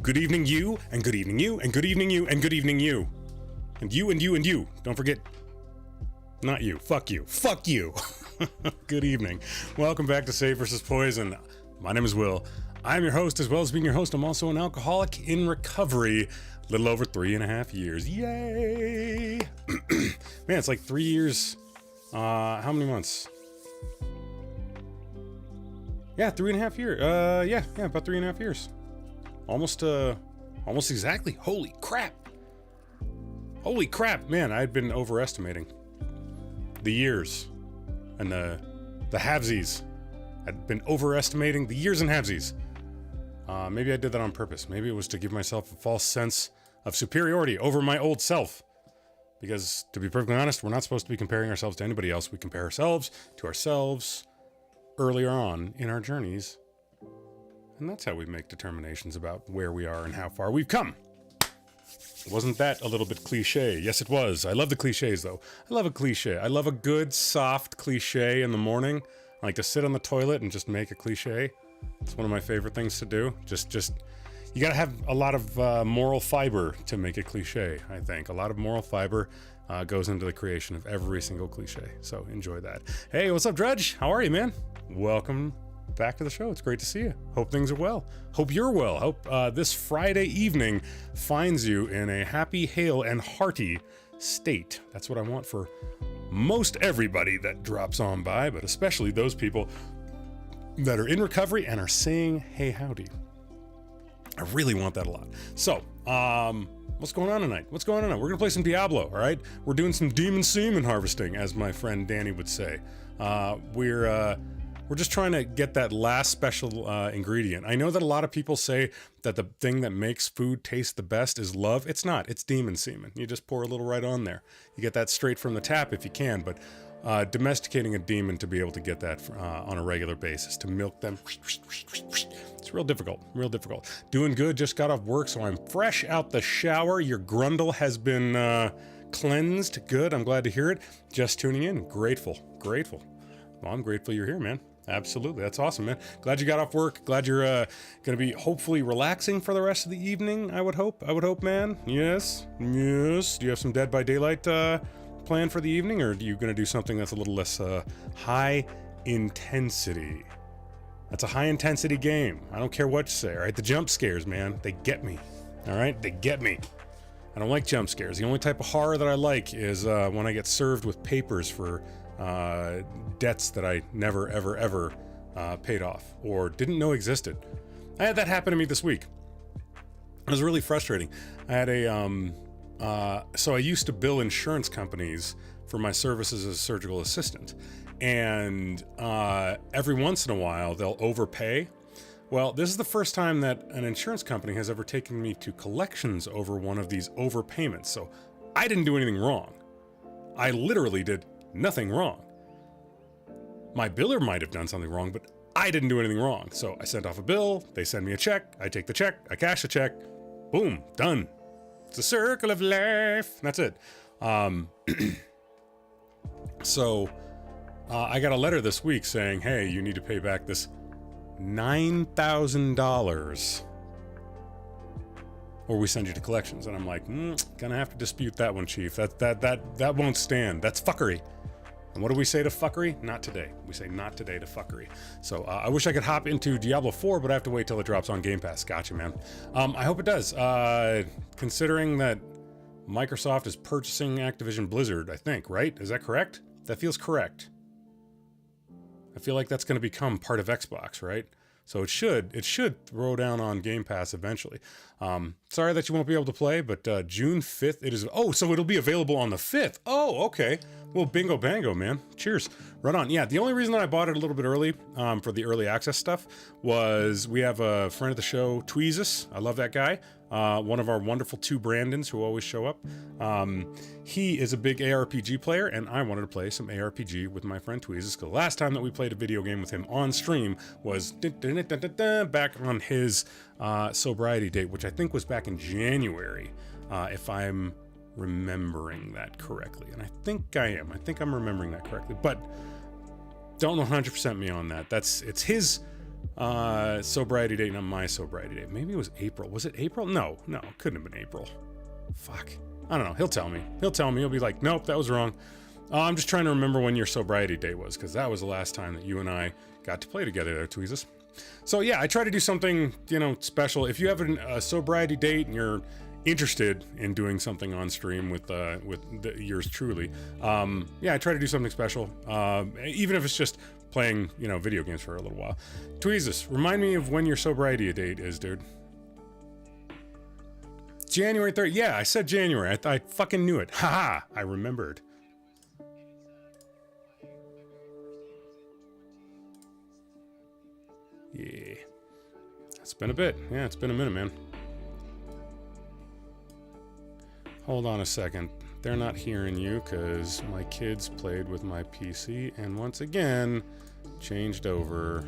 good evening you, and good evening you, and good evening you, and good evening you. And you, and you, and you. Don't forget, not you, fuck you, fuck you. Good evening. Welcome back to Save vs. Poison. My name is Will. I'm your host. As well as being your host, I'm also an alcoholic in recovery. A little over 3.5 years. Yay! Man, it's like 3 years. How many months? Yeah, 3.5 years. Yeah, about 3.5 years. Almost exactly. Holy crap. Holy crap, man, I'd been overestimating the years and the halvesies. I'd been overestimating the years and halvesies. Maybe I did that on purpose. Maybe it was to give myself a false sense of superiority over my old self. Because, to be perfectly honest, we're not supposed to be comparing ourselves to anybody else. We compare ourselves to ourselves earlier on in our journeys. And that's how we make determinations about where we are and how far we've come. Wasn't that a little bit cliche? Yes, it was. I love the cliches, though. I love a cliche. I love a good, soft cliche in the morning. I like to sit on the toilet and just make a cliche. It's one of my favorite things to do. Just you gotta have a lot of moral fiber to make a cliche, I think. A lot of moral fiber goes into the creation of every single cliche. So enjoy that. Hey, what's up, Dredge? How are you, man? Welcome back to the show. It's great to see you. Hope things are well. Hope you're well. Hope this Friday evening finds you in a happy, hale, and hearty state. That's what I want for most everybody that drops on by, but especially those people that are in recovery and are saying, hey, howdy. I really want that a lot. So, what's going on tonight? We're going to play some Diablo, all right? We're doing some demon semen harvesting, as my friend Danny would say. We're just trying to get that last special ingredient. I know that a lot of people say that the thing that makes food taste the best is love. It's not. It's demon semen. You just pour a little right on there. You get that straight from the tap if you can, but domesticating a demon to be able to get that on a regular basis, to milk them, it's real difficult. Doing good, just got off work, so I'm fresh out the shower. Your grundle has been cleansed. Good, I'm glad to hear it. Just tuning in. Grateful. Well, I'm grateful you're here, man. Absolutely. That's awesome, man. Glad you got off work. Glad you're going to be hopefully relaxing for the rest of the evening, I would hope, man. Yes. Do you have some Dead by Daylight planned for the evening, or are you going to do something that's a little less high intensity? That's a high intensity game. I don't care what you say, all right? The jump scares, man, they get me, all right? They get me. I don't like jump scares. The only type of horror that I like is when I get served with papers for debts that I never, ever paid off or didn't know existed. I had that happen to me this week. It was really frustrating. I had so I used to bill insurance companies for my services as a surgical assistant. And every once in a while, they'll overpay. Well, this is the first time that an insurance company has ever taken me to collections over one of these overpayments. So I didn't do anything wrong. I literally did nothing wrong. My biller might have done something wrong, but I didn't do anything wrong. So I sent off a bill, they send me a check, I take the check, I cash the check, boom, done. It's a circle of life. That's it. So I got a letter this week saying, hey, you need to pay back this $9,000 or we send you to collections. And I'm like, gonna have to dispute that one, Chief. That won't stand. That's fuckery. And what do we say to fuckery? Not today. We say not today to fuckery. So I wish I could hop into Diablo 4, but I have to wait till it drops on Game Pass. Gotcha, man. I hope it does. Considering that Microsoft is purchasing Activision Blizzard, I think, right? Is that correct? That feels correct. I feel like that's going to become part of Xbox, right? So it should throw down on Game Pass eventually. Sorry that you won't be able to play, but June 5th it is. Oh, so it'll be available on the 5th. Oh, okay. Well, bingo bango, man. Cheers. Right on. Yeah, the only reason that I bought it a little bit early for the early access stuff was we have a friend of the show, Tweezus. I love that guy. One of our wonderful two Brandons who always show up. He is a big ARPG player, and I wanted to play some ARPG with my friend Tweezus. The last time that we played a video game with him on stream was back on his sobriety date, which I think was back in January, if I'm remembering that correctly. And I think I am. I think I'm remembering that correctly, but don't 100% me on that. It's his Sobriety date, not my sobriety date. Maybe it was April. Was it April? No, it couldn't have been April. Fuck. I don't know. He'll tell me. He'll be like, nope, that was wrong. I'm just trying to remember when your sobriety date was, because that was the last time that you and I got to play together there, Tweezus. So yeah, I try to do something, special. If you have a sobriety date and you're interested in doing something on stream with yours truly, I try to do something special, even if it's just playing, video games for a little while. Tweezus, remind me of when your sobriety date is, dude. January 3rd. Yeah, I said January. I fucking knew it. Haha, I remembered. Yeah. It's been a bit. Yeah, it's been a minute, man. Hold on a second. They're not hearing you because my kids played with my PC and once again changed over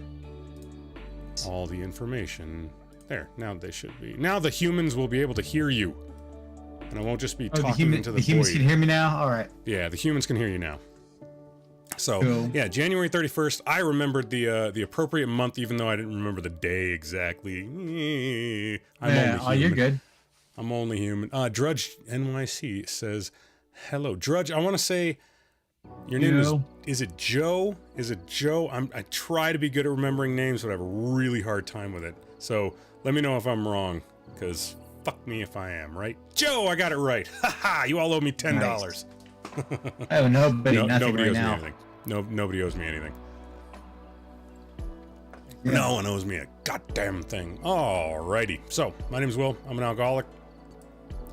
all the information. There, now they should be. Now the humans will be able to hear you. And I won't just be talking into the void. The humans can hear me now? All right. Yeah, the humans can hear you now. So, cool. Yeah, January 31st, I remembered the appropriate month, even though I didn't remember the day exactly. I'm only human. Oh, you're good. I'm only human. Drudge NYC says, hello. Drudge, I want to say, your name is it Joe? Is it Joe? I try to be good at remembering names, but I have a really hard time with it. So, let me know if I'm wrong, because fuck me if I am, right? Joe, I got it right. Haha, you all owe me $10. Nice. Oh, nobody owes now. me anything. Nobody owes me anything. Yeah. No one owes me a goddamn thing. Alrighty. So, my name's Will. I'm an alcoholic.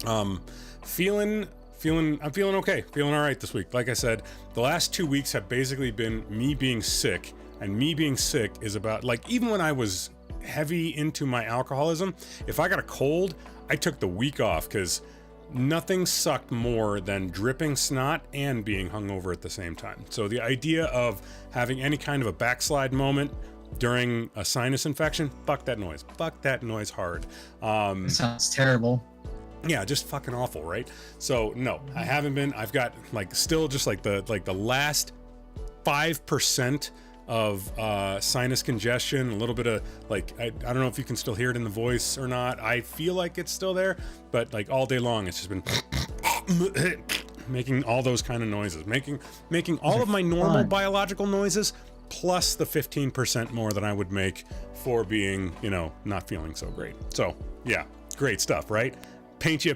I'm feeling okay. Feeling alright this week. Like I said, the last 2 weeks have basically been me being sick. And me being sick is about, like, even when I was heavy into my alcoholism, if I got a cold, I took the week off because nothing sucked more than dripping snot and being hungover at the same time. So the idea of having any kind of a backslide moment during a sinus infection, fuck that noise. Fuck that noise hard. It sounds terrible. Yeah, just fucking awful, right? So no, I haven't been. I've got still just the last 5% of sinus congestion, a little bit of I don't know if you can still hear it in the voice or not. I feel like it's still there, but all day long it's just been making all those kind of noises, making all of my normal biological noises plus the 15% more than I would make for being, not feeling so great. So yeah, great stuff, right? Paint you a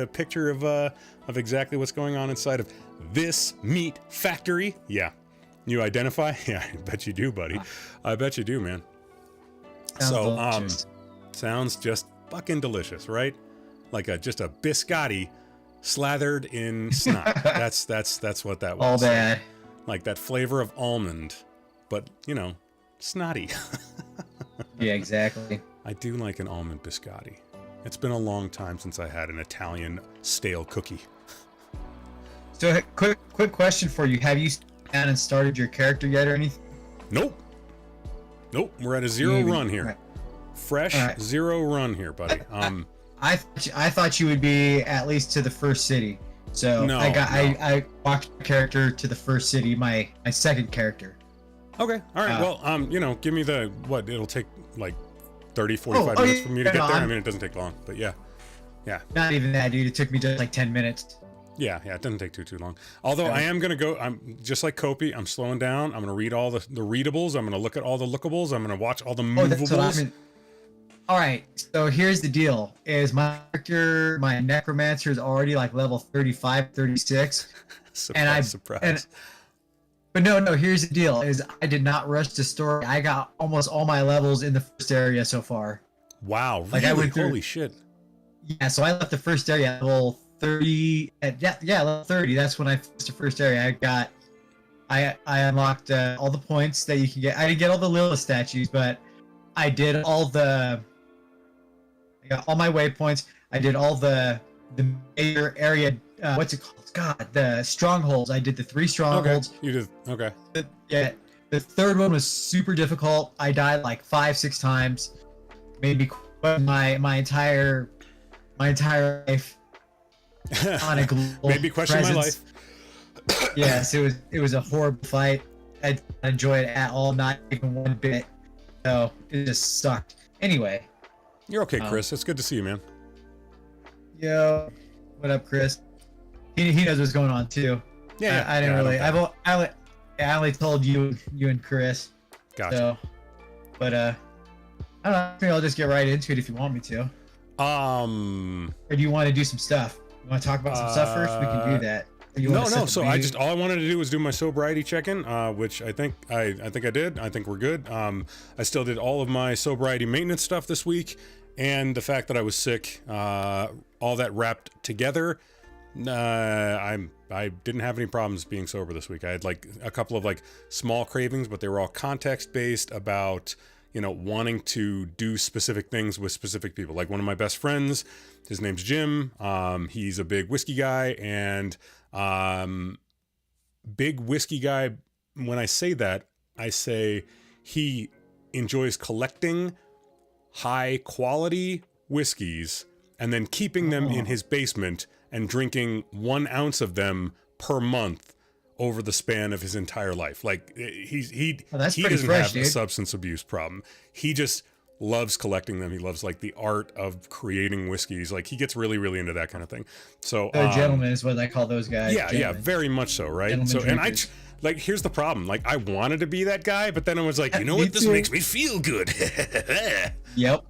picture of exactly what's going on inside of this meat factory. Yeah. You identify? Yeah, I bet you do, buddy. I bet you do, man. Sounds just fucking delicious, right? Like just a biscotti slathered in snot. That's what that was. All bad. Like that flavor of almond, but snotty. Yeah, exactly. I do like an almond biscotti. It's been a long time since I had an Italian stale cookie. So, quick question for you: have you down and started your character yet or anything? Nope. We're at a zero run here. Right. Fresh zero run here, buddy. I thought you would be at least to the first city. So no, I walked your character to the first city, my second character. Okay. All right. Well, give me it'll take 30-45 minutes for me to get there. I mean, it doesn't take long, but yeah. Not even that, dude. It took me just 10 minutes. Yeah, it doesn't take too long. Although I am gonna go. I'm just like Kopi. I'm slowing down. I'm gonna read all the readables. I'm gonna look at all the lookables. I'm gonna watch all the movables. All right. So here's the deal: is my character, my necromancer, is already level 35, 36, surprise. But no. Here's the deal: is I did not rush the story. I got almost all my levels in the first area so far. Wow! Really? I went through, holy shit! Yeah. So I left the first area at level 30. Level 30. That's when I finished the first area. I unlocked all the points that you can get. I didn't get all the Lilith statues, but I did I got all my waypoints. I did all the major area. What's it called? God, the strongholds. I did the 3 strongholds. Okay. You did. Okay. The third one was super difficult. I died 5-6 times. Made me quit my entire life on a global made me question my life. Yes, it was a horrible fight. I didn't enjoy it at all, not even one bit. So it just sucked. Anyway. You're okay, Chris. It's good to see you, man. Yo, what up, Chris? He knows what's going on too. Yeah, I didn't really. I only told you and Chris. Gotcha. So, but I don't know. I think I'll just get right into it if you want me to. Or do you want to do some stuff? You want to talk about some stuff first? We can do that. No. So all I wanted to do was do my sobriety check-in, which I think I did. I think we're good. I still did all of my sobriety maintenance stuff this week, and the fact that I was sick, all that wrapped together. I didn't have any problems being sober this week. I had like a couple of like small cravings, but they were all context based about, you know, wanting to do specific things with specific people. Like one of my best friends, his name's Jim. He's a big whiskey guy, and big whiskey guy. When I say that, I say he enjoys collecting high quality whiskeys and then keeping them in his basement and drinking 1 ounce of them per month over the span of his entire life. Like he doesn't have a substance abuse problem. He just loves collecting them. He loves like the art of creating whiskeys. Like he gets really, really into that kind of thing. So gentlemen is what I call those guys. Yeah, gentlemen. Yeah, very much so, right? Gentlemen so drinkers. And like here's the problem. Like I wanted to be that guy, but then I was like, you know what? This makes me feel good. Yep.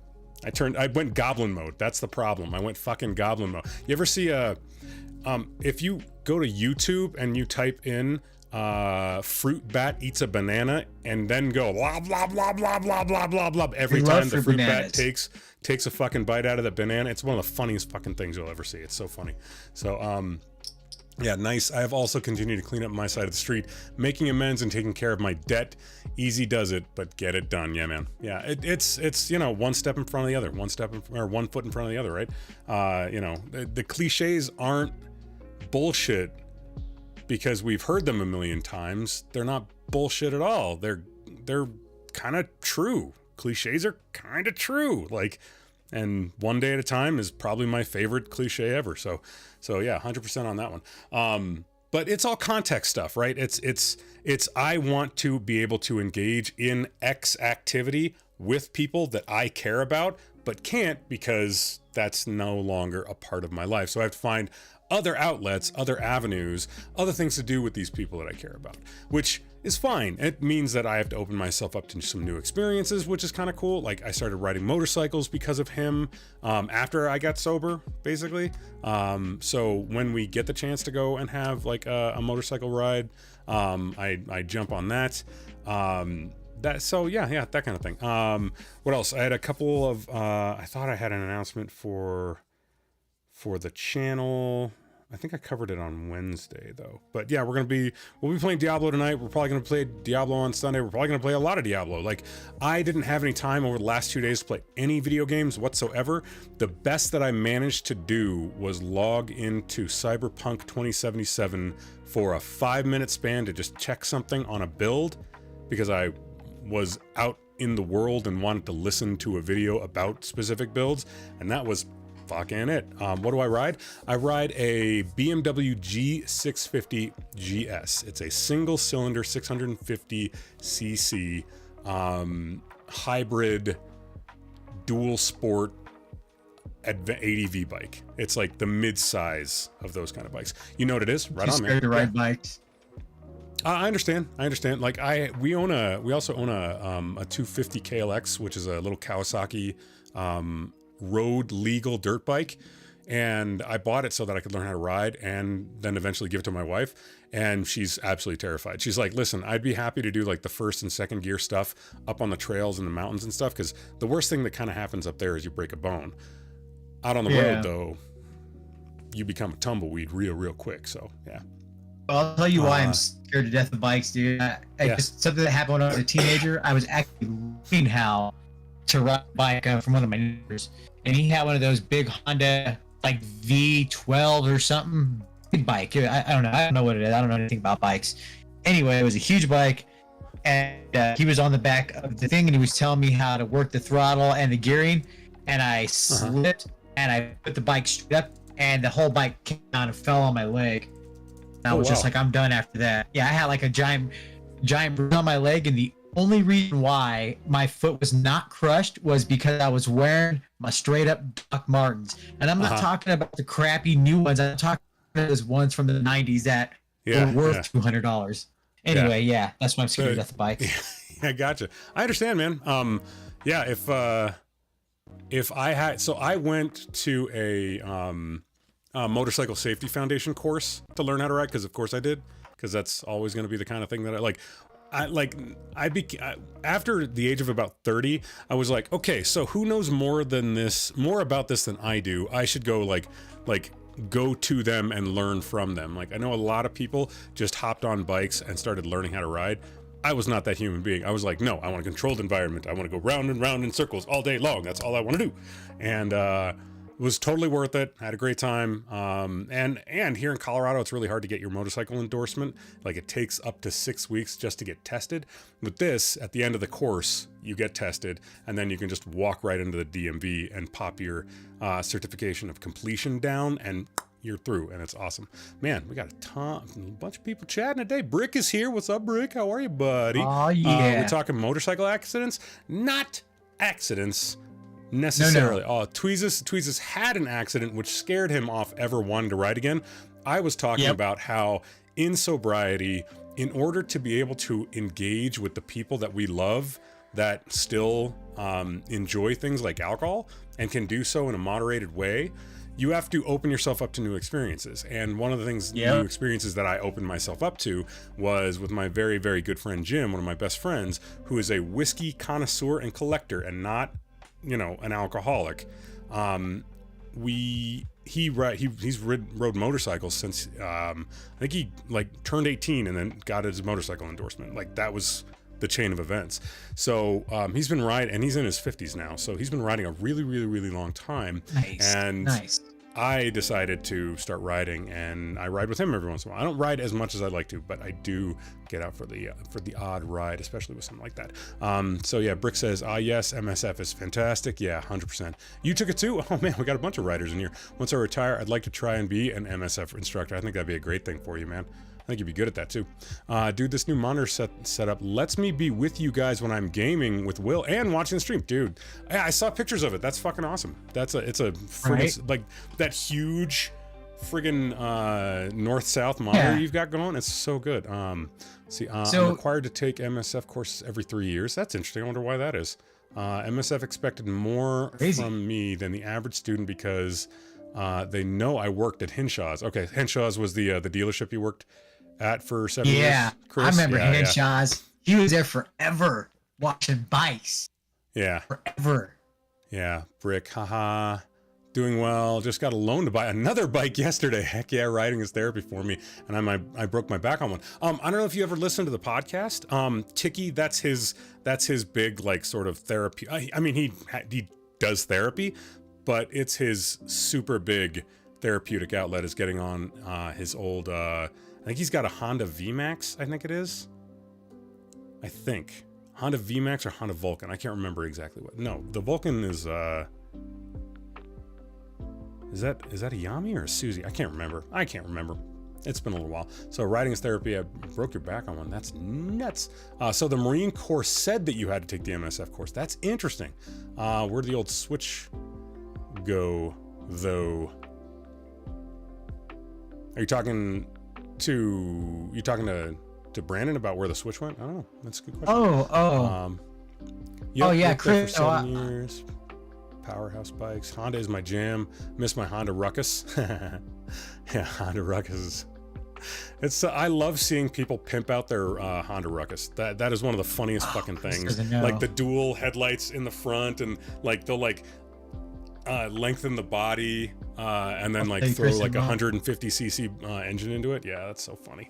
I went goblin mode. That's the problem. I went fucking goblin mode. You ever see if you go to YouTube and you type in fruit bat eats a banana and then go blah blah blah blah blah blah blah blah every time the fruit bat takes a fucking bite out of that banana, it's one of the funniest fucking things you'll ever see. It's so funny. So yeah, nice. I have also continued to clean up my side of the street, making amends and taking care of my debt. Easy does it, but get it done. Yeah, man. Yeah, it's you know, one step in front of the other, one foot in front of the other, right? You know, the cliches aren't bullshit because we've heard them a million times. They're not bullshit at all. They're kind of true. Cliches are kind of true. Like, and one day at a time is probably my favorite cliche ever. So yeah, 100% on that one. But it's all context stuff, right? It's I want to be able to engage in X activity with people that I care about, but can't because that's no longer a part of my life. So I have to find other outlets, other avenues, other things to do with these people that I care about, which is fine. It means that I have to open myself up to some new experiences, which is kind of cool. Like I started riding motorcycles because of him after I got sober, basically. So when we get the chance to go and have like a motorcycle ride, I jump on that. So yeah, that kind of thing. What else? I had a couple of, I thought I had an announcement for the channel. I think I covered it on Wednesday though. But yeah, we'll be playing Diablo tonight. We're probably going to play Diablo on Sunday. We're probably going to play a lot of Diablo. Like I didn't have any time over the last 2 days to play any video games whatsoever. The best that I managed to do was log into Cyberpunk 2077 for a 5-minute span to just check something on a build because I was out in the world and wanted to listen to a video about specific builds, and that was fucking it. What do I ride? I ride a BMW G650 GS. It's a single cylinder 650cc hybrid dual sport ADV bike. It's like the mid-size of those kind of bikes. You know what it is? Right on, man. Scared to ride bikes. I understand. Like we also own a 250 KLX, which is a little Kawasaki road legal dirt bike, and I bought it so that I could learn how to ride and then eventually give it to my wife, and she's absolutely terrified. She's like, listen, I'd be happy to do like the first and second gear stuff up on the trails and the mountains and stuff, because the worst thing that kind of happens up there is you break a bone. Out on the road though, you become a tumbleweed real quick. So yeah. I'll tell you why I'm scared to death of bikes, dude. Just something that happened when I was a teenager. I was actually learning how to ride a bike from one of my neighbors, and he had one of those big Honda like V12 or something, big bike. I don't know what it is. I don't know anything about bikes. Anyway, it was a huge bike, and he was on the back of the thing, and he was telling me how to work the throttle and the gearing, and I slipped and I put the bike straight up, and the whole bike came down and fell on my leg. And I was just like, I'm done after that. Yeah, I had like a giant bruise on my leg, and the only reason why my foot was not crushed was because I was wearing my straight up Doc Martens. And I'm not talking about the crappy new ones. I'm talking about those ones from the 90s that were worth $200. Anyway, yeah, that's why I'm scared to death of bikes. Yeah, gotcha. I understand, man. Yeah, if I had, so I went to a motorcycle safety foundation course to learn how to ride, because of course I did, because that's always going to be the kind of thing that I like. After the age of about 30, I was like, okay, so who knows more about this than I do? I should go go to them and learn from them. Like, I know a lot of people just hopped on bikes and started learning how to ride. I was not that human being. I was like, no, I want a controlled environment. I want to go round and round in circles all day long. That's all I want to do. And it was totally worth it. I had a great time. And here in Colorado, it's really hard to get your motorcycle endorsement. Like, it takes up to 6 weeks just to get tested. With this, at the end of the course, you get tested, and then you can just walk right into the DMV and pop your certification of completion down, and you're through, and it's awesome. Man, we got a bunch of people chatting today. Brick is here. What's up, Brick? How are you, buddy? Oh, yeah. We're talking motorcycle accidents, not accidents necessarily. No. Oh, Tweezus had an accident which scared him off ever wanting to ride again. I was talking about how in sobriety, in order to be able to engage with the people that we love that still enjoy things like alcohol and can do so in a moderated way, you have to open yourself up to new experiences. And one of the things, new experiences that I opened myself up to was with my very, very good friend Jim, one of my best friends, who is a whiskey connoisseur and collector and not, an alcoholic. He's rode motorcycles since I think he turned 18 and then got his motorcycle endorsement. Like, that was the chain of events. So he's been riding, and he's in his 50s now, so he's been riding a really, really, really long time. Nice. I decided to start riding, and I ride with him every once in a while. I don't ride as much as I'd like to, but I do get out for the odd ride, especially with something like that. So yeah, Brick says, yes, MSF is fantastic. Yeah, 100%. You took it too? Oh man, we got a bunch of riders in here. Once I retire, I'd like to try and be an MSF instructor. I think that'd be a great thing for you, man. I think you'd be good at that too. Dude, this new monitor setup lets me be with you guys when I'm gaming with Will and watching the stream. Dude, I saw pictures of it. That's fucking awesome. It's a friggin', like that huge friggin' north-south monitor you've got going. It's so good. I'm required to take MSF courses every 3 years. That's interesting. I wonder why that is. MSF expected more from me than the average student because they know I worked at Henshaw's. Okay, Henshaw's was the dealership you worked at for 7 years. Yeah, Chris? I remember Henshaw's. He was there forever watching bikes. Yeah. Forever. Yeah, Brick, haha. Doing well. Just got a loan to buy another bike yesterday. Heck yeah, riding is therapy for me. And I broke my back on one. I don't know if you ever listened to the podcast. Tiki, that's his big sort of therapy. I mean, he does therapy, but it's his super big therapeutic outlet is getting on his old I think he's got a Honda VMAX, I think it is. I think. Honda VMAX or Honda Vulcan. I can't remember exactly what. No, the Vulcan is that a Yami or a Susie? I can't remember. It's been a little while. So riding is therapy. I broke your back on one. That's nuts. So the Marine Corps said that you had to take the MSF course. That's interesting. Where'd the old switch go, though? Are you talking to Brandon about where the switch went? I don't know. That's a good question. Yeah, Chris. For 7 years. Powerhouse bikes. Honda is my jam. Miss my Honda Ruckus. Yeah, Honda Ruckus. I love seeing people pimp out their Honda Ruckus. That is one of the funniest fucking things. Like the dual headlights in the front, and they'll lengthen the body and then throw a 150cc engine into it. Yeah, that's so funny.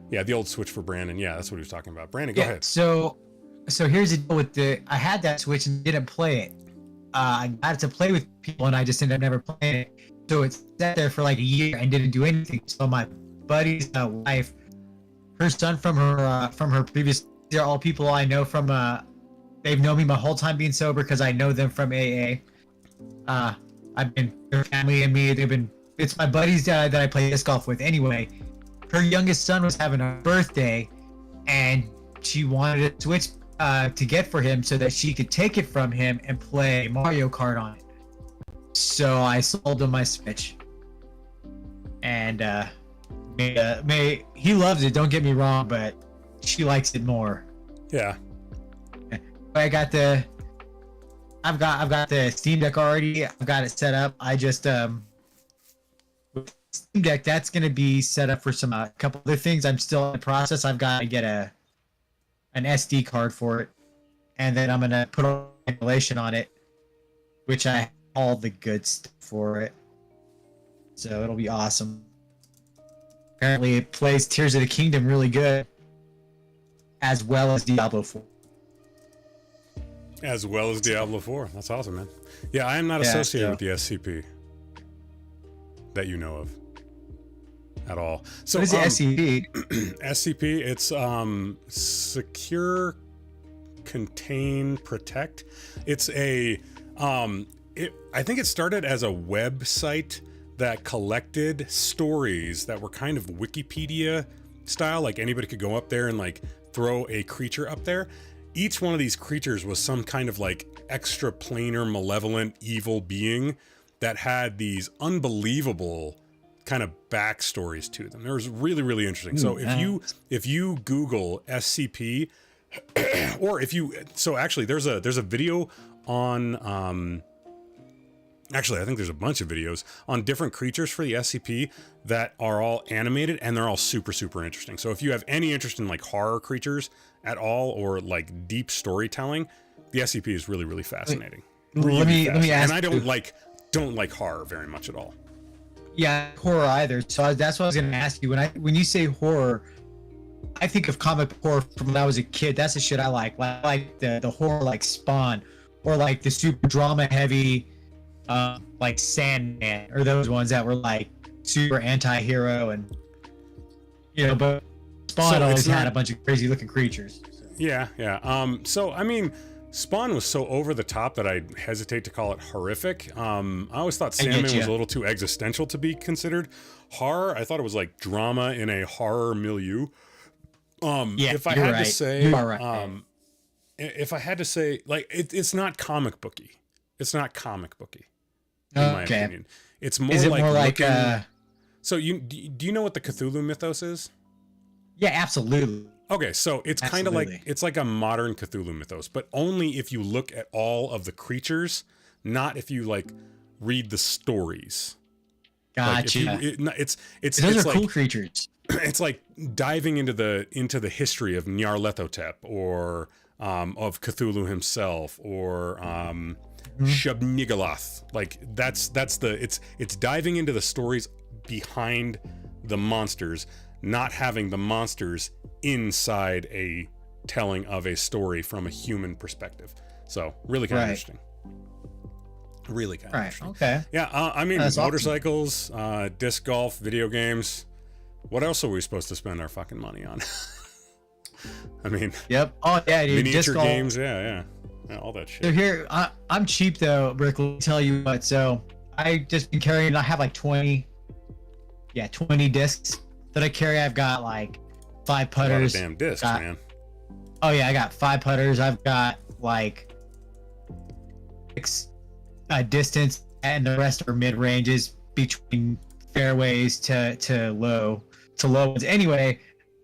Yeah, the old switch for Brandon. Yeah, that's what he was talking about. Brandon, go ahead. So here's the deal with I had that switch and didn't play it. I got to play with people and I just ended up never playing it. So it sat there for a year and didn't do anything. So my buddy's wife, her son from her previous, they're all people I know from they've known me my whole time being sober because I know them from AA. I've been their family and me. It's my buddies that I play disc golf with. Anyway, her youngest son was having a birthday, and she wanted to switch to get for him so that she could take it from him and play Mario Kart on it. So I sold him my Switch, and he loves it. Don't get me wrong, but she likes it more. Yeah. I've got the Steam Deck already. I've got it set up. I just with Steam Deck, that's gonna be set up for some couple other things. I'm still in the process. I've got to get an SD card for it, and then I'm gonna put emulation on it, which I have all the good stuff for it. So it'll be awesome. Apparently, it plays Tears of the Kingdom really good, as well as Diablo 4. As well as Diablo 4. That's awesome, man. Yeah, I am not associated with the SCP that you know of at all. So what is the SCP? SCP, it's Secure, Contain, Protect. It's a I think it started as a website that collected stories that were kind of Wikipedia style, like anybody could go up there and like throw a creature up there. Each one of these creatures was some kind of like extraplanar, malevolent, evil being that had these unbelievable kind of backstories to them. It was really, really interesting. So if you Google SCP, or actually there's a video on actually I think there's a bunch of videos on different creatures for the SCP that are all animated, and they're all super, super interesting. So if you have any interest in like horror creatures at all, or like deep storytelling, the SCP is really, really fascinating. Let me ask. And I don't like horror very much at all. Yeah, horror either. So that's what I was going to ask you. When you say horror, I think of comic horror from when I was a kid. That's the shit I like. I like the horror like Spawn, or like the super drama heavy, like Sandman, or those ones that were like super anti-hero, and but Spawn always had a bunch of crazy looking creatures. So. Yeah. So I mean, Spawn was so over the top that I hesitate to call it horrific. I always thought Sandman was a little too existential to be considered horror. I thought it was like drama in a horror milieu. If I had to say, you are right. If I had to say, like, it's not comic booky. It's not comic booky, in my opinion. It's more like So do you know what the Cthulhu mythos is? Yeah, absolutely. Okay, so it's kind of like, it's like a modern Cthulhu mythos, but only if you look at all of the creatures, not if you like read the stories. Gotcha. Those are cool creatures. It's like diving into the history of Nyarlathotep, or of Cthulhu himself, or Shub-Niggurath. Like it's diving into the stories behind the monsters, not having the monsters inside a telling of a story from a human perspective. So really kind of interesting. Really kind of interesting. Okay. Yeah. I mean, motorcycles, disc golf, video games. What else are we supposed to spend our fucking money on? I mean. Yep. Oh yeah, dude. Miniature games. Yeah, all that shit. So here, I'm cheap though, Rick. Let me tell you what. So I just been carrying. I have like 20 discs that I carry. I've got like 5 putters. A lot of damn discs, man. Oh yeah, I got 5 putters. I've got like 6 distance, and the rest are mid ranges between fairways to low ones. Anyway,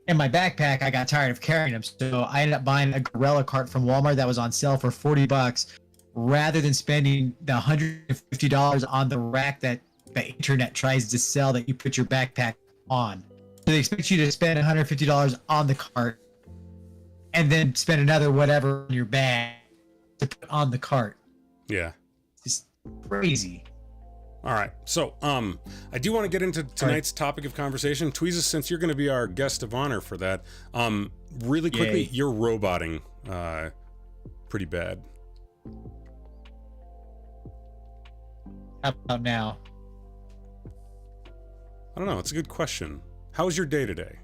in my backpack, I got tired of carrying them, so I ended up buying a Gorilla cart from Walmart that was on sale for $40, rather than spending the $150 on the rack that the internet tries to sell that you put your backpack on. So they expect you to spend $150 on the cart, and then spend another whatever in your bag to put on the cart. Yeah. It's crazy. All right. So, I do want to get into tonight's topic of conversation. Tweezers, since you're going to be our guest of honor for that, really quickly, you're roboting pretty bad. How about now? I don't know. It's a good question. How was your day today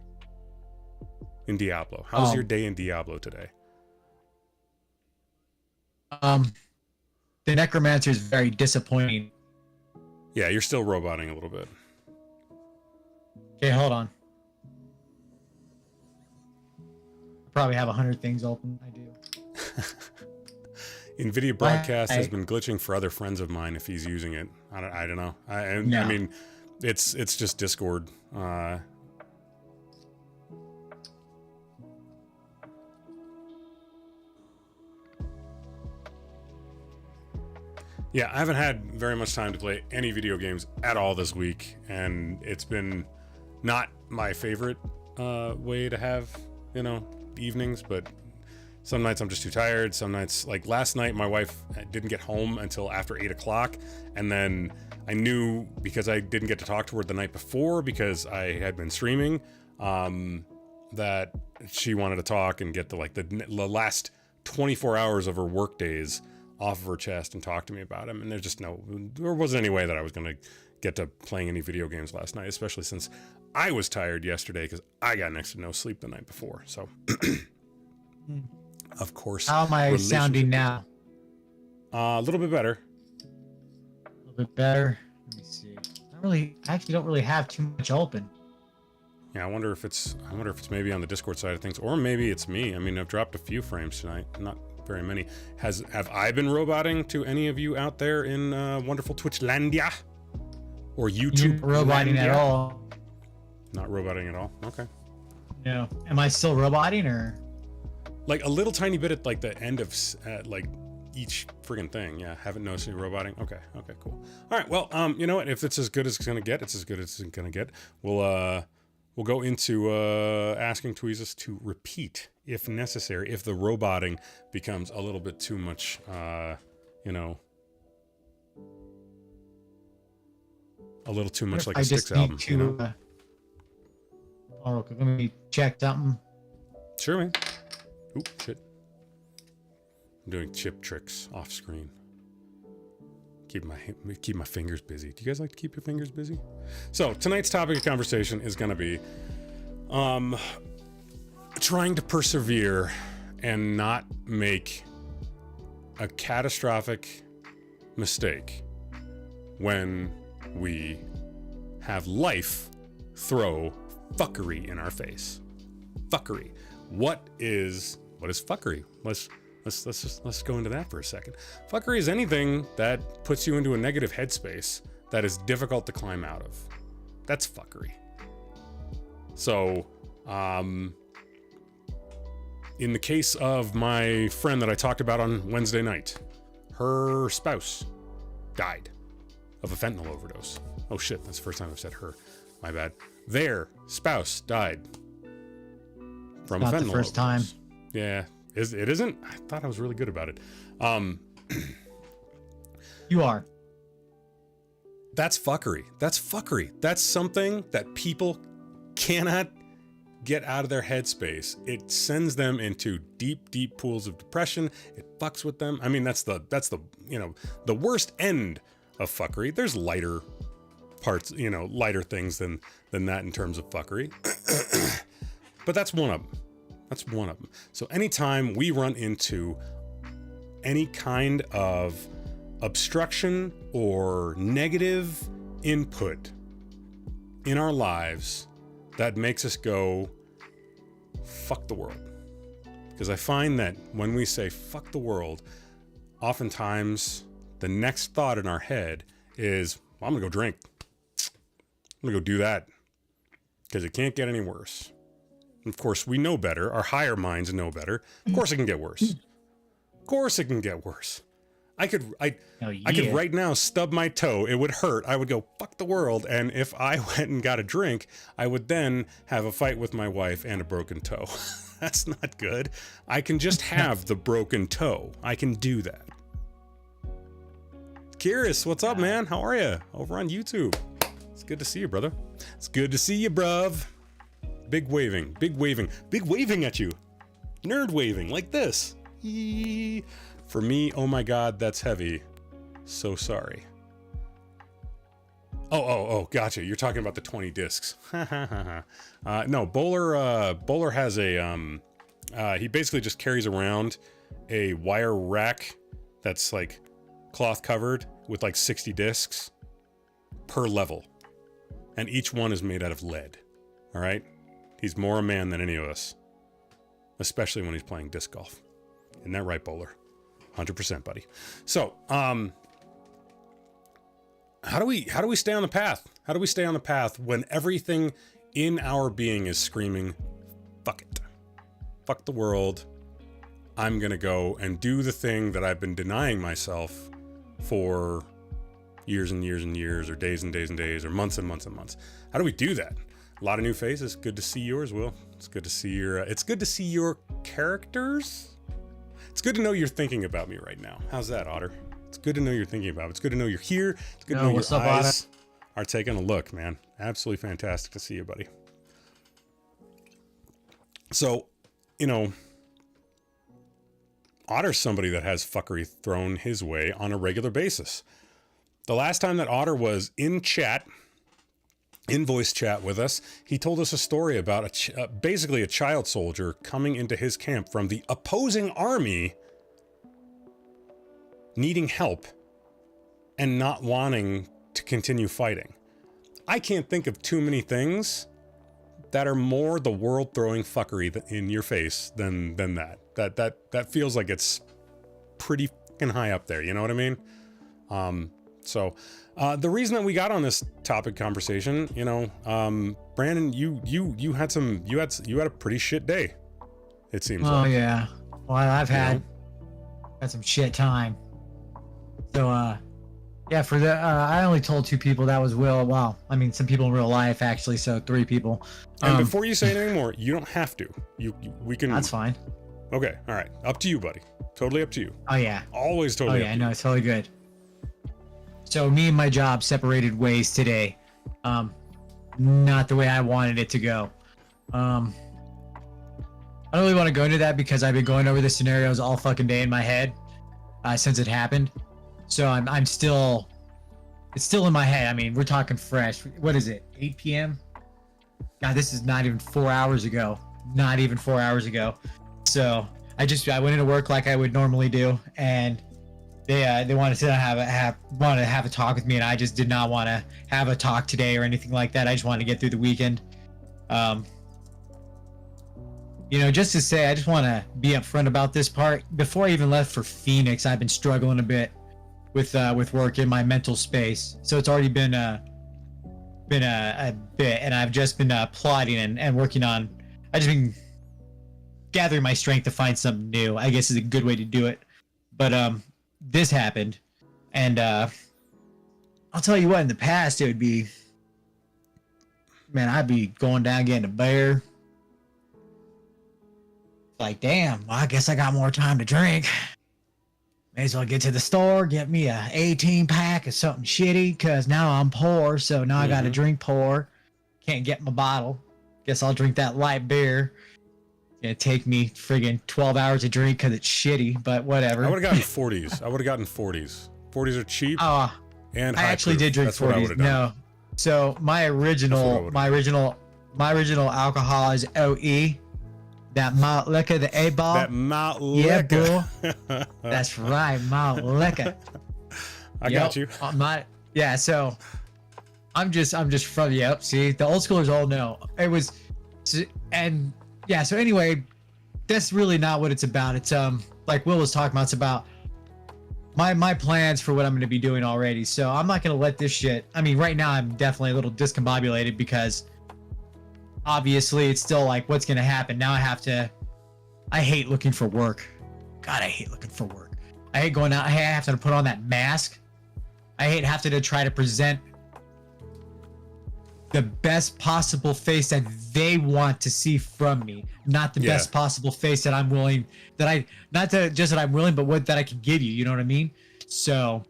in Diablo? How was your day in Diablo today? The Necromancer is very disappointing. Yeah, you're still roboting a little bit. Okay, hold on. I probably have 100 things open. I do. NVIDIA Broadcast has been glitching for other friends of mine if he's using it. I don't know. I mean, it's just Discord. Yeah, I haven't had very much time to play any video games at all this week, and it's been not my favorite way to have, evenings, but some nights I'm just too tired. Some nights, like last night, my wife didn't get home until after 8 o'clock, and then I knew, because I didn't get to talk to her the night before because I had been streaming, that she wanted to talk and get the last 24 hours of her work days off of her chest and talk to me about him. And there wasn't any way that I was going to get to playing any video games last night, especially since I was tired yesterday because I got next to no sleep the night before. So, of course. How am I sounding now? A little bit better. A little bit better. Let me see. I actually don't really have too much open. Yeah, I wonder if it's maybe on the Discord side of things, or maybe it's me. I mean, I've dropped a few frames tonight, not very many. Have I been roboting to any of you out there in wonderful Twitchlandia or YouTube? Roboting at all? Not roboting at all. Okay. No. Am I still roboting, or like a little tiny bit at like the end of like each friggin' thing? Yeah, haven't noticed any roboting. Okay, cool. All right, well, you know what? If it's as good as it's gonna get, it's as good as it's gonna get. We'll go into asking Tweezers to repeat if necessary, if the roboting becomes a little bit too much, a little too much like a Styx album. Let me check something. Sure, man. Oop, shit. I'm doing chip tricks off screen. Keep my fingers busy. Do you guys like to keep your fingers busy? So tonight's topic of conversation is going to be trying to persevere and not make a catastrophic mistake when we have life throw fuckery in our face. Fuckery. What is fuckery? Let's go into that for a second. Fuckery is anything that puts you into a negative headspace that is difficult to climb out of. That's fuckery. So, in the case of my friend that I talked about on Wednesday night, her spouse died of a fentanyl overdose. Oh shit, that's the first time I've said her. My bad. Their spouse died from a fentanyl overdose. Not the first time. Yeah. It isn't? I thought I was really good about it. You are. That's fuckery. That's something that people cannot get out of their headspace. It sends them into deep, deep pools of depression. It fucks with them. I mean, that's the the worst end of fuckery. There's lighter parts, lighter things than that in terms of fuckery. But that's one of them. So anytime we run into any kind of obstruction or negative input in our lives that makes us go, fuck the world. Because I find that when we say fuck the world, oftentimes the next thought in our head is, well, I'm gonna go drink. I'm gonna go do that. Because it can't get any worse. Of course, we know better. Our higher minds know better. Of course it can get worse. I could right now stub my toe. It would hurt. I would go, fuck the world. And if I went and got a drink, I would then have a fight with my wife and a broken toe. That's not good. I can just have the broken toe. I can do that. Kyrus, what's up, man? How are you? Over on YouTube. It's good to see you, brother. It's good to see you, bruv. Big waving at you. Nerd waving like this. Eee. For me, oh my God, that's heavy. So sorry. Oh, gotcha. You're talking about the 20 discs. No, Bowler has a, he basically just carries around a wire rack that's like cloth covered with like 60 discs per level. And each one is made out of lead. All right? He's more a man than any of us, especially when he's playing disc golf. Isn't that right, Bowler? 100%, buddy. So, how do we stay on the path? How do we stay on the path when everything in our being is screaming, fuck it. Fuck the world. I'm going to go and do the thing that I've been denying myself for years and years and years, or days and days and days, or months and months and months. How do we do that? A lot of new faces. Good to see yours, Will. It's good to see your characters. It's good to know you're thinking about me right now. How's that, Otter? It's good to know you're thinking about me. It's good to know you're here. It's good to know your eyes are taking a look, man. Absolutely fantastic to see you, buddy. So, you know, Otter's somebody that has fuckery thrown his way on a regular basis. The last time that Otter was in voice chat with us, he told us a story about basically a child soldier coming into his camp from the opposing army, needing help and not wanting to continue fighting. I can't think of too many things that are more the world throwing fuckery in your face than that. That feels like it's pretty fucking high up there. You know what I mean? So the reason that we got on this topic conversation, you know, Brandon, you had a pretty shit day. It seems like. Oh yeah. Well, I've had some shit time. So yeah, for the I only told 2 people. That was Will. Well, I mean, some people in real life actually. So 3 people. And before you say anything more, you don't have to. We can. That's fine. Okay. All right. Up to you, buddy. Totally up to you. Oh yeah. Always totally. Oh yeah. No, it's totally good. So me and my job separated ways today. Not the way I wanted it to go. I don't really want to go into that because I've been going over the scenarios all fucking day in my head since it happened. So I'm still, it's still in my head. I mean, we're talking fresh. What is it? 8 p.m. God, this is not even 4 hours ago. Not even 4 hours ago. So I went into work like I would normally do, and they wanted to have a talk with me, and I just did not want to have a talk today or anything like that. I just wanted to get through the weekend. You know, just to say, I just want to be upfront about this part. Before I even left for Phoenix, I've been struggling a bit with work in my mental space. So it's already been a bit, and I've just been plotting and working on. I've just been gathering my strength to find something new, I guess is a good way to do it. But this happened, and I'll tell you what, in the past it would be, man, I'd be going down getting a beer. Like, damn, well, I guess I got more time to drink. May as well get to the store, get me a 18 pack of something shitty, because now I'm poor, so now I gotta drink poor. Can't get my bottle. Guess I'll drink that light beer. It's gonna take me friggin' 12 hours to drink because it's shitty, but whatever. I would have gotten 40s. 40s are cheap and high I actually proof. did drink That's what I 40s. would've done. No. So my original alcohol is OE. That malt liquor, the A-ball. That malt Yeah, liquor. bro. That's right, malt liquor. I got you. Yeah, so I'm just from, yep, see, the old schoolers all know. It was, and yeah, so anyway, that's really not what it's about. It's, like Will was talking about, it's about my plans for what I'm going to be doing already. So I'm not going to let this shit, I mean, right now I'm definitely a little discombobulated because obviously it's still like, what's going to happen? Now I hate looking for work. God, I hate looking for work. I hate going out. I have to put on that mask. I hate having to try to present the best possible face that they want to see from me, not the best possible face that I'm willing, that I'm willing, but what that I can give you. You know what I mean? So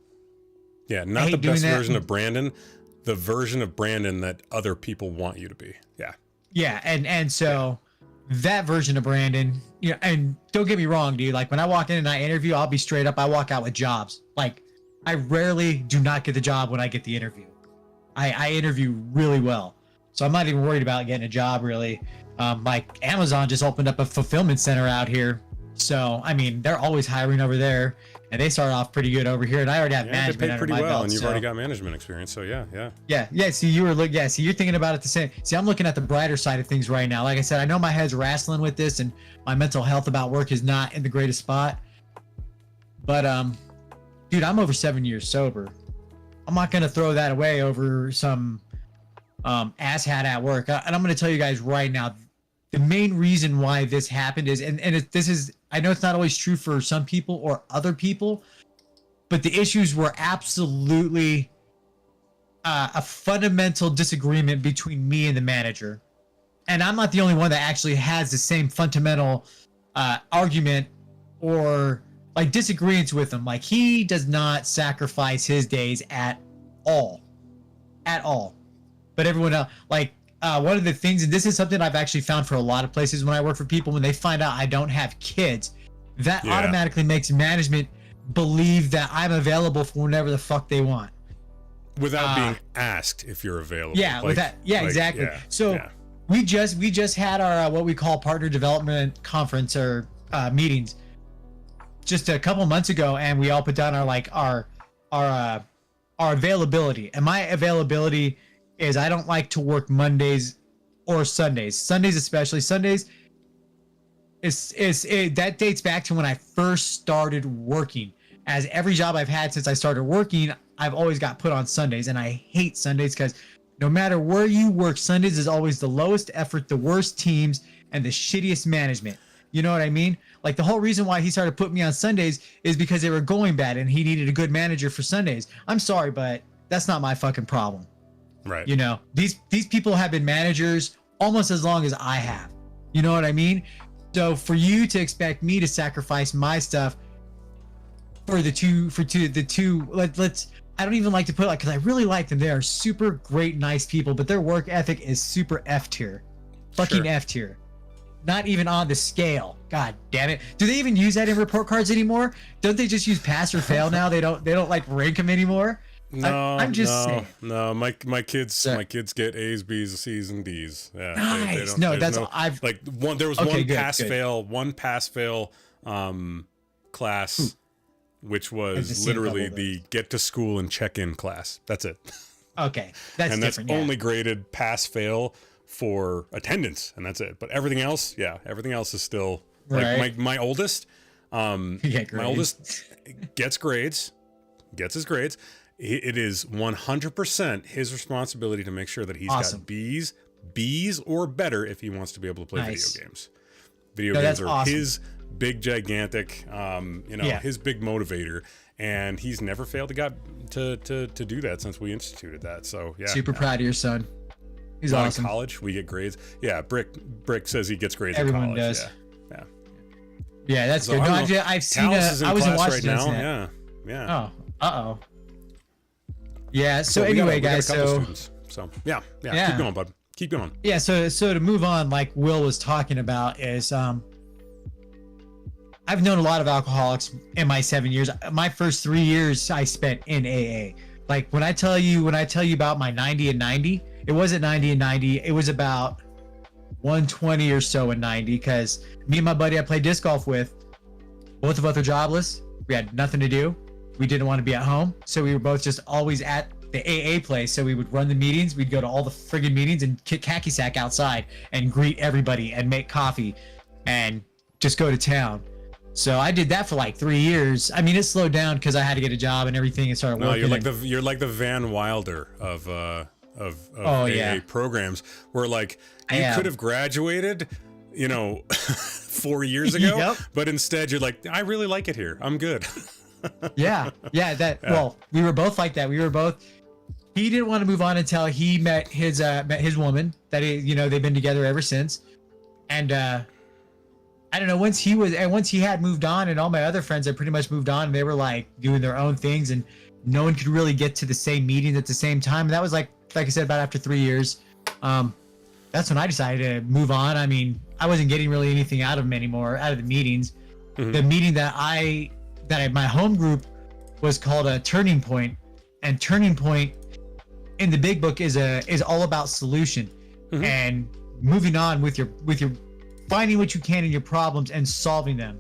yeah, not the best version of Brandon, the version of Brandon that other people want you to be. Yeah. Yeah, and so that version of Brandon, you know, and don't get me wrong, dude. Like when I walk in and I interview, I'll be straight up. I walk out with jobs. Like I rarely do not get the job when I get the interview. I interview really well, so I'm not even worried about getting a job really. Like Amazon just opened up a fulfillment center out here, so I mean they're always hiring over there, and they start off pretty good over here, and I already have They management pay under pretty my well, belt, and you've so. already got management experience. So yeah. Yeah. See, you're thinking about it the same. See, I'm looking at the brighter side of things right now. Like I said, I know my head's wrestling with this, and my mental health about work is not in the greatest spot. But dude, I'm over 7 years sober. I'm not gonna throw that away over some asshat at work. And I'm gonna tell you guys right now, the main reason why this happened is, this is, I know it's not always true for some people or other people, but the issues were absolutely a fundamental disagreement between me and the manager. And I'm not the only one that actually has the same fundamental argument or like disagreements with him. Like, he does not sacrifice his days at all. But everyone else, like, one of the things, and this is something I've actually found for a lot of places when I work for people, when they find out I don't have kids, that automatically makes management believe that I'm available for whenever the fuck they want. Without being asked if you're available. Yeah, exactly. So we just had our what we call partner development conference or meetings just a couple months ago, and we all put down our availability. And my availability is, I don't like to work Mondays or Sundays. Sundays especially. Sundays that dates back to when I first started working. As every job I've had since I started working, I've always got put on Sundays, and I hate Sundays because no matter where you work, Sundays is always the lowest effort, the worst teams, and the shittiest management. You know what I mean? Like, the whole reason why he started putting me on Sundays is because they were going bad, and he needed a good manager for Sundays. I'm sorry, but that's not my fucking problem. Right. You know, these people have been managers almost as long as I have. You know what I mean? So for you to expect me to sacrifice my stuff for the two, let's, I don't even like to put it like, because I really like them. They are super great, nice people, but their work ethic is super F tier. Fucking F tier. Not even on the scale. God damn it. Do they even use that in report cards anymore? Don't they just use pass or fail now? They don't like rank them anymore? No, I'm just saying. No, my kids get A's, B's, C's, and D's. Yeah, nice. There was one pass fail class, which was literally the get to school and check in class. That's it. Okay, that's and different. That's only graded pass fail for attendance, and that's it. But everything else is still like my oldest. My oldest gets his grades. It is 100% his responsibility to make sure that he's got B's or better if he wants to be able to play video games. Video games are his big gigantic, his big motivator, and he's never failed to do that since we instituted that. So yeah, super proud of your son. He's awesome. In college, we get grades. Yeah, Brick says he gets grades. Everyone in college. does. Yeah, that's good. No, I've seen. I was in Washington right now. Yeah. Oh. Yeah. So anyway, guys. So yeah. Keep going, bud. Keep going. Yeah. So to move on, like Will was talking about, is I've known a lot of alcoholics in my 7 years. My first 3 years I spent in AA. Like, when I tell you about my 90 and 90, it wasn't 90 and 90. It was about 120 or so in 90, because me and my buddy I played disc golf with, both of us were jobless. We had nothing to do. We didn't want to be at home. So we were both just always at the AA place. So we would run the meetings. We'd go to all the friggin' meetings and kick hacky sack outside and greet everybody and make coffee and just go to town. So I did that for like 3 years. I mean, it slowed down because I had to get a job and everything and started working. You're like the Van Wilder of AA programs, where like you could have graduated, 4 years ago, but instead you're like, I really like it here. I'm good. Well, we were both like that. He didn't want to move on until he met his woman that they've been together ever since. And I don't know, once he had moved on, and all my other friends had pretty much moved on, and they were like doing their own things, and no one could really get to the same meeting at the same time. And that was like I said, about after 3 years. That's when I decided to move on. I mean, I wasn't getting really anything out of them anymore, out of the meetings. Mm-hmm. The meeting my home group was called a Turning Point, and Turning Point in the big book is all about solution and moving on with your finding what you can in your problems and solving them.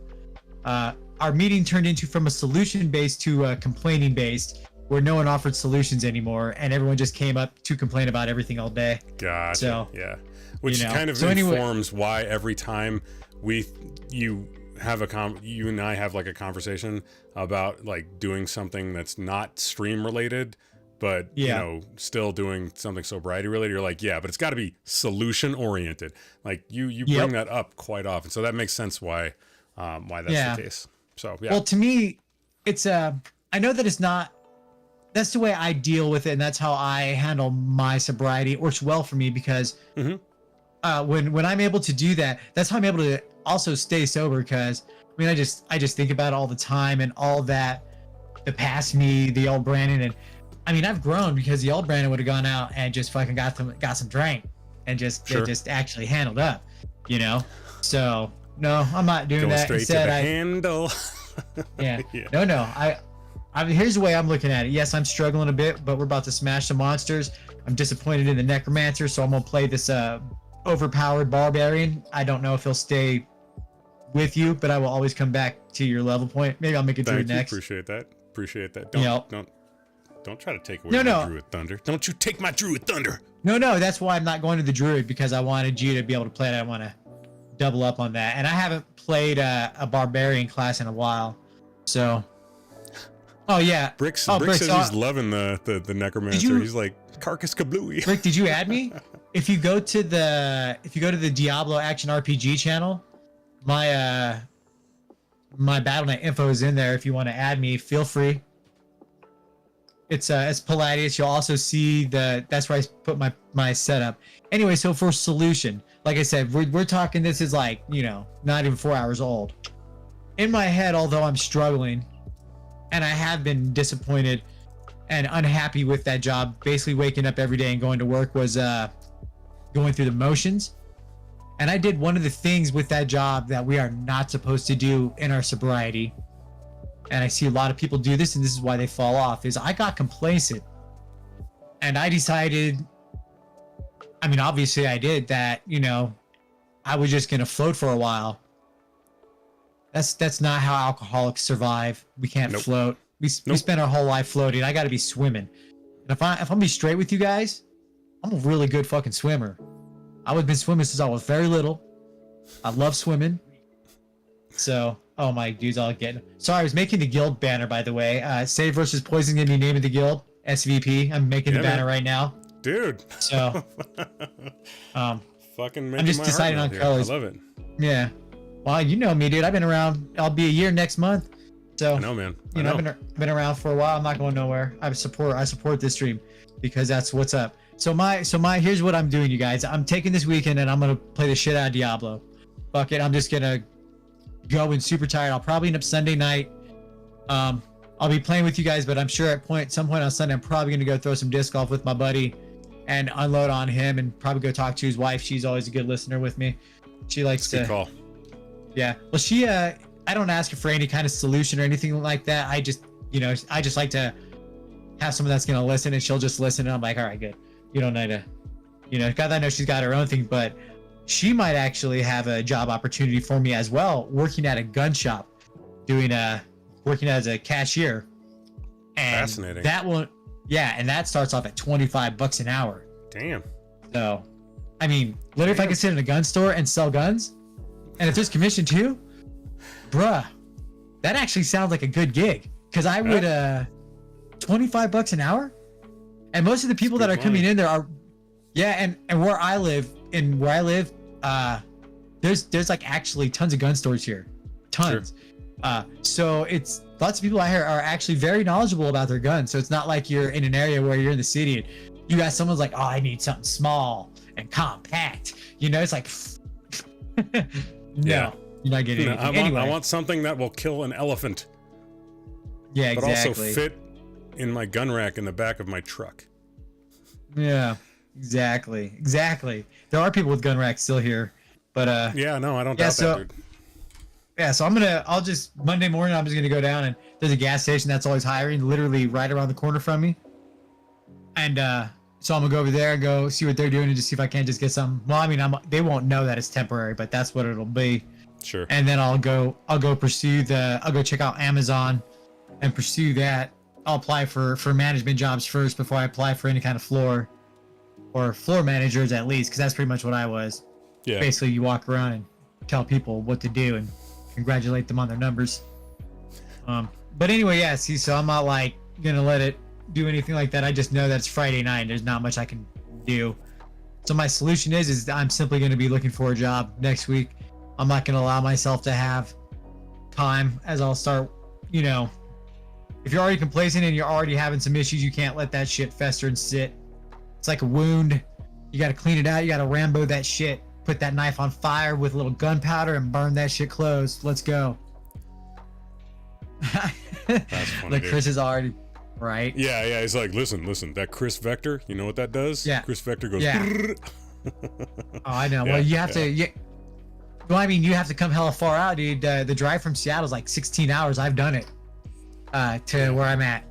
Our our meeting turned into from a solution based to a complaining based, where no one offered solutions anymore, and everyone just came up to complain about everything all day. Gotcha. So, yeah, which you know. kind of So anyway- informs why every time you and I have like a conversation about like doing something that's not stream related, but you know, still doing something sobriety related, you're like, yeah, but it's got to be solution oriented. Like you bring that up quite often, so that makes sense why that's the case. So yeah. Well, to me, it's I know that it's not. That's the way I deal with it, and that's how I handle my sobriety. It works well for me because when I'm able to do that, that's how I'm able to also stay sober. Because I mean, I just think about it all the time, and all that, the past me, the old Brandon, and I mean, I've grown because the old Brandon would have gone out and just fucking got some drink and just actually handled up, you know. So no, I'm not doing that. Straight Instead, to the handle. Yeah. No. I mean, here's the way I'm looking at it. Yes, I'm struggling a bit, but we're about to smash the monsters. I'm disappointed in the necromancer, so I'm gonna play this overpowered barbarian. I don't know if he'll stay with you, but I will always come back to your level point. Maybe I'll make it through Thank you. next. Appreciate that. Don't try to take away my Druid Thunder. Don't you take my Druid Thunder. No, that's why I'm not going to the Druid, because I wanted you to be able to play it. I want to double up on that. And I haven't played a barbarian class in a while. So, oh yeah. Brick says he's loving the necromancer. He's like, carcass kablooey. Rick, did you add me? If you go to the Diablo Action RPG channel, my Battle.net info is in there. If you want to add me, feel free. It's Palladius. You'll also see that's where I put my setup. Anyway, so for solution, like I said, we're talking, this is like, you know, not even 4 hours old. In my head, although I'm struggling, and I have been disappointed and unhappy with that job, basically waking up every day and going to work was going through the motions. And I did one of the things with that job that we are not supposed to do in our sobriety. And I see a lot of people do this, and this is why they fall off, is I got complacent. And I decided, I mean, obviously I did that, you know, I was just going to float for a while. That's not how alcoholics survive. We can't float. We spend our whole life floating. I got to be swimming. And if I'm gonna be straight with you guys, I'm a really good fucking swimmer. I've been swimming since I was very little. I love swimming. So, oh my dudes, all getting. Sorry, I was making the guild banner, by the way. Save versus Poison gonna be name of the guild. SVP. I'm making the banner right now. Dude. So, fucking making I'm just my deciding on heart colors. I love it. Yeah. Well, you know me, dude. I've been around. I'll be a year next month. So, I know, man. You know, I've been around for a while. I'm not going nowhere. I support this stream because that's what's up. So here's what I'm doing, you guys. I'm taking this weekend and I'm gonna play the shit out of Diablo. Fuck it. I'm just gonna go in super tired. I'll probably end up Sunday night. I'll be playing with you guys, but I'm sure at some point on Sunday I'm probably gonna go throw some disc golf with my buddy and unload on him and probably go talk to his wife. She's always a good listener with me. She likes to. Good call. Yeah. Well, she I don't ask her for any kind of solution or anything like that. I just like to have someone that's gonna listen, and she'll just listen, and I'm like, all right, good. You don't need to, God, I know she's got her own thing, but she might actually have a job opportunity for me as well, working at a gun shop, working as a cashier. And fascinating. And that starts off at $25 an hour. Damn. So, I mean, literally, if I could sit in a gun store and sell guns, and if there's commission too, bruh, that actually sounds like a good gig. Because I would, $25 an hour, and most of the people that are coming in there are, and where I live, there's like actually tons of gun stores here, tons. Sure. So it's lots of people out here are actually very knowledgeable about their guns. So it's not like you're in an area where you're in the city and you got someone's like, oh, I need something small and compact. It's like, no, you're not getting anything. I want something that will kill an elephant. Yeah, exactly. But also fit in my gun rack in the back of my truck. Yeah, exactly. There are people with gun racks still here, but yeah, no, I don't doubt that, dude. Yeah, so I'll just Monday morning I'm just gonna go down, and there's a gas station that's always hiring, literally right around the corner from me, and so I'm gonna go over there and go see what they're doing and just see if I can't just get some. Well, I mean, they won't know that it's temporary, but that's what it'll be. Sure. And then I'll go check out Amazon and pursue that. I'll apply for management jobs first before I apply for any kind of floor managers, at least, because that's pretty much what I was. Yeah. Basically, you walk around and tell people what to do and congratulate them on their numbers. But anyway, yeah, see, so I'm not like gonna let it do anything like that. I just know that it's Friday night. There's not much I can do. So my solution is I'm simply gonna be looking for a job next week. I'm not gonna allow myself to have time, as I'll start, if you're already complacent and you're already having some issues, you can't let that shit fester and sit. It's like a wound. You got to clean it out. You got to Rambo that shit. Put that knife on fire with a little gunpowder and burn that shit closed. Let's go. That's funny. Like dude. Chris is already right. Yeah. He's like, listen. That Chris Vector, you know what that does? Yeah. Chris Vector goes. Yeah. Oh, I know. Yeah, Well, you have to. Well, I mean, you have to come hella far out, dude. The drive from Seattle is like 16 hours. I've done it to where I'm at,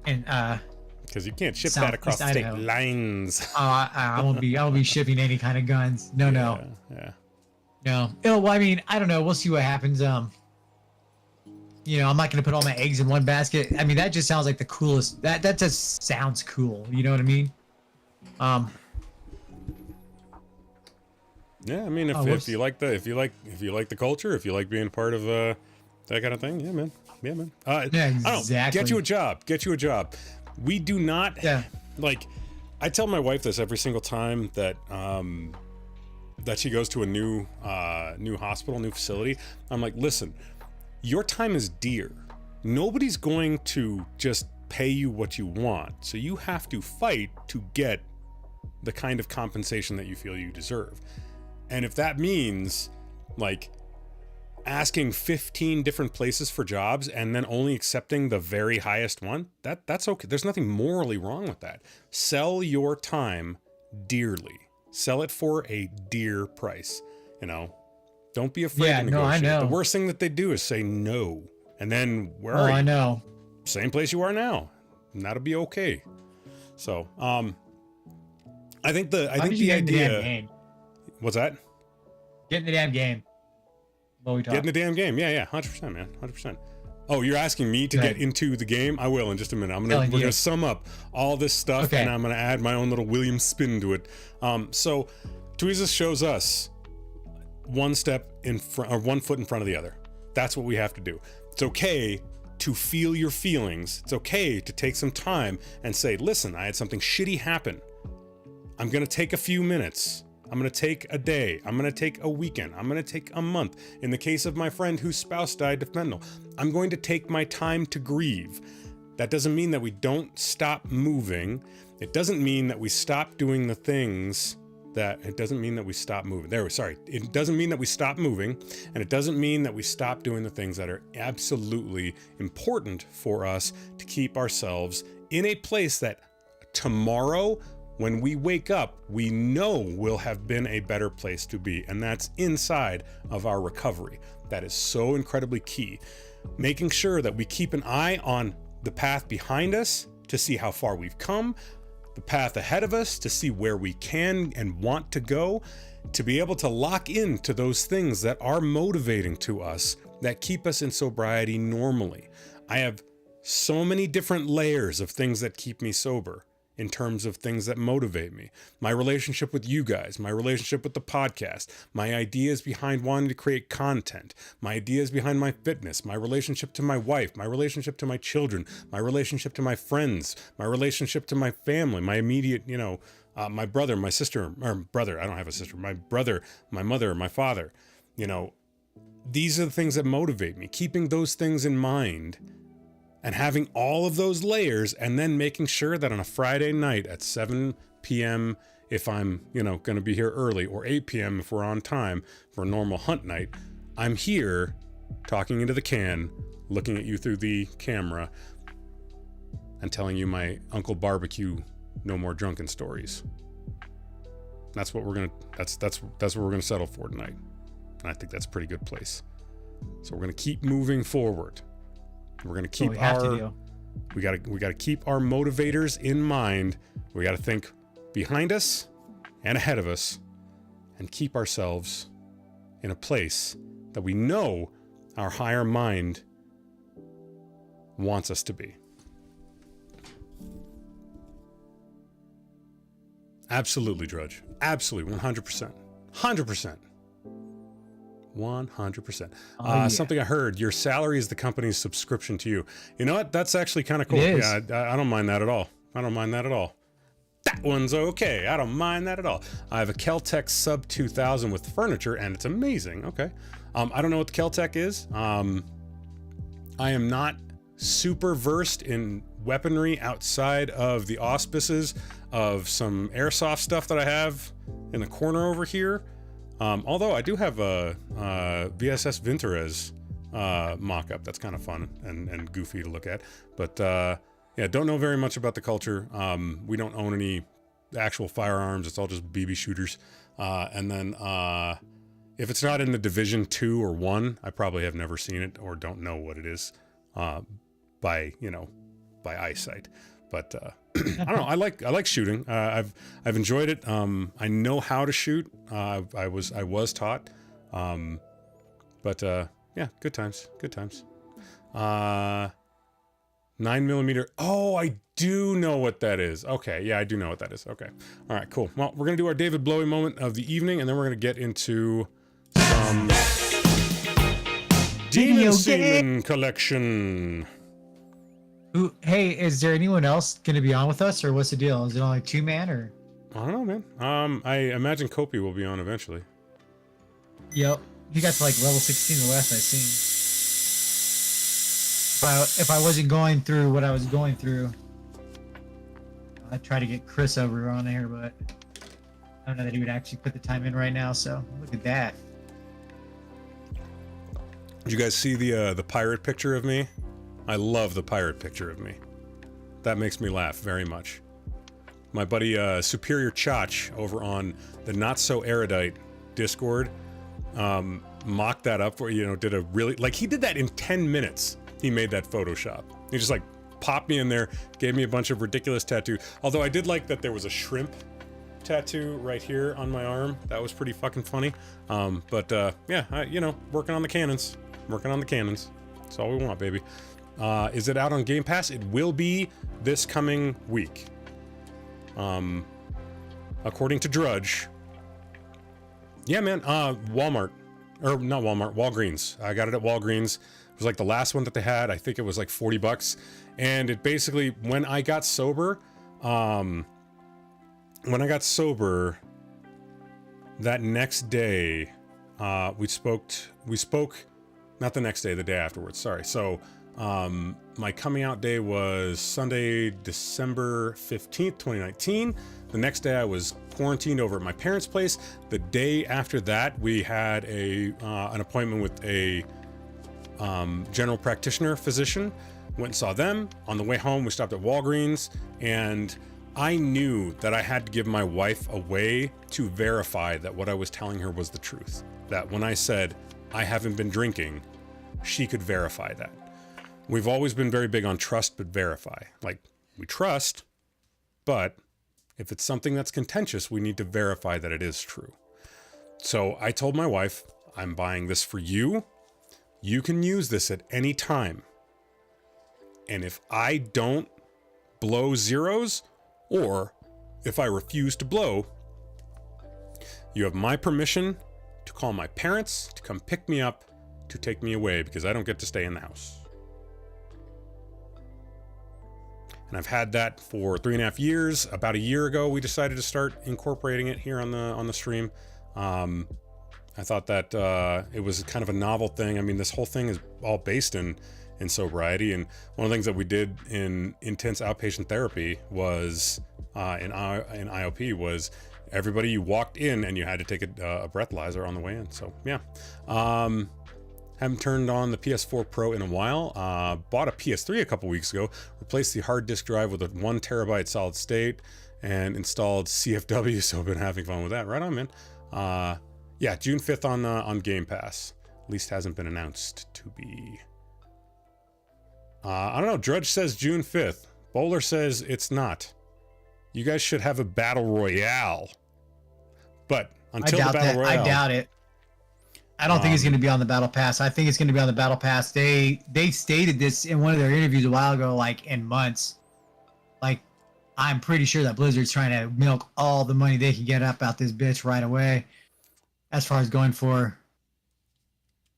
and because you can't ship that Southeast across state Idaho. lines. I won't be shipping any kind of guns. No. Yeah. No. Oh, well, I mean, I don't know. We'll see what happens. I'm not gonna put all my eggs in one basket. I mean, that just sounds like the coolest. That just sounds cool. You know what I mean? Yeah, I mean, if you like the culture, if you like being part of that kind of thing, yeah, man. Yeah, I don't know, exactly. Get you a job. We do not. Yeah. Like, I tell my wife this every single time that she goes to a new hospital, new facility. I'm like, listen, your time is dear. Nobody's going to just pay you what you want, so you have to fight to get the kind of compensation that you feel you deserve. And if that means like asking 15 different places for jobs and then only accepting the very highest one, that's okay. There's nothing morally wrong with that. Sell your time dearly. Sell it for a dear price. Don't be afraid to negotiate. I know. The worst thing that they do is say no. And then where are you? I know. Same place you are now. And that'll be okay. So, I think the idea. What's that? Get in the damn game. Get in the damn game. Yeah, 100%, man. 100%. Oh, you're asking me to get into the game? I will in just a minute. We're gonna sum up all this stuff, and I'm gonna add my own little William spin to it. So Tweezers shows us one step in front, or 1 foot in front of the other. That's what we have to do. It's okay to feel your feelings. It's okay to take some time and say, listen, I had something shitty happen. I'm gonna take a few minutes. I'm going to take a day. I'm going to take a weekend. I'm going to take a month. In the case of my friend whose spouse died of fentanyl, I'm going to take my time to grieve. That doesn't mean that we don't stop moving. It doesn't mean that we stop doing the things it doesn't mean that we stop moving. It doesn't mean that we stop moving, and it doesn't mean that we stop doing the things that are absolutely important for us to keep ourselves in a place that tomorrow, when we wake up, we know will have been a better place to be, and that's inside of our recovery. That is so incredibly key. Making sure that we keep an eye on the path behind us to see how far we've come, the path ahead of us to see where we can and want to go, to be able to lock into those things that are motivating to us, that keep us in sobriety normally. I have so many different layers of things that keep me sober. In terms of things that motivate me, my relationship with you guys, my relationship with the podcast, my ideas behind wanting to create content, my ideas behind my fitness, my relationship to my wife, my relationship to my children, my relationship to my friends, my relationship to my family, my immediate, my brother, my sister, or brother, I don't have a sister, my brother, my mother, my father, these are the things that motivate me, keeping those things in mind. And having all of those layers, and then making sure that on a Friday night at 7 p.m., if I'm, going to be here early, or 8 p.m. if we're on time for a normal hunt night, I'm here talking into the can, looking at you through the camera, and telling you my Uncle Barbecue no more drunken stories. That's what that's what we're gonna settle for tonight. And I think that's a pretty good place. So we're gonna keep moving forward. We're gonna keep we gotta keep our motivators in mind. We gotta think behind us and ahead of us, and keep ourselves in a place that we know our higher mind wants us to be. Absolutely, Drudge. Absolutely, 100%. 100%. 100%. Something I heard, your salary is the company's subscription to you. You know what? That's actually kind of cool. It is. Yeah, I don't mind that at all. I don't mind that at all. That one's okay. I don't mind that at all. I have a Kel-Tec Sub 2000 with furniture, and it's amazing. Okay. I don't know what the Kel-Tec is. I am not super versed in weaponry outside of the auspices of some airsoft stuff that I have in the corner over here. Although I do have a VSS Vintorez mock-up that's kind of fun and goofy to look at. But yeah, don't know very much about the culture. We don't own any actual firearms. It's all just BB shooters. And then if it's not in the Division 2 or 1, I probably have never seen it or don't know what it is by eyesight. But I don't know. I like shooting. I've enjoyed it. I know how to shoot. I was taught. But yeah, good times. 9mm. Oh, I do know what that is. Okay, yeah, I do know what that is. Okay, all right, cool. Well, we're gonna do our David Blowie moment of the evening, and then we're gonna get into some Demon Semen collection. Ooh, hey, is there anyone else going to be on with us, or what's the deal? Is it only 2-man, or? I don't know, man. I imagine Kopi will be on eventually. Yep, he got to like level 16 the last I seen. If I wasn't going through what I was going through, I'd try to get Chris over on there, but I don't know that he would actually put the time in right now. So look at that. Did you guys see the pirate picture of me? I love the pirate picture of me. That makes me laugh very much. My buddy Superior Chach over on the Not So Erudite Discord mocked that up for, did a really, like, he did that in 10 minutes. He made that Photoshop. He just like popped me in there, gave me a bunch of ridiculous tattoos. Although I did like that there was a shrimp tattoo right here on my arm. That was pretty fucking funny. But yeah, working on the cannons. That's all we want, baby. Is it out on Game Pass? It will be this coming week. According to Drudge. Yeah, man, Walmart. Or not Walmart, Walgreens. I got it at Walgreens. It was like the last one that they had. I think it was like $40. And it basically, when I got sober, that next day, we spoke, not the next day, the day afterwards, sorry. So, my coming out day was Sunday, December 15th, 2019. The next day I was quarantined over at my parents' place. The day after that, we had an appointment with a general practitioner physician. Went and saw them. On the way home, we stopped at Walgreens, and I knew that I had to give my wife a way to verify that what I was telling her was the truth. That when I said, I haven't been drinking, she could verify that. We've always been very big on trust but verify. Like, we trust, but if it's something that's contentious, we need to verify that it is true. So I told my wife, I'm buying this for you. You can use this at any time. And if I don't blow zeros, or if I refuse to blow, you have my permission to call my parents to come pick me up, to take me away, because I don't get to stay in the house. And I've had that for 3.5 years. About a year ago, we decided to start incorporating it here on the stream. I thought that it was kind of a novel thing. I mean, this whole thing is all based in sobriety, and one of the things that we did in intense outpatient therapy was in IOP was everybody, you walked in and you had to take a breathalyzer on the way in. So yeah. Haven't turned on the PS4 Pro in a while. Bought a PS3 a couple weeks ago, replaced the hard disk drive with a 1 terabyte solid state, and installed CFW, so I've been having fun with that. Right on, man. Yeah, June 5th on Game Pass. At least hasn't been announced to be. I don't know, Drudge says June 5th. Bowler says it's not. You guys should have a battle royale. But until the battle royale... I doubt it. I don't think it's going to be on the battle pass. I think it's going to be on the battle pass. They stated this in one of their interviews a while ago, like in months. Like, I'm pretty sure that Blizzard's trying to milk all the money they can get up out this bitch right away. As far as going for.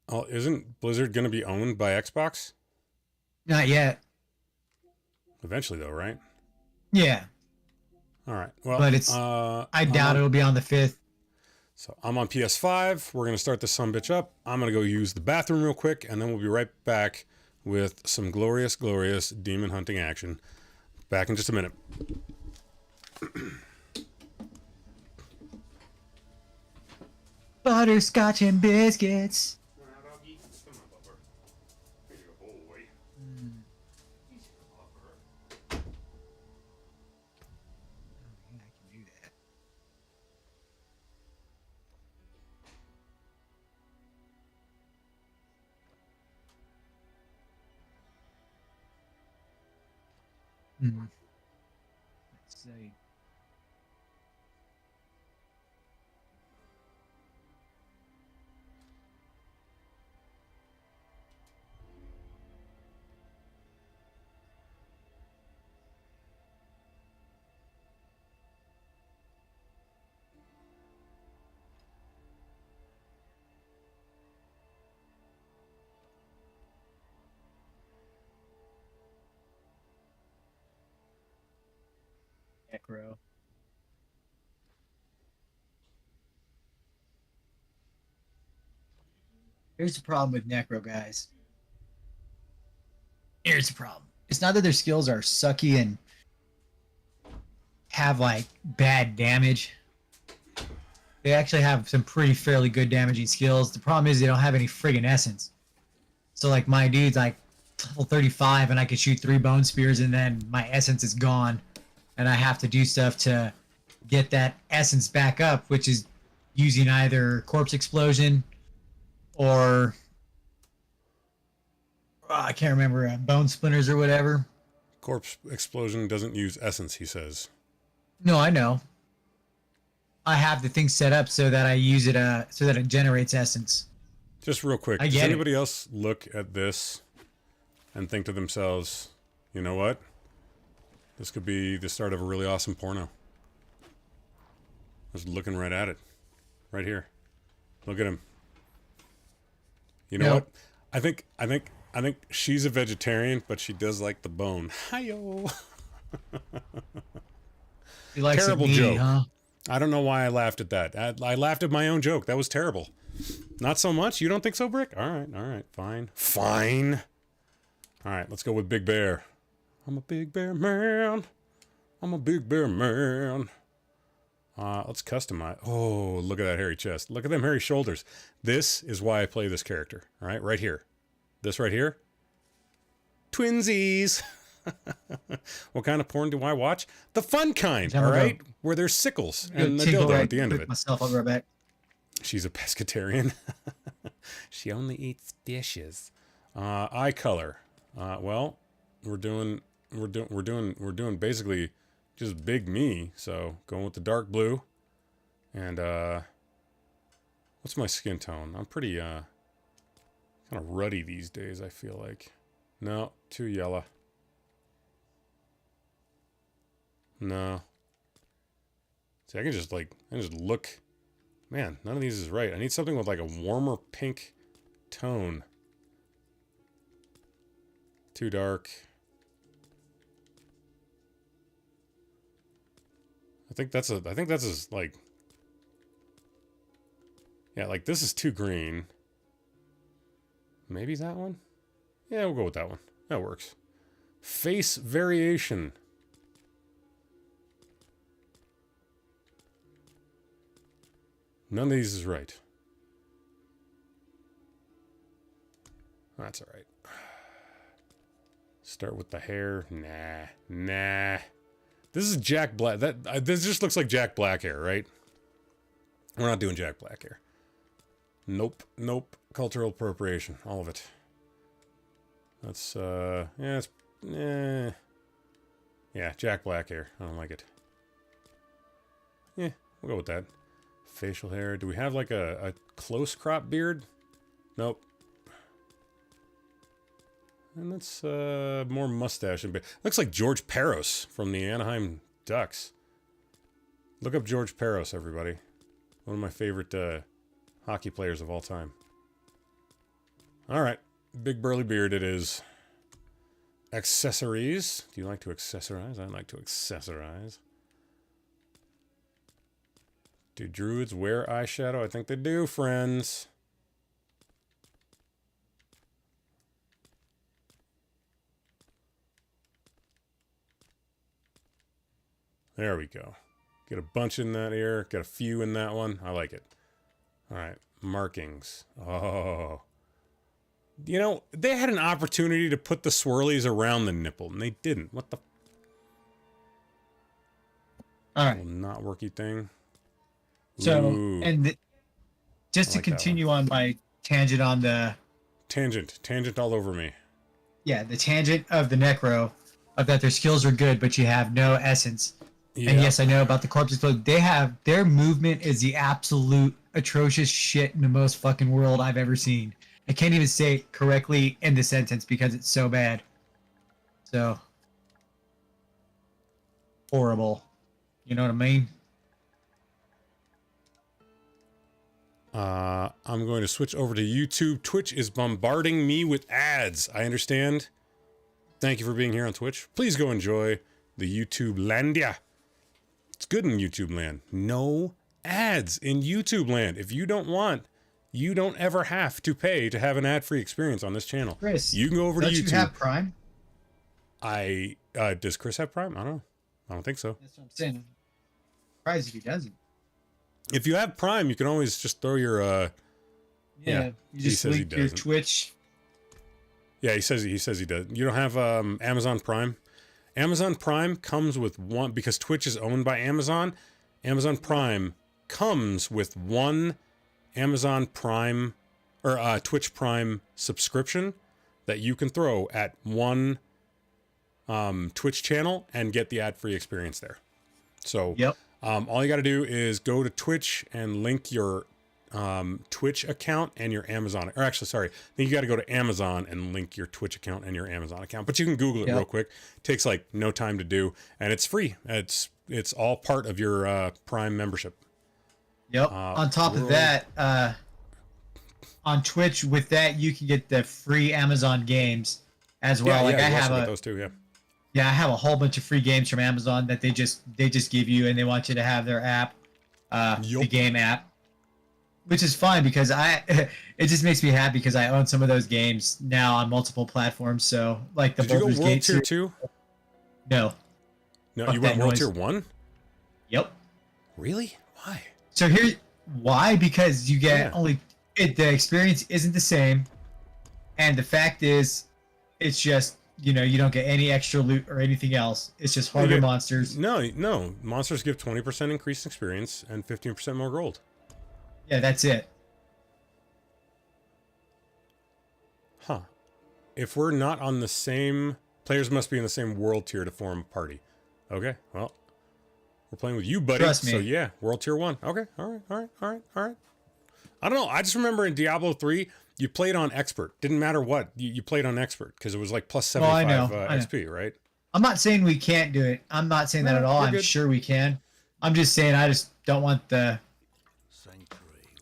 Oh, isn't Blizzard going to be owned by Xbox? Not yet. Eventually, though, right? Yeah. All right. Well, but it's. I doubt it'll be on the 5th. So I'm on PS5. We're going to start this sumbitch up. I'm going to go use the bathroom real quick, and then we'll be right back with some glorious, glorious demon hunting action. Back in just a minute. Butterscotch and biscuits. Let's see. Necro. Here's the problem with Necro, guys. Here's the problem. It's not that their skills are sucky and have like bad damage. They actually have some pretty fairly good damaging skills. The problem is they don't have any friggin' essence. So like my dude's like level 35 and I can shoot 3 bone spears and then my essence is gone. And I have to do stuff to get that essence back up, which is using either corpse explosion or I can't remember, bone splinters or whatever. Corpse explosion doesn't use essence, he says. No, I know. I have the thing set up so that I use it so that it generates essence. Just real quick, does anybody else look at this and think to themselves, you know what? This could be the start of a really awesome porno. I was looking right at it. Right here. Look at him. You know what? I think she's a vegetarian, but she does like the bone. Hi-yo. Terrible joke. Huh? I don't know why I laughed at that. I laughed at my own joke. That was terrible. Not so much? You don't think so, Brick? All right, fine. Fine. All right, let's go with Big Bear. I'm a big bear man. I'm a big bear man. Let's customize. Oh, look at that hairy chest. Look at them hairy shoulders. This is why I play this character. All right, right here. This right here. Twinsies. What kind of porn do I watch? The fun kind, all right? Where there's sickles and the dildo at the end of it. Myself, I'll be right back. She's a pescatarian. She only eats fishes. Eye color. Well, we're doing basically just big me. So going with the dark blue. And what's my skin tone? I'm pretty kind of ruddy these days, I feel like. No, too yellow. No. See, I can just look. Man, none of these is right. I need something with like a warmer pink tone. Too dark. I think that's like, yeah, like this is too green. Maybe that one? Yeah, we'll go with that one. That works. Face variation. None of these is right. That's all right. Start with the hair. Nah. This is Jack Black. This just looks like Jack Black hair, right? We're not doing Jack Black hair. Nope. Cultural appropriation, all of it. That's yeah, Jack Black hair. I don't like it. Yeah, we'll go with that. Facial hair. Do we have like a close crop beard? Nope. And that's more mustache and beard. Looks like George Peros from the Anaheim Ducks. Look up George Peros, everybody. One of my favorite hockey players of all time. All right. Big burly beard it is. Accessories. Do you like to accessorize? I like to accessorize. Do druids wear eyeshadow? I think they do, friends. There we go. Get a bunch in that ear. Get a few in that one. I like it. All right. Markings. Oh. You know, they had an opportunity to put the swirlies around the nipple, and they didn't. What the? All right. Not worky thing. So, Ooh. and just to continue on my tangent on the... Tangent all over me. Yeah, the tangent of the Necro, of that their skills are good, but you have no essence. Yeah. And yes, I know about the corpses, but their movement is the absolute atrocious shit in the most fucking world I've ever seen. I can't even say it correctly in the sentence because it's so bad. So, horrible. You know what I mean? I'm going to switch over to YouTube. Twitch is bombarding me with ads. I understand. Thank you for being here on Twitch. Please go enjoy the YouTube landia. It's good in YouTube land. No ads in YouTube land. If you don't want, you don't ever have to pay to have an ad-free experience on this channel. Chris, you can go over to YouTube. Don't you have Prime? Does Chris have Prime? I don't know. I don't think so. That's what I'm saying. I'm surprised if he doesn't. If you have Prime, you can always just throw your you just link your Twitch. Yeah, he says he does. You don't have Amazon Prime? Amazon Prime comes with one, because Twitch is owned by Amazon. Amazon Prime comes with one Amazon Prime or Twitch Prime subscription that you can throw at one Twitch channel and get the ad-free experience there. So yep. All you got to do is go to Twitch and link your Twitch account and your Amazon. Or actually, sorry, I think you got to go to Amazon and link your Twitch account and your Amazon account. But you can Google it real quick. It takes like no time to do, and it's free. It's all part of your Prime membership. Yep. On top of that, on Twitch with that you can get the free Amazon games as well. Yeah, I have those too. Yeah, I have a whole bunch of free games from Amazon that they just give you, and they want you to have their app, the game app, which is fine because it just makes me happy because I own some of those games now on multiple platforms. So like the Baldur's Gate Tier 2? No, you went World Tier 1? Yep. Really? Why? So why? Because you get the experience isn't the same, and the fact is, it's just. You don't get any extra loot or anything else. It's just harder monsters. No. Monsters give 20% increased experience and 15% more gold. Yeah, that's it. Huh. If we're not on the same... Players must be in the same world tier to form a party. Okay, well. We're playing with you, buddy. Trust me. So yeah, World Tier 1. Okay, all right. I don't know. I just remember in Diablo 3... You played on expert. Didn't matter what. You played on expert because it was like plus 75 XP, right? I'm not saying we can't do it. I'm not saying that at all. I'm sure we can. I'm just saying I just don't want the...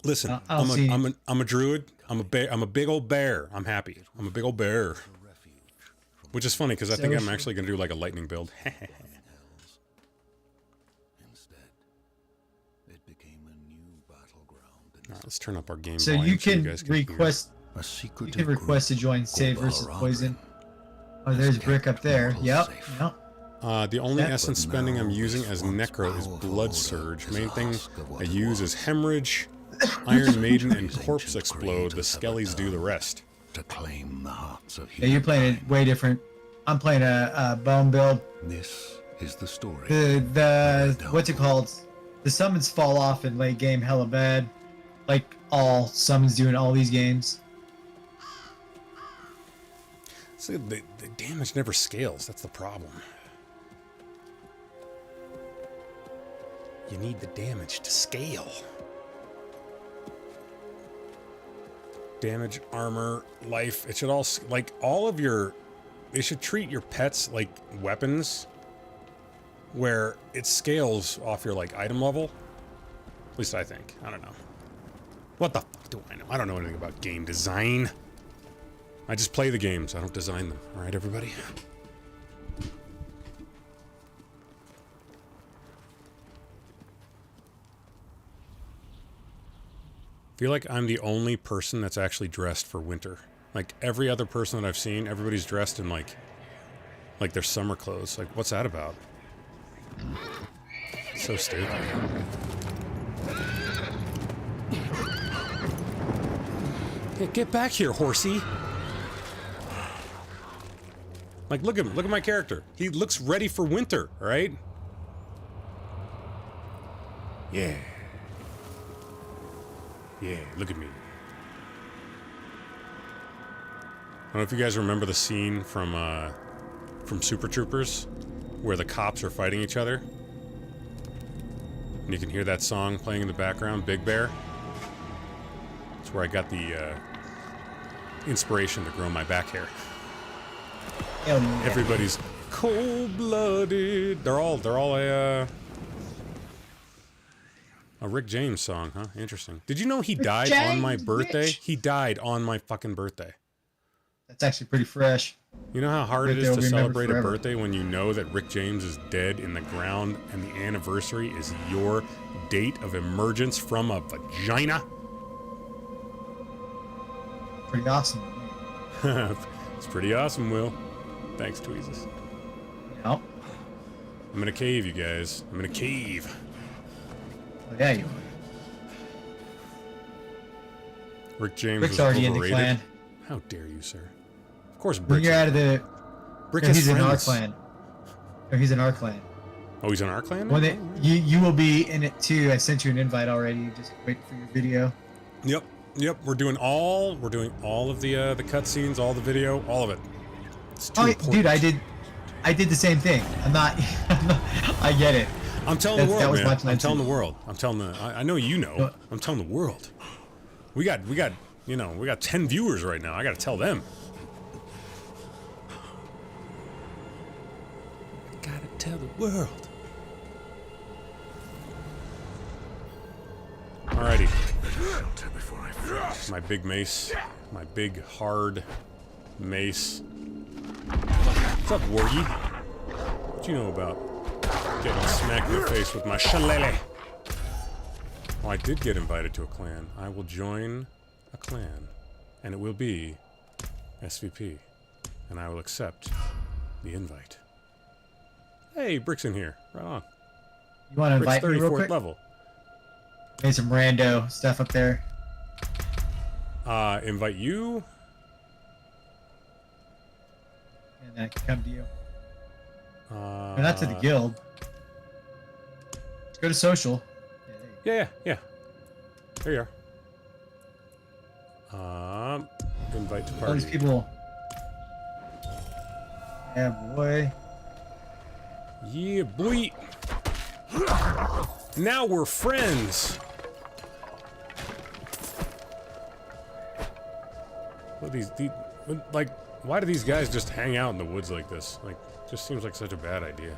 Listen, I'm a druid. I'm a big old bear. I'm happy. I'm a big old bear. Which is funny because I think I'm actually going to do like a lightning build. Let's turn up our game so volume you can guys request to join Save versus Poison. Oh, there's Brick up there. Yep. The only essence spending I'm using as Necro is Blood Surge. Main thing I use is Hemorrhage, Iron Maiden, and Corpse Explode. The Skellies do the rest. To claim the hearts of you're playing it way different. I'm playing a bone build. This is the story. The what's it called? The summons fall off in late game hella bad. Like all summons do in all these games. See, the damage never scales. That's the problem. You need the damage to scale. damage, armor, life. It should all, like, all of your... They should treat your pets like weapons, where it scales off your, like, item level. At least I think. I don't know. What the fuck do I know? I don't know anything about game design. I just play the games. I don't design them. All right, everybody? I feel like I'm the only person that's actually dressed for winter. Like, every other person that I've seen, everybody's dressed in, like their summer clothes. Like, what's that about? So stupid. Hey, get back here, horsey! Like, look at my character. He looks ready for winter, right? Yeah. Yeah, look at me. I don't know if you guys remember the scene from Super Troopers, where the cops are fighting each other. And you can hear that song playing in the background, Big Bear. That's where I got the inspiration to grow my back hair. Everybody's cold-blooded. They're all a Rick James song, huh? Interesting. Did you know he died on my birthday? He died on my fucking birthday. That's actually pretty fresh. You know how hard it is to celebrate a birthday when you know that Rick James is dead in the ground and the anniversary is your date of emergence from a vagina? Pretty awesome. It's pretty awesome, Will. Thanks, Tweezes. Yep. I'm gonna cave, you guys. I'm gonna cave. Oh, yeah, you are. Rick James Rick's was already overrated. in the clan. How dare you, sir? Of course, When Brick's you're out of the... Brick No, has he's in our friends. clan. No, he's in our clan. Oh, he's in our clan now? When they, you will be in it too. I sent you an invite already. Just wait for your video. Yep. We're doing all of the cutscenes, all the video, all of it. It's too important. Dude, I did the same thing. I'm not I get it. I'm telling the world, man. I'm telling too. the world. I'm telling the. I know you know. I'm telling the world. We got 10 viewers right now. I got to tell them. Gotta tell the world. Alrighty. My big mace. My big hard mace. What's up, Wargy? What you know about getting smacked in the face with my shillelagh? Oh, I did get invited to a clan. I will join a clan, and it will be SVP, and I will accept the invite. Hey, Brick's in here. Right on. You want to invite me real 34th quick? level. Made some rando stuff up there. Invite you? And then I can come to you. No, not to the guild. Let's go to social. Yeah. There you are. Invite to All party. these people. Yeah, boy. Yeah, boy. Now we're friends. What these like? Why do these guys just hang out in the woods like this? Like, just seems like such a bad idea.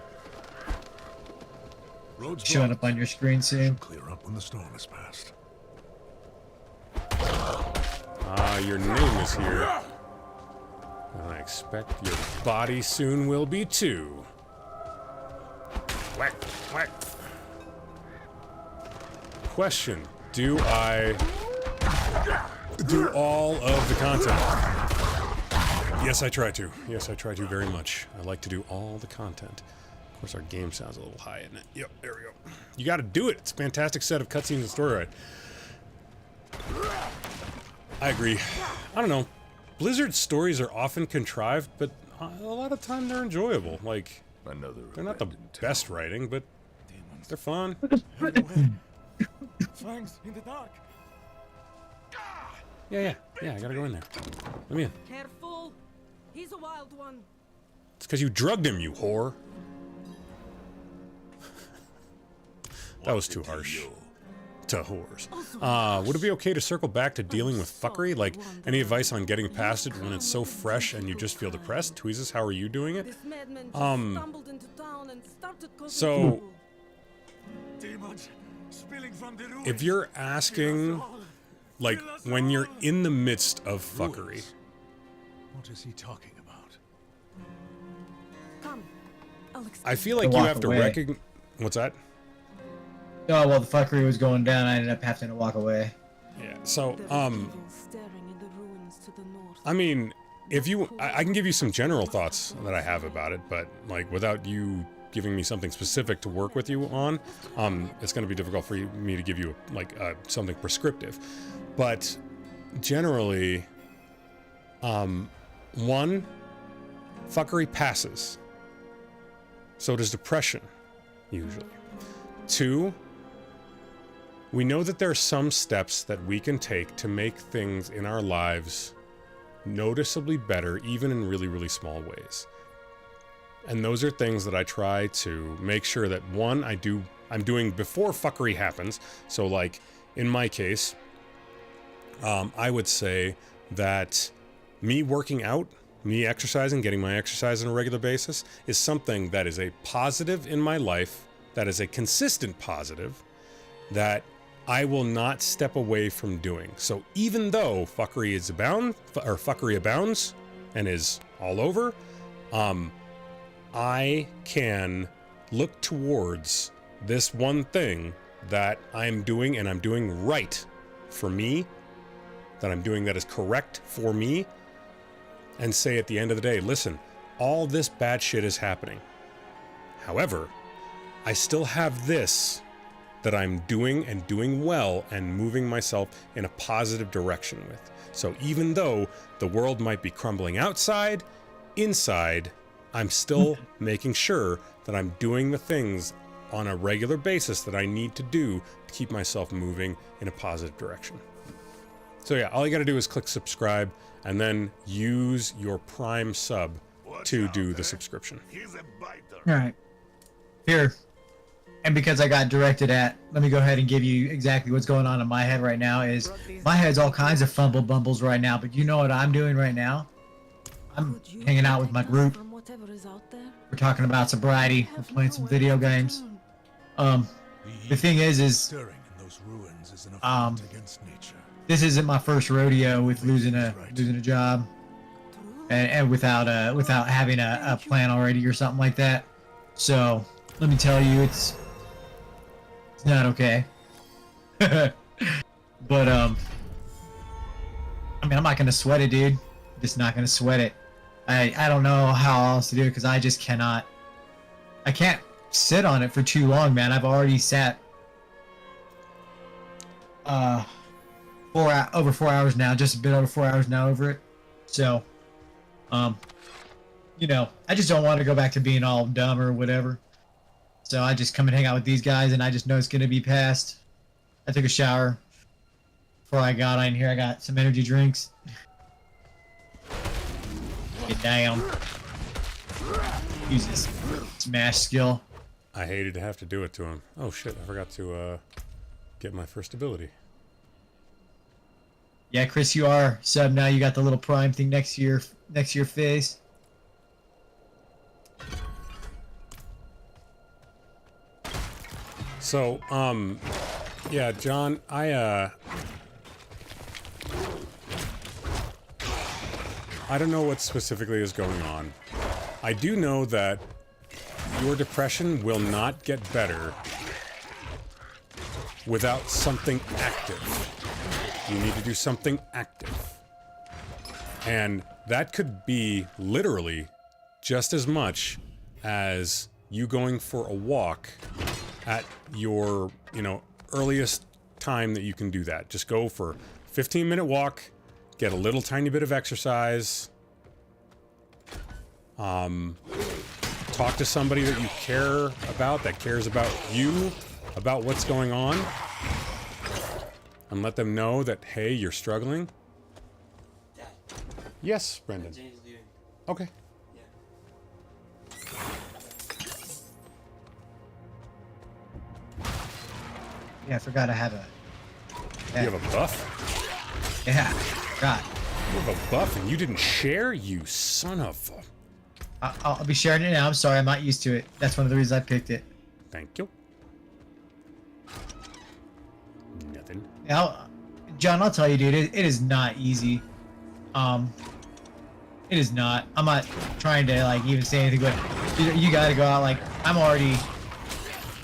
Roads Showing blocked. up on your screen soon. Clear up when the storm is past. Your name is here. And I expect your body soon will be too. Whack, whack. Question: do I do all of the content? Yes, I try to. Yes, I try to very much. I like to do all the content. Of course, our game sounds a little high, isn't it? Yep, there we go. You got to do it. It's a fantastic set of cutscenes and story ride. I agree. I don't know. Blizzard's stories are often contrived, but a lot of time they're enjoyable. Like, they're not the best writing, but they're fun. Fangs in the dark. Yeah, I gotta go in there. Let me in. Careful. He's a wild one. It's because you drugged him, you whore. That was too harsh. to whores. Would it be okay to circle back to dealing with fuckery? Like, any advice on getting past it when it's so fresh and you just feel depressed? Tweezes, how are you doing it? This madman just stumbled into town and started causing So, trouble. Demons spilling from the ruins. if you're asking, like, when you're in the midst of fuckery, What is he talking about? Come, I'll explain. I feel like To you walk have to away. recognize... What's that? Oh, well, the fuckery was going down. I ended up having to walk away. Yeah, so, There is evil staring in the ruins to the north. I mean, if you... I can give you some general thoughts that I have about it, but, like, without you giving me something specific to work with you on, it's going to be difficult for me to give you, like, something prescriptive. But, generally, one, fuckery passes. So does depression, usually. Two, we know that there are some steps that we can take to make things in our lives noticeably better, even in really, really small ways. And those are things that I try to make sure that, one, I'm doing before fuckery happens. So, like, in my case, I would say that me working out, me exercising, getting my exercise on a regular basis, is something that is a positive in my life, that is a consistent positive, that I will not step away from doing. So even though fuckery abounds and is all over, I can look towards this one thing that I'm doing, and I'm doing right for me, that I'm doing that is correct for me, and say at the end of the day, listen, all this bad shit is happening. However, I still have this that I'm doing and doing well and moving myself in a positive direction with. So even though the world might be crumbling outside, inside, I'm still making sure that I'm doing the things on a regular basis that I need to do to keep myself moving in a positive direction. So yeah, all you gotta do is click subscribe and then use your Prime sub to do the subscription. He's a biter. All right. Here. And because I got directed at, let me go ahead and give you exactly what's going on in my head right now. Is my head's all kinds of fumble bumbles right now, but you know what I'm doing right now? I'm Could you hanging out with my protect us group. from whatever is out there? We're talking about sobriety. We're playing some video games. The thing is Stirring in those ruins is an Um, affront against nature. this isn't my first rodeo with losing a job, and without having a plan already or something like that. So let me tell you, it's not okay. But I mean, I'm not gonna sweat it, dude. Just not gonna sweat it. I don't know how else to do it because I just cannot. I can't sit on it for too long, man. I've already sat over 4 hours now, just a bit over 4 hours now over it. So, you know, I just don't want to go back to being all dumb or whatever. So I just come and hang out with these guys, and I just know it's gonna be past. I took a shower before I got in here. I got some energy drinks. Get down. Use this smash skill. I hated to have to do it to him. Oh shit, I forgot to get my first ability. Yeah, Chris, you are sub now. You got the little prime thing next to your face. So, yeah, John, I don't know what specifically is going on. I do know that your depression will not get better without something active. You need to do something active. And that could be literally just as much as you going for a walk at your, earliest time that you can do that. Just go for a 15-minute walk, get a little tiny bit of exercise, talk to somebody that you care about, that cares about you, about what's going on, and let them know that, hey, you're struggling. Dad, Yes, Brendan. Jane's leaving. Okay. Yeah. Yeah, I forgot I have a You have a buff? Yeah. God. You have a buff and you didn't share? You son of a... I'll be sharing it now. I'm sorry, I'm not used to it. That's one of the reasons I picked it. Thank you. Nothing. Now, John, I'll tell you, dude, it is not easy. It is not. I'm not trying to like even say anything, but you gotta go out. Like I'm already,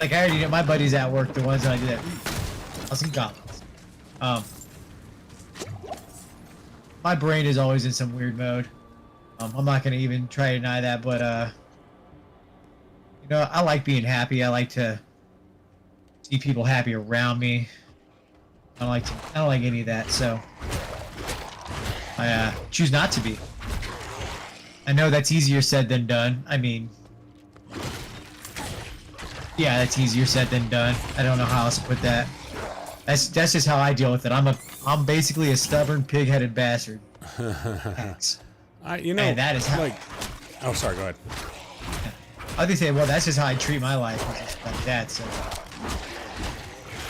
like I already know my buddies at work, the ones that I do that. Awesome goblins. My brain is always in some weird mode. I'm not gonna even try to deny that, but you know, I like being happy. I like to see people happy around me. I don't like any of that, so I choose not to be. I know that's easier said than done. I mean, yeah, that's easier said than done. I don't know how else to put that. That's just how I deal with it. I'm basically a stubborn, pig-headed bastard. Thanks. You know, and that is how. like, oh, sorry. Go ahead. I was say, well, that's just how I treat my life, just like that. So,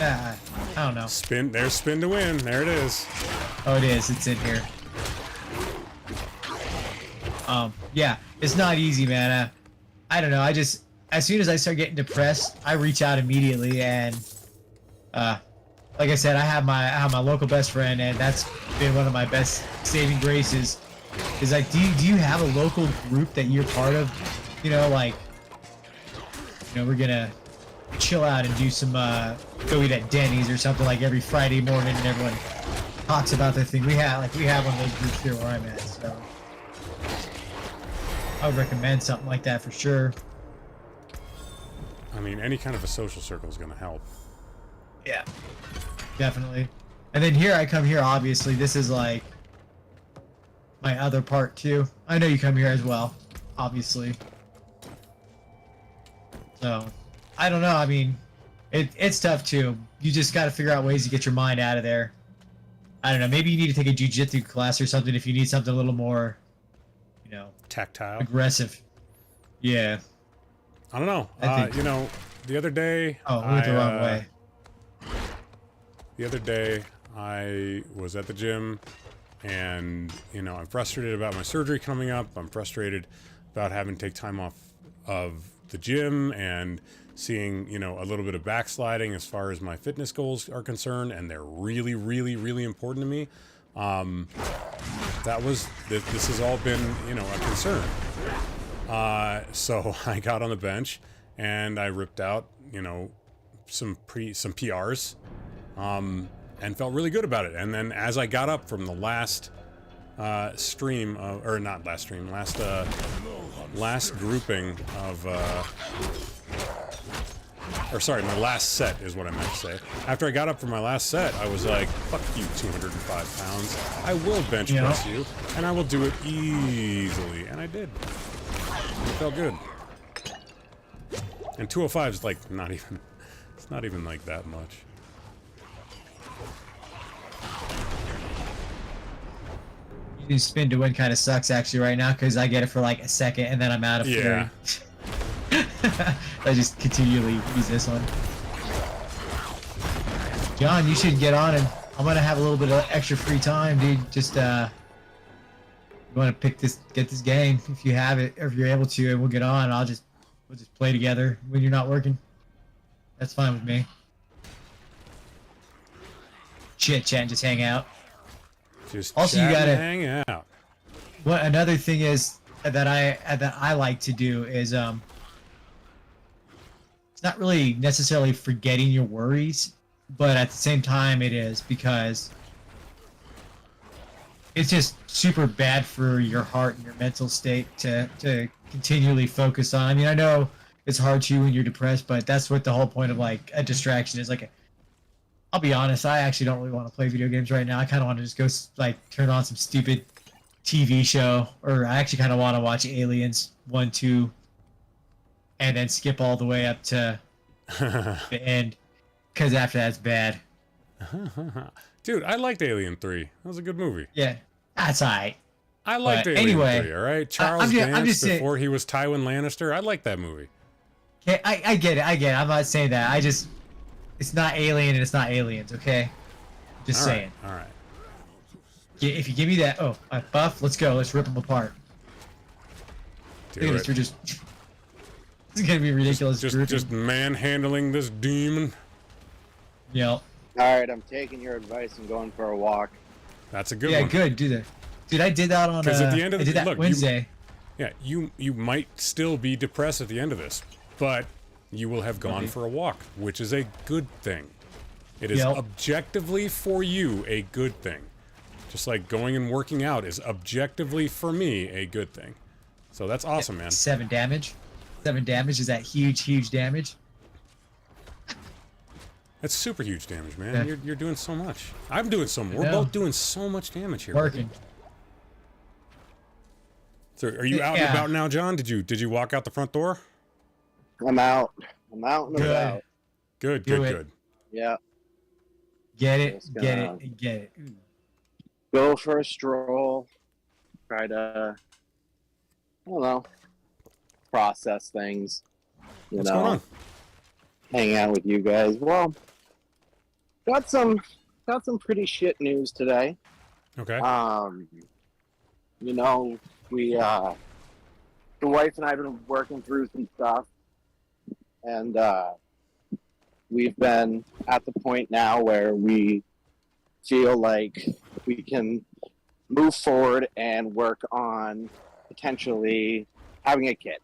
I don't know. Spin. There's spin to win. There it is. Oh, it is. It's in here. Yeah, it's not easy, man. I don't know. I just, as soon as I start getting depressed, I reach out immediately, and like I said, I have my local best friend, and that's been one of my best saving graces. Is like, do you have a local group that you're part of? You know, like, you know, we're gonna chill out and do some go eat at Denny's or something like every Friday morning, and everyone talks about their thing. We have one of those groups here where I'm at, so. I would recommend something like that for sure. I mean, any kind of a social circle is going to help. Yeah, definitely. And then here I come here, obviously. This is like my other part too. I know you come here as well, obviously. So, I don't know. I mean, it's tough too. You just got to figure out ways to get your mind out of there. I don't know. Maybe you need to take a jiu-jitsu class or something if you need something a little more, you know, tactile, aggressive. Yeah. I don't know. You know, the other day. Oh, I went the wrong way. The other day, I was at the gym, and you know, I'm frustrated about my surgery coming up. I'm frustrated about having to take time off of the gym and seeing, you know, a little bit of backsliding as far as my fitness goals are concerned, and they're really, really, really important to me. This has all been, you know, a concern. So I got on the bench and I ripped out, you know, some PRs, and felt really good about it. And then as I got up from the last stream, or not last stream, last grouping of, or sorry, my last set is what I meant to say. After I got up from my last set, I was like, fuck you, 205 pounds. I will bench press you, and I will do it easily. And I did. It felt good. And 205 is like it's not even like that much. Using spin to win kind of sucks actually right now because I get it for like a second and then I'm out of fury. I just continually use this one. John, you should get on, and I'm gonna have a little bit of extra free time, dude. Just you want to get this game if you have it, or if you're able to, and we'll get on. We'll just play together when you're not working. That's fine with me. Chit chat and just hang out. Just also, chat you gotta and hang out. What another thing is that I like to do is it's not really necessarily forgetting your worries, but at the same time it is, because it's just super bad for your heart and your mental state to continually focus on. I mean, I know it's hard to when you're depressed, but that's what the whole point of like a distraction is. Like, I'll be honest, I actually don't really want to play video games right now. I kind of want to just go like turn on some stupid TV show, or I actually kind of want to watch Aliens 1, 2, and then skip all the way up to the end, because after that's bad. Dude, I liked Alien 3. That was a good movie. Yeah, that's alright. I liked Alien 3, alright? Charles Dance before he was Tywin Lannister. I liked that movie. Okay, I get it. I'm not saying that. It's not Alien and it's not Aliens, okay? Just saying. All right. If you give me that, buff, let's go. Let's rip them apart. Do Look at it. this. We're just. This is gonna be ridiculous. Just manhandling this demon. Yep. All right, I'm taking your advice and going for a walk. That's a good Yeah, one. good. Do that. Dude, I did that on. Because at the end of I did that look, Wednesday. you might still be depressed at the end of this, but you will have gone for a walk, which is a good thing. It is objectively for you a good thing. Just like going and working out is objectively for me a good thing. So that's awesome, man. 7 damage. 7 damage is that huge damage. That's super huge damage, man. Yeah. You're doing so much. I'm doing so much. We're both doing so much damage here. Working. So are you out and about now, John? Did you walk out the front door? I'm out. I'm out and about. Good. Yeah. Get it. Just Get gonna- it. Get it. Go for a stroll. Try to, I don't know, process things. What's going on? Hang out with you guys. Well, got some pretty shit news today. Okay. You know, we the wife and I have been working through some stuff, and we've been at the point now where we feel like we can move forward and work on potentially having a kid.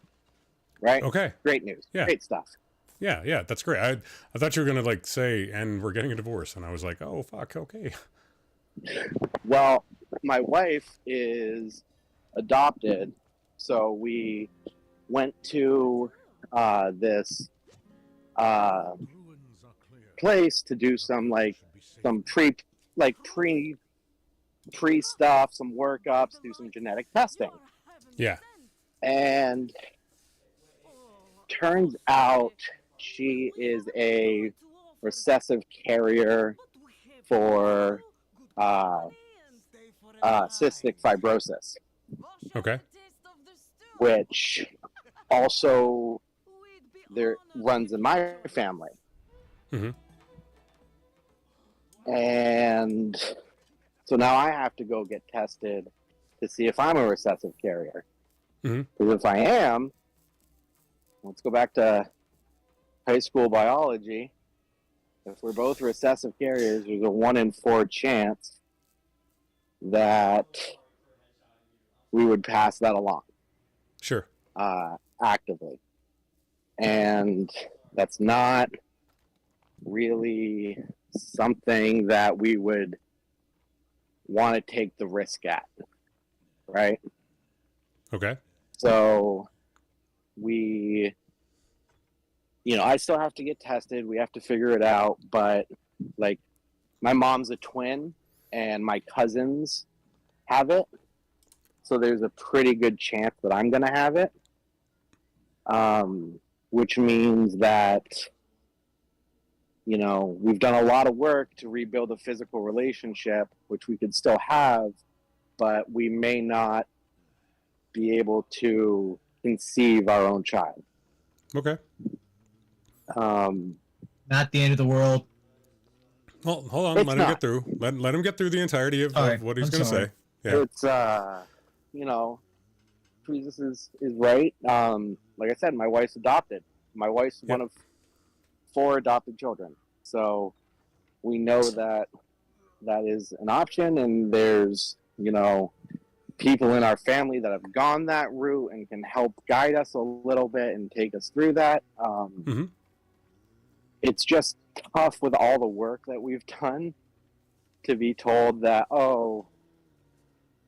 Right? Okay. Great news. Yeah. Great stuff. Yeah, that's great. I thought you were gonna like say, and we're getting a divorce, and I was like, oh fuck, okay. Well, my wife is adopted, so we went to this place to do some pre stuff, some workups, do some genetic testing, Yeah. and turns out she is a recessive carrier for cystic fibrosis, Okay. which also there runs in my family. Mm-hmm. And so now I have to go get tested to see if I'm a recessive carrier. Mm-hmm. Because if I am, let's go back to high school biology. If we're both recessive carriers, there's a 1 in 4 chance that we would pass that along Sure. actively. And that's not really something that we would want to take the risk at, right? Okay. So we, I still have to get tested. We have to figure it out. But like, my mom's a twin and my cousins have it. So there's a pretty good chance that I'm going to have it. Which means that, we've done a lot of work to rebuild a physical relationship, which we could still have, but we may not be able to conceive our own child. Okay. Not the end of the world. Well, hold on. It's Let him not. get through. Let him get through the entirety of All right, what he's I'm going to sorry. say. Yeah. It's, Jesus is right. Like I said, my wife's adopted. My wife's one of 4 adopted children. So we know that is an option, and there's, people in our family that have gone that route and can help guide us a little bit and take us through that. It's just tough with all the work that we've done to be told that, oh,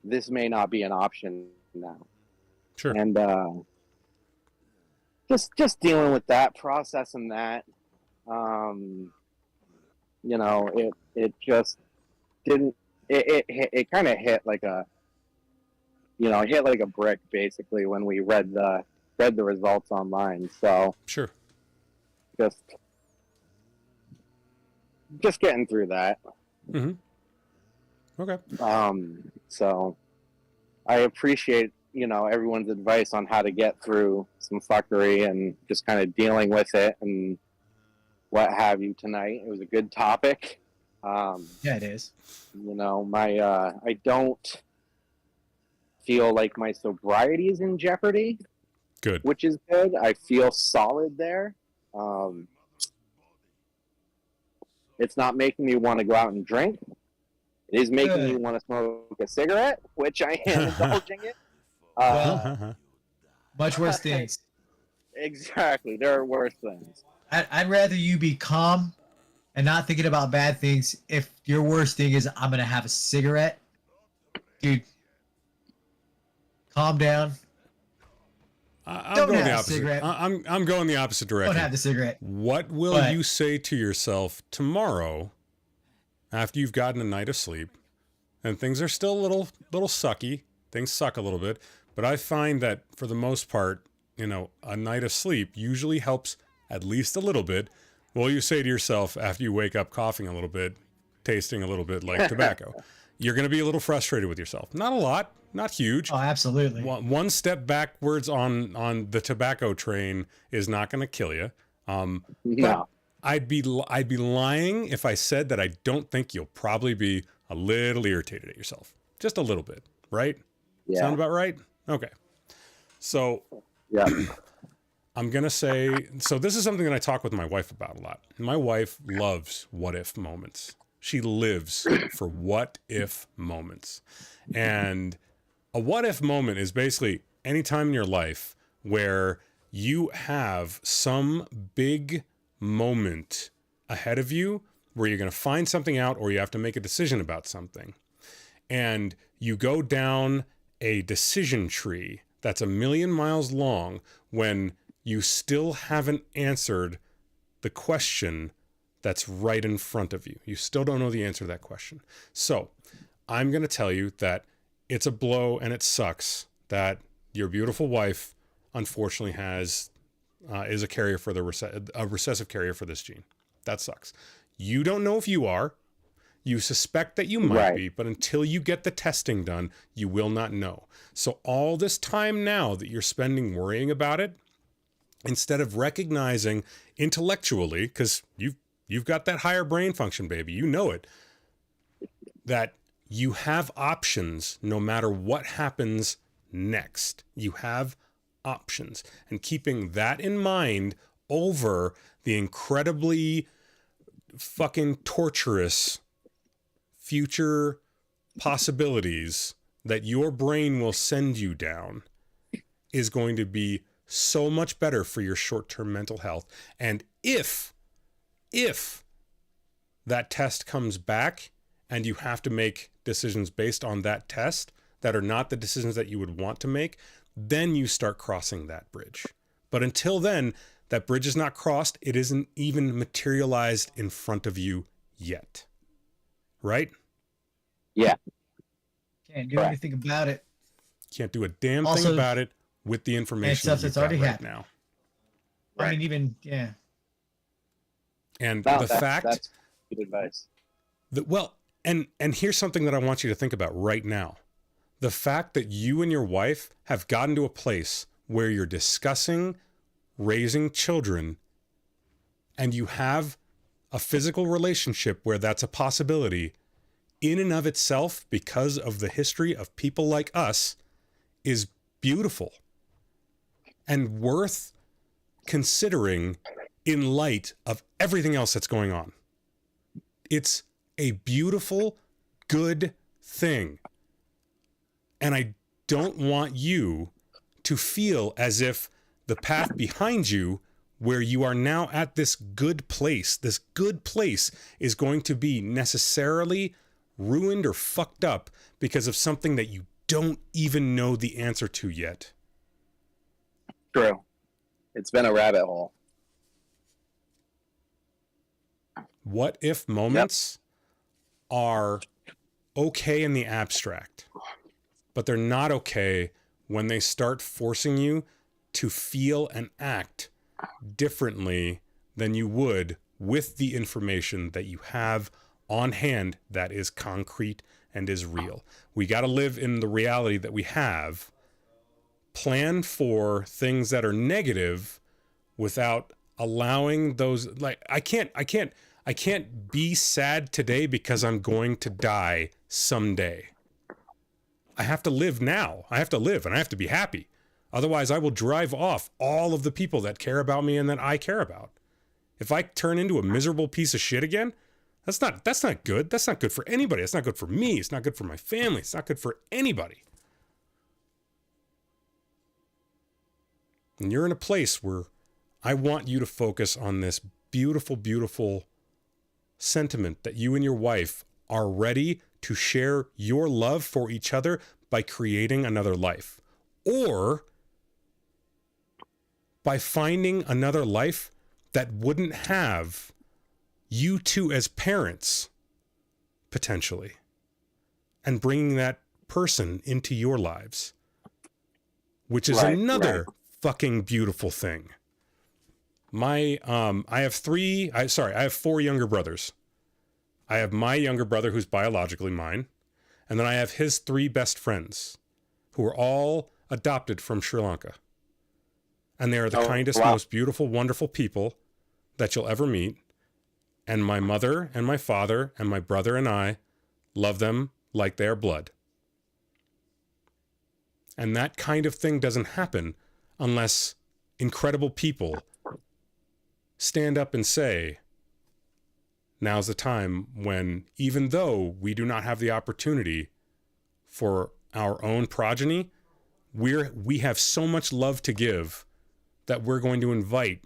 this may not be an option now. Sure. And just dealing with that, processing that, it just didn't. It kind of hit like a, hit like a brick basically when we read the results online. So Sure. just getting through that. Mm-hmm. Okay. So I appreciate, everyone's advice on how to get through some fuckery and just kind of dealing with it and what have you tonight. It was a good topic. Yeah, it is. You know, I don't feel like my sobriety is in jeopardy, Good. which is good. I feel solid there. Um, it's not making me want to go out and drink. It is making me Good. want to smoke a cigarette, which I am indulging in. Well, much worse things. Exactly. There are worse things. I'd rather you be calm and not thinking about bad things if your worst thing is I'm gonna have a cigarette. Dude, calm down. I'm Don't going the have a opposite. cigarette. I'm going the opposite Don't direction. have the cigarette. What will But- you say to yourself tomorrow after you've gotten a night of sleep and things are still a little sucky? Things suck a little bit, but I find that for the most part, you know, a night of sleep usually helps at least a little bit. What will you say to yourself after you wake up coughing a little bit, tasting a little bit like tobacco? You're going to be a little frustrated with yourself. Not a lot, not huge. Oh, absolutely. One step backwards on the tobacco train is not going to kill you. No. But I'd be lying if I said that I don't think you'll probably be a little irritated at yourself. Just a little bit, right? Yeah. Sound about right? Okay. So Yeah. I'm going to say, so this is something that I talk with my wife about a lot. My wife loves what if moments. She lives for what if moments. And a what if moment is basically any time in your life where you have some big moment ahead of you where you're going to find something out or you have to make a decision about something. And you go down a decision tree that's 1,000,000 miles long when you still haven't answered the question that's right in front of you. You still don't know the answer to that question. So I'm going to tell you that it's a blow and it sucks that your beautiful wife unfortunately is a carrier for a recessive carrier for this gene. That sucks. You don't know if you are. You suspect that you might be, but until you get the testing done, you will not know. So all this time now that you're spending worrying about it, instead of recognizing intellectually, because you've got that higher brain function, baby, you know it, that you have options no matter what happens next. You have options. And keeping that in mind over the incredibly fucking torturous future possibilities that your brain will send you down is going to be so much better for your short-term mental health. And if that test comes back and you have to make decisions based on that test that are not the decisions that you would want to make, then you start crossing that bridge. But until then, that bridge is not crossed. It isn't even materialized in front of you yet. Right? Yeah. Can't do anything about it. Can't do a damn Also, thing about it with the information stuff that you've that's already got right happened. now. I mean, even, yeah. And No, the fact that's good advice. that, well, and here's something that I want you to think about right now. The fact that you and your wife have gotten to a place where you're discussing raising children and you have a physical relationship where that's a possibility in and of itself, because of the history of people like us, is beautiful and worth considering in light of everything else that's going on. It's a beautiful, good thing. And I don't want you to feel as if the path behind you, where you are now at this good place is going to be necessarily ruined or fucked up because of something that you don't even know the answer to yet. True. It's been a rabbit hole. What if moments are okay in the abstract, but they're not okay when they start forcing you to feel and act differently than you would with the information that you have on hand that is concrete and is real. We got to live in the reality that we have. Plan for things that are negative without allowing those, like, I can't I can't be sad today because I'm going to die someday. I have to live now. I have to live and I have to be happy. Otherwise, I will drive off all of the people that care about me and that I care about. If I turn into a miserable piece of shit again, that's not good. That's not good for anybody. It's not good for me. It's not good for my family. It's not good for anybody. And you're in a place where I want you to focus on this beautiful, beautiful sentiment that you and your wife are ready to share your love for each other by creating another life, or by finding another life that wouldn't have you two as parents, potentially, and bringing that person into your lives, which is another fucking beautiful thing. I have four younger brothers. I have my younger brother who's biologically mine, and then I have his three best friends who are all adopted from Sri Lanka. And they are the kindest, most beautiful, wonderful people that you'll ever meet. And my mother and my father and my brother and I love them like they are blood. And that kind of thing doesn't happen unless incredible people stand up and say, now's the time when, even though we do not have the opportunity for our own progeny, we have so much love to give that we're going to invite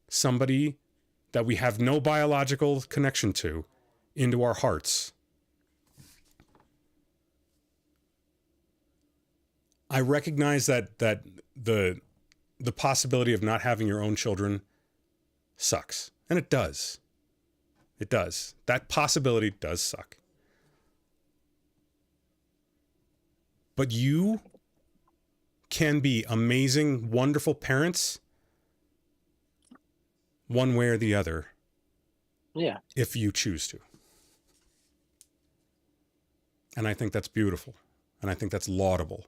somebody that we have no biological connection to into our hearts. I recognize that the possibility of not having your own children sucks. And it does. It does. That possibility does suck. But you can be amazing, wonderful parents one way or the other. Yeah. If you choose to. And I think that's beautiful. And I think that's laudable.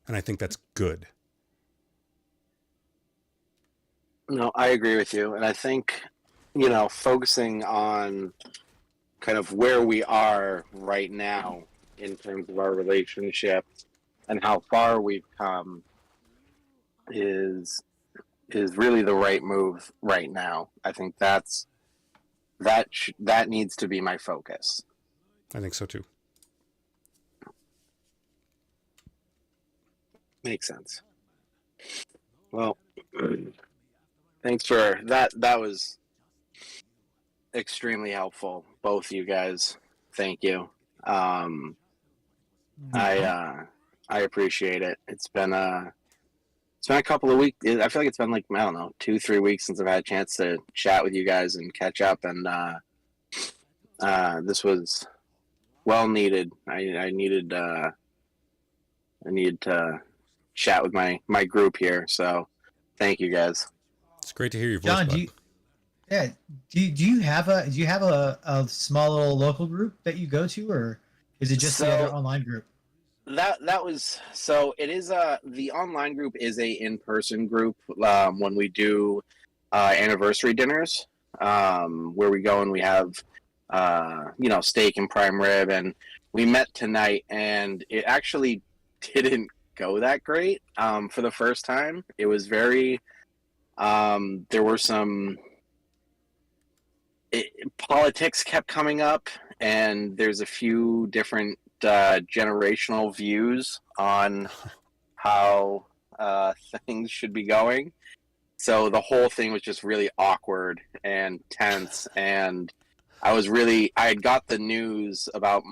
And I think that's good. No, I agree with you. And I think, focusing on kind of where we are right now in terms of our relationship and how far we've come is really the right move right now. I think that needs to be my focus. I think so too. Makes sense. Well, thanks for that. That was extremely helpful, both you guys. Thank you. I appreciate it. It's been a couple of weeks. I feel like it's been 2-3 weeks since I've had a chance to chat with you guys and catch up. And this was well needed. I needed to chat with my group here. So thank you guys. It's great to hear your voice. John, bud. do you have a small little local group that you go to, or is it just the other online group? That was so. It is the online group is a in-person group when we do anniversary dinners, where we go and we have steak and prime rib, and we met tonight, and it actually didn't go that great for the first time. It was very there were some politics kept coming up, and there's a few different generational views on how things should be going. So the whole thing was just really awkward and tense, and I had got the news about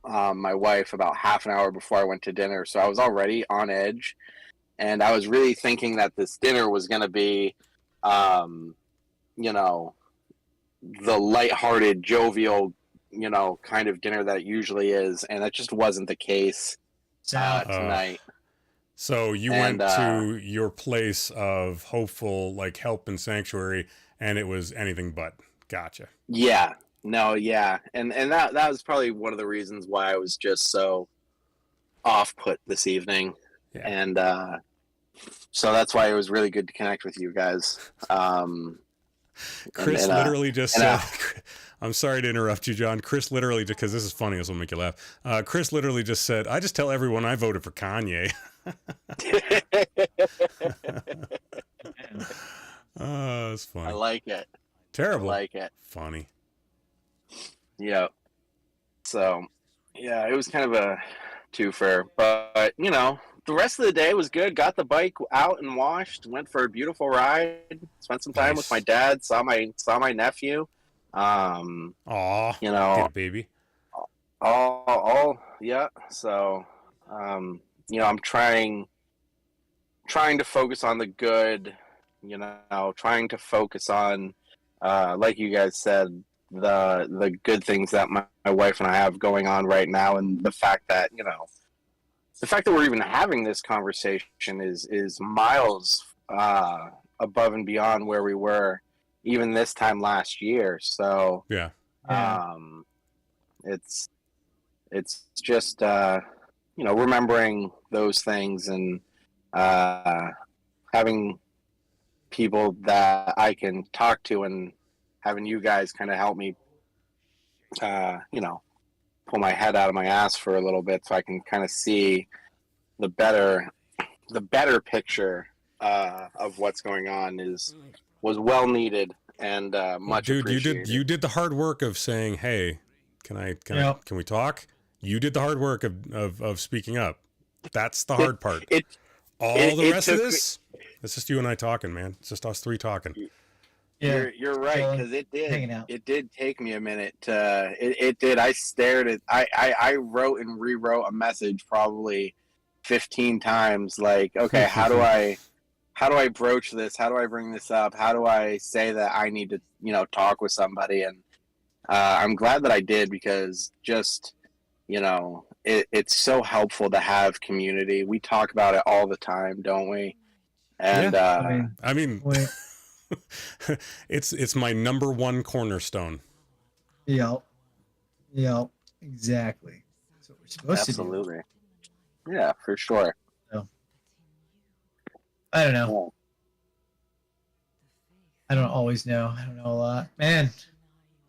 my wife about half an hour before I went to dinner, so I was already on edge, and I was really thinking that this dinner was going to be the lighthearted, jovial, kind of dinner that it usually is, and that just wasn't the case tonight. So you went to your place of hopeful, help and sanctuary, and it was anything but. Gotcha. Yeah. No, yeah. And that was probably one of the reasons why I was just so off-put this evening. Yeah. And so that's why it was really good to connect with you guys. Chris And, literally just and, said, I'm sorry to interrupt you, John. Chris literally, because this is funny, this will make you laugh. Chris literally just said, I just tell everyone I voted for Kanye. Oh, it's funny. I like it. Terrible. I like it. Funny. Yeah. So, yeah, it was kind of a twofer, but you know, the rest of the day was good. Got the bike out and washed. Went for a beautiful ride. Spent some time with my dad. Saw my nephew. Aw, You know, get a baby. all yeah. So, you know, I'm trying to focus on the good. You know, trying to focus on, like you guys said, the good things that my wife and I have going on right now, and the fact that, you know, the fact that we're even having this conversation is miles above and beyond where we were even this time last year. So Yeah. it's just you know, remembering those things and having people that I can talk to, and having you guys kind of help me you know, pull my head out of my ass for a little bit so I can kind of see the better picture of what's going on was well needed and much Dude, appreciated. you did the hard work of saying, "Hey, can we talk?" You did the hard work of speaking up. That's the hard part. All the rest of this, it's just you and I talking, man. It's just us three talking. Yeah, you're right, because hanging out. it did take me a minute to it did. I stared at I wrote and rewrote a message probably 15 times, like, okay, how do I broach this? How do I bring this up? How do I say that I need to, you know, talk with somebody? And I'm glad that I did, because just, you know, it's so helpful to have community. We talk about it all the time, don't we? And yeah. I mean it's my number one cornerstone. Yep, exactly. That's what we're supposed absolutely. To do. Yeah, for sure. So, I don't know. I don't always know. I don't know a lot, man.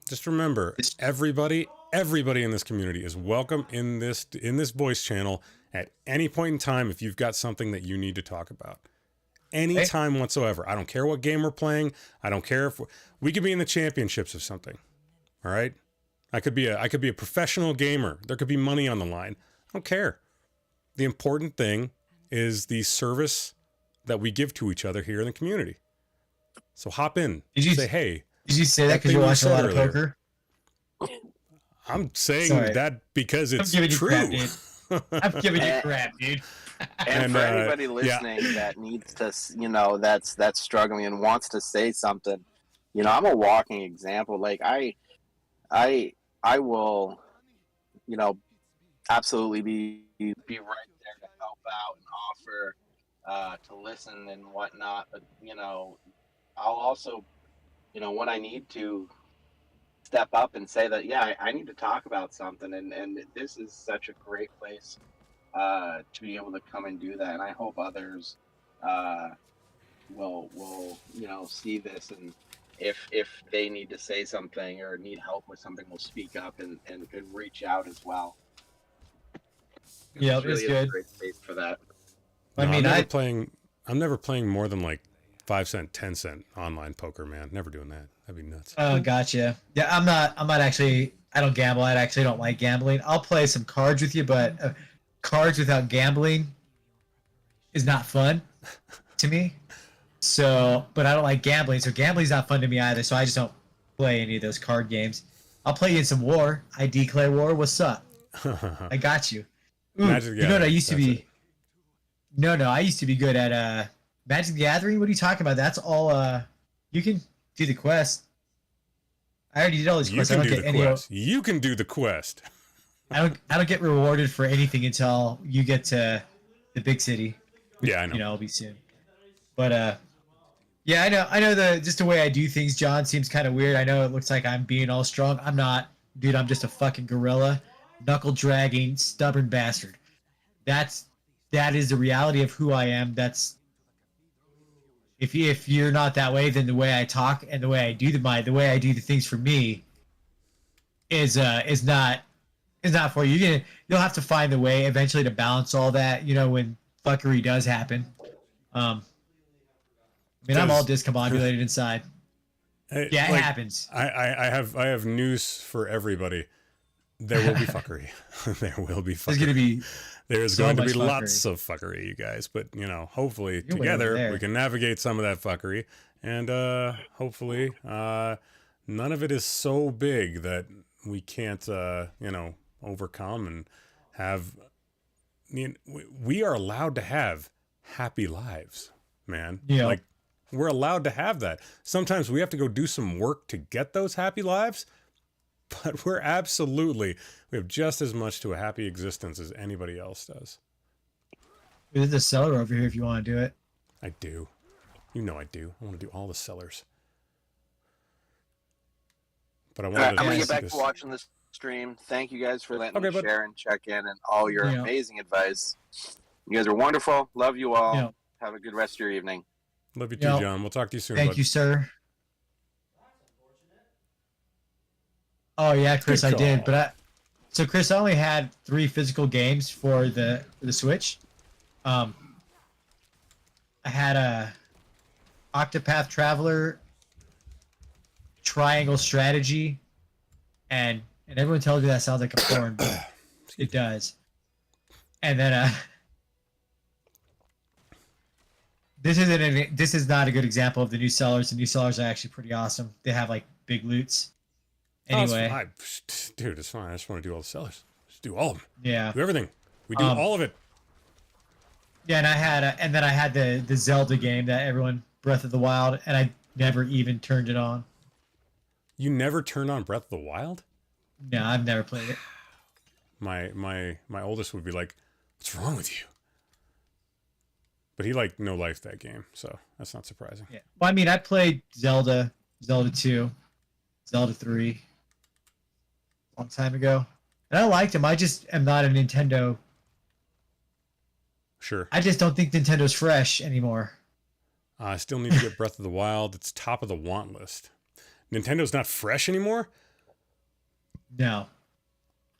Just remember, everybody in this community is welcome in this voice channel at any point in time if you've got something that you need to talk about. Anytime whatsoever. I don't care what game we're playing. I don't care if we could be in the championships of something. All right? I could be a professional gamer. There could be money on the line. I don't care. The important thing is the service that we give to each other here in the community. So hop in. Say, hey. Did you say that because you watch a lot of poker? I'm saying that because it's true. I'm giving you crap, dude. And for anybody listening that needs to, you know, that's struggling and wants to say something, you know, I'm a walking example. Like I will, you know, absolutely be right there to help out and offer to listen and whatnot. But, you know, I'll also, you know, when I need to step up and say that, yeah, I need to talk about something, and this is such a great place to be able to come and do that. And I hope others will you know, see this, and if they need to say something or need help with something, will speak up and reach out as well. Yeah, it's really good. A great space for that. No, I mean, I'm never playing more than like 5 cent, 10 cent online poker, man. Never doing that. That'd be nuts. Oh, gotcha. Yeah, I'm not actually. I don't gamble. I actually don't like gambling. I'll play some cards with you, but cards without gambling is not fun to me. So, but I don't like gambling. So gambling's not fun to me either. So I just don't play any of those card games. I'll play you in some war. I declare war. What's up? I got you. Ooh, you know what I used to be? No, I used to be good at Magic the Gathering. What are you talking about? That's all. You can do the quest. I already did all these quests. I don't get any. You can do the quest. I don't get rewarded for anything until you get to the big city. Which, yeah, I know. You know, it'll be soon. But yeah, I know just the way I do things, John, seems kind of weird. I know it looks like I'm being all strong. I'm not, dude. I'm just a fucking gorilla, knuckle dragging, stubborn bastard. That is the reality of who I am. if you're not that way, then the way I talk and the way I do the way I do the things for me is not for you. You'll have to find the way eventually to balance all that. You know, when fuckery does happen. I mean, I'm all discombobulated inside. Yeah, it happens. I have news for everybody. There will be fuckery. There will be fuckery. There's going to be lots of fuckery, you guys. But, you know, hopefully together we can navigate some of that fuckery. And hopefully none of it is so big that we can't, you know, overcome and have... I mean, we are allowed to have happy lives, man. Yeah. Like, we're allowed to have that. Sometimes we have to go do some work to get those happy lives, but we have just as much to a happy existence as anybody else does. There's a cellar over here if you want to do it. I do. You know I do. I want to do all the sellers. But I want I'm going to get back to watching this stream. Thank you guys for letting me share and check in and all your amazing advice. You guys are wonderful. Love you all. Yeah. Have a good rest of your evening. Love you too, John. We'll talk to you soon. Thank you, sir. Oh yeah, Chris, I did. But so Chris, I only had 3 physical games for the Switch. I had a Octopath Traveler, Triangle Strategy, and everyone tells me that sounds like a porn, but it does. And then this is not a good example of the new sellers. The new sellers are actually pretty awesome. They have like big loots. Anyway, dude, it's fine. I just want to do all the sellers. Just do all of them. Yeah, do everything. We do all of it. Yeah, and I had the Zelda game that everyone Breath of the Wild, and I never even turned it on. You never turned on Breath of the Wild? No, I've never played it. My oldest would be like, "What's wrong with you?" But he like no life that game, so that's not surprising. Yeah. Well, I mean, I played Zelda 2, Zelda 3, a long time ago, and I liked them. I just am not a Nintendo. Sure. I just don't think Nintendo's fresh anymore. I still need to get Breath of the Wild. It's top of the want list. Nintendo not fresh anymore? No.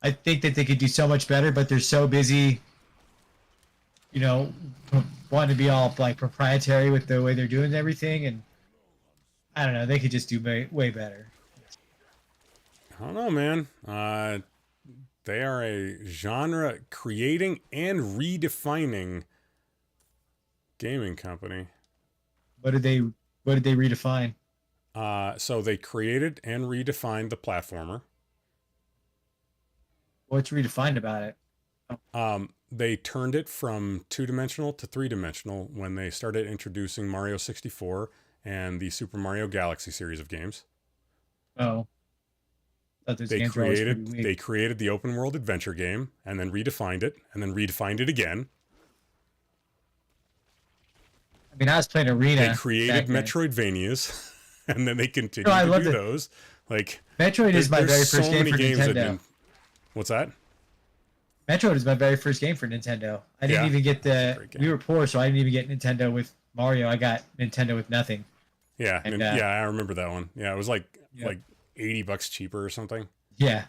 I think that they could do so much better, but they're so busy, you know, wanting to be all like proprietary with the way they're doing everything, and I don't know, they could just do way better. I don't know, man. They are a genre creating and redefining gaming company. What did they redefine? So they created and redefined the platformer. What's redefined about it? They turned it from 2-dimensional to 3-dimensional when they started introducing Mario 64 and the Super Mario Galaxy series of games. Oh. They created the open world adventure game and then redefined it and then redefined it again. I mean, I was playing Arena. They created Metroidvanias and then they continued to do those. Like Metroid is my very first game for Nintendo. What's that? Metroid is my very first game for Nintendo. I didn't even get we were poor, so I didn't even get Nintendo with Mario. I got Nintendo with nothing. Yeah, and, I remember that one. Yeah, it was like $80 cheaper or something. Yeah.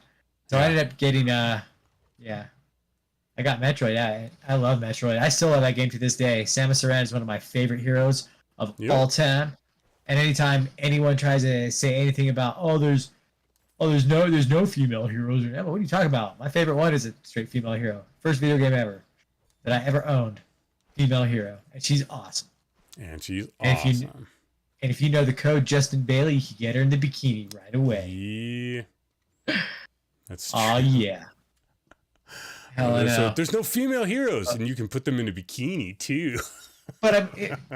So I ended up getting I got Metroid. I love Metroid. I still love that game to this day. Samus Aran is one of my favorite heroes of all time. And anytime anyone tries to say anything about there's no female heroes, what are you talking about? My favorite one is a straight female hero. First video game ever that I ever owned. Female hero. And she's awesome. And she's awesome. And if you know the code Justin Bailey, you can get her in the bikini right away. Yeah. That's true. Oh, yeah. Hell no. So there's no female heroes, and you can put them in a bikini, too. But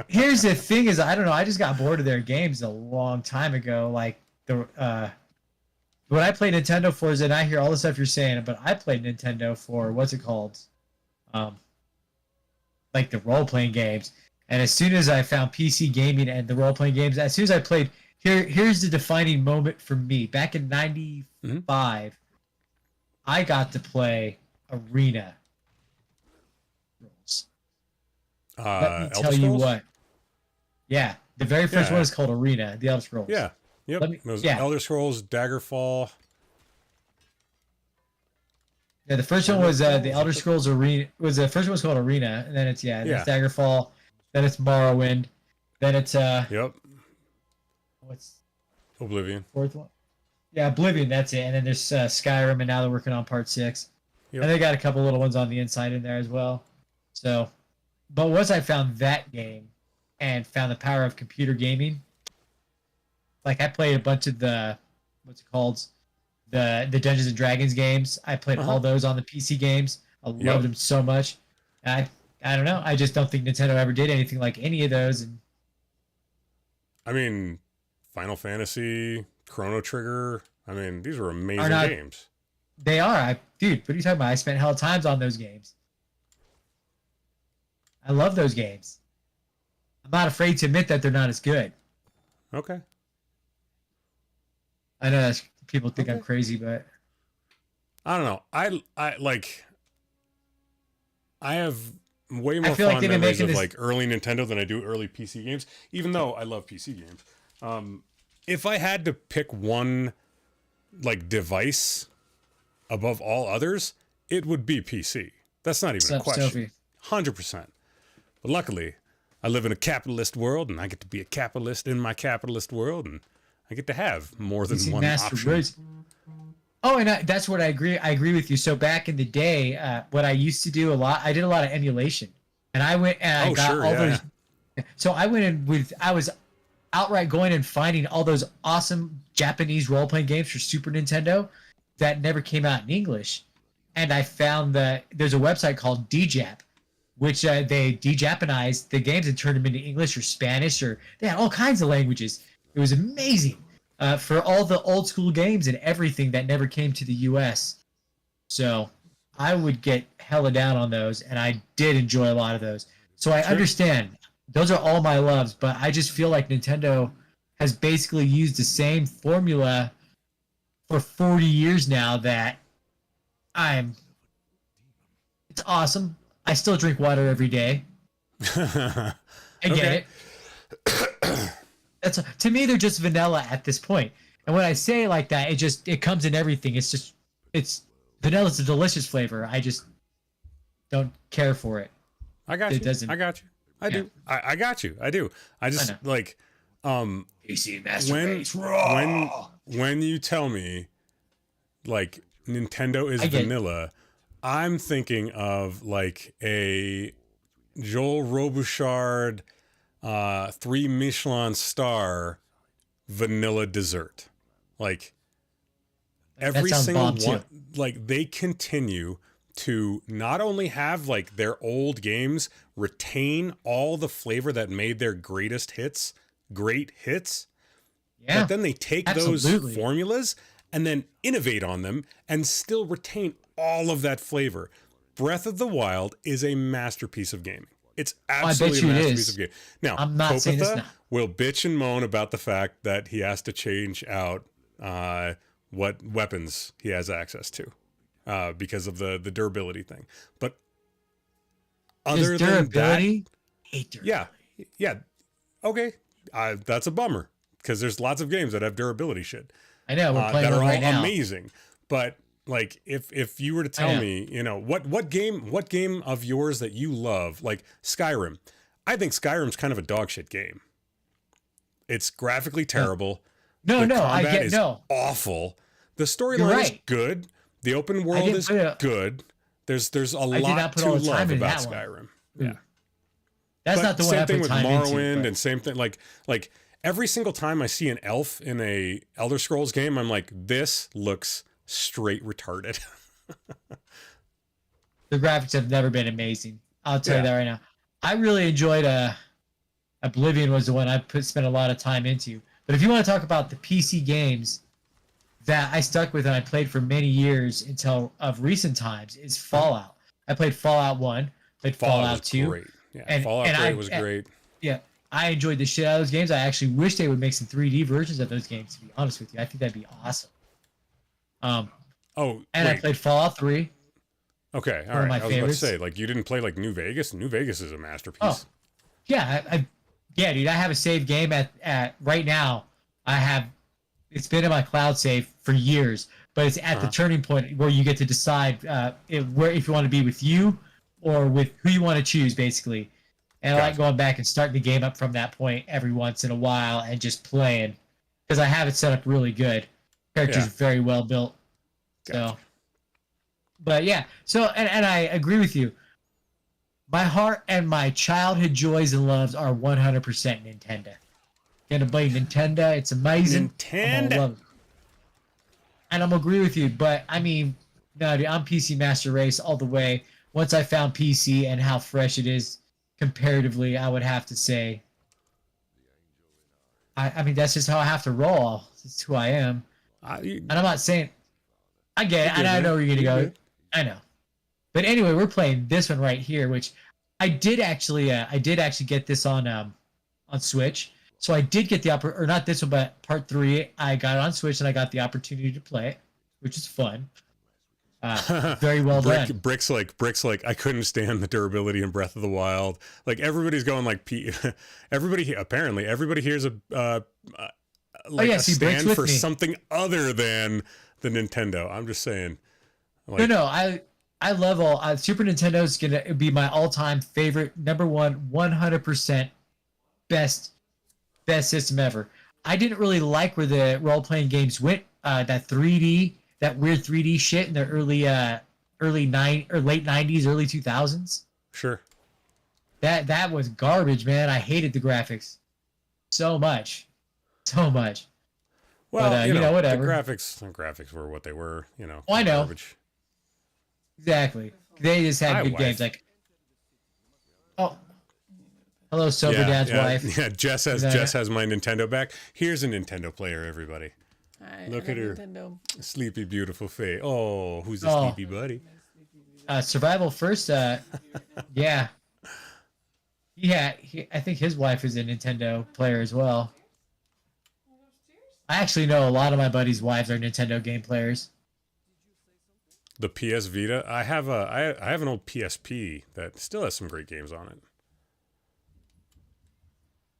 here's the thing is, I don't know, I just got bored of their games a long time ago. Like, what I play Nintendo for is, and I hear all the stuff you're saying, but I played Nintendo for, what's it called? Like the role-playing games. And as soon as I found PC gaming and the role-playing games, as soon as I played, here's the defining moment for me. Back in 95, I got to play Arena rules. Let me tell you what. Yeah, the very first Yeah. one is called Arena, The Elder Scrolls. Yeah. Yep. Let me- Those yeah. Elder Scrolls, Daggerfall. Yeah, the first one was the Elder Scrolls Arena. The first one was called Arena, and then it's then it's Daggerfall, then it's Morrowind, then it's Yep. what's Oblivion. the fourth one? Yeah, Oblivion. That's it. And then there's Skyrim, and now they're working on Part 6. Yep. And they got a couple little ones on the inside in there as well. So, but once I found that game and found the power of computer gaming, like I played a bunch of the what's it called, the Dungeons and Dragons games. I played all those on the PC games. I loved them so much. And I don't know. I just don't think Nintendo ever did anything like any of those. And I mean, Final Fantasy, Chrono Trigger. I mean, these were amazing not- games. they are. Dude, what are you talking about? I spent hell times on those games. I love those games. I'm not afraid to admit that they're not as good. Okay. I know that's, people think I'm crazy, but I don't know. I like. I have way more feel like fond they've been memories making of this- like early Nintendo than I do early PC games. Even though I love PC games, if I had to pick one like device above all others, it would be PC. That's not even a Sup, question. Sophie? 100%. But luckily, I live in a capitalist world, and I get to be a capitalist in my capitalist world, and I get to have more than PC one Master option. Race. Oh, and that's what I agree. I agree with you. So back in the day, what I used to do a lot, I did a lot of emulation, and I went and I got all those. So I went in with I was outright going and finding all those awesome Japanese role playing games for Super Nintendo that never came out in English, and I found that there's a website called DJap, which they de-Japanized the games and turned them into English or Spanish, or they had all kinds of languages. It was amazing for all the old school games and everything that never came to the U.S. So I would get hella down on those, and I did enjoy a lot of those. So I understand. Those are all my loves, but I just feel like Nintendo has basically used the same formula for 40 years now that it's awesome. I still drink water every day. I get it. To me, they're just vanilla at this point. And when I say it like that, it comes in everything. It's vanilla's a delicious flavor. I just don't care for it. I got It you. doesn't- I got you. I do. I got you. I do. I just know. like PC Master when Race raw. when you tell me like Nintendo is I get it. vanilla, I'm thinking of like a Joel Robuchard 3 Michelin star vanilla dessert. Like every sounds single bomb, too. one, like they continue to not only have like their old games retain all the flavor that made their great hits, Yeah. but then they take absolutely. those formulas and then innovate on them and still retain all of that flavor. Breath of the Wild is a masterpiece of gaming. It's absolutely a you it masterpiece is. of gaming. Now, I'm not saying it's Kopitha not. will bitch and moan about the fact that he has to change out what weapons he has access to because of the durability thing. But other Is than that, durability? Hate durability. yeah, okay, that's a bummer because there's lots of games that have durability shit I know we're playing that are one all right now. amazing. But like, if you were to tell me, you know, what game of yours that you love, like Skyrim, I think Skyrim's kind of a dog shit game. It's graphically terrible. No, The no, I combat get is no. awful. The You're storyline is right. good. The open world didn't is put a- good. There's a did lot not put to all the time love into about that one. Skyrim. Yeah. That's But not the one same I thing put with time Morrowind, into. and same thing like every single time I see an elf in a Elder Scrolls game, I'm like, this looks straight retarded. The graphics have never been amazing. I'll tell you Yeah. that right now. I really enjoyed Oblivion was the one I spent a lot of time into. But if you want to talk about the PC games that I stuck with and I played for many years until of recent times, is Fallout. I played Fallout 1, played Fallout was 2. great. Yeah, And- Fallout and 3 was great. Yeah, I enjoyed the shit out of those games. I actually wish they would make some 3D versions of those games, to be honest with you. I think that'd be awesome. Oh, And I wait. played Fallout 3. Okay, all of right. my I was favorites. about to say, like, you didn't play like New Vegas. New Vegas is a masterpiece. Oh, yeah, Yeah, dude, I have a save game at right now. I have it's been in my cloud save for years, but it's at the turning point where you get to decide if you want to be with you or with who you want to choose, basically. And I like going back and starting the game up from that point every once in a while and just playing because I have it set up really good. Character's very well built. So, but yeah, so and I agree with you. My heart and my childhood joys and loves are 100% Nintendo. Gonna play Nintendo. It's amazing. Nintendo. And I'm agree with you, but I mean, no, dude, I'm PC Master Race all the way. Once I found PC and how fresh it is comparatively, I would have to say, I mean, that's just how I have to roll. It's who I am. And I'm not saying, I get it, and I know where you're gonna go. I know. But anyway, we're playing this one right here, which I did actually get this on Switch. So I did get the or not this one, but part 3. I got it on Switch and I got the opportunity to play it, which is fun. Very well done. Brick's like I couldn't stand the durability in Breath of the Wild. Like everybody's going like everybody here's a a stand for something other than the Nintendo. I'm just saying. Like, no, I love all Super Nintendo is gonna be my all-time favorite, number one, 100% best system ever. I didn't really like where the role-playing games went. That 3D, that weird 3D shit in the late 90s, early 2000s. Sure. That was garbage, man. I hated the graphics so much. Well, but, you know, whatever. The graphics were what they were. You know. Oh, I know. Garbage. Exactly. They just had good games. Like, hello, Sober Dad's wife. Yeah, Jess has my Nintendo back. Here's a Nintendo player, everybody. Hi, Look at her sleepy, beautiful face. Oh, who's the sleepy buddy? Survival First. Yeah. I think his wife is a Nintendo player as well. I actually know a lot of my buddies' wives are Nintendo game players. The PS Vita. I have an old PSP that still has some great games on it.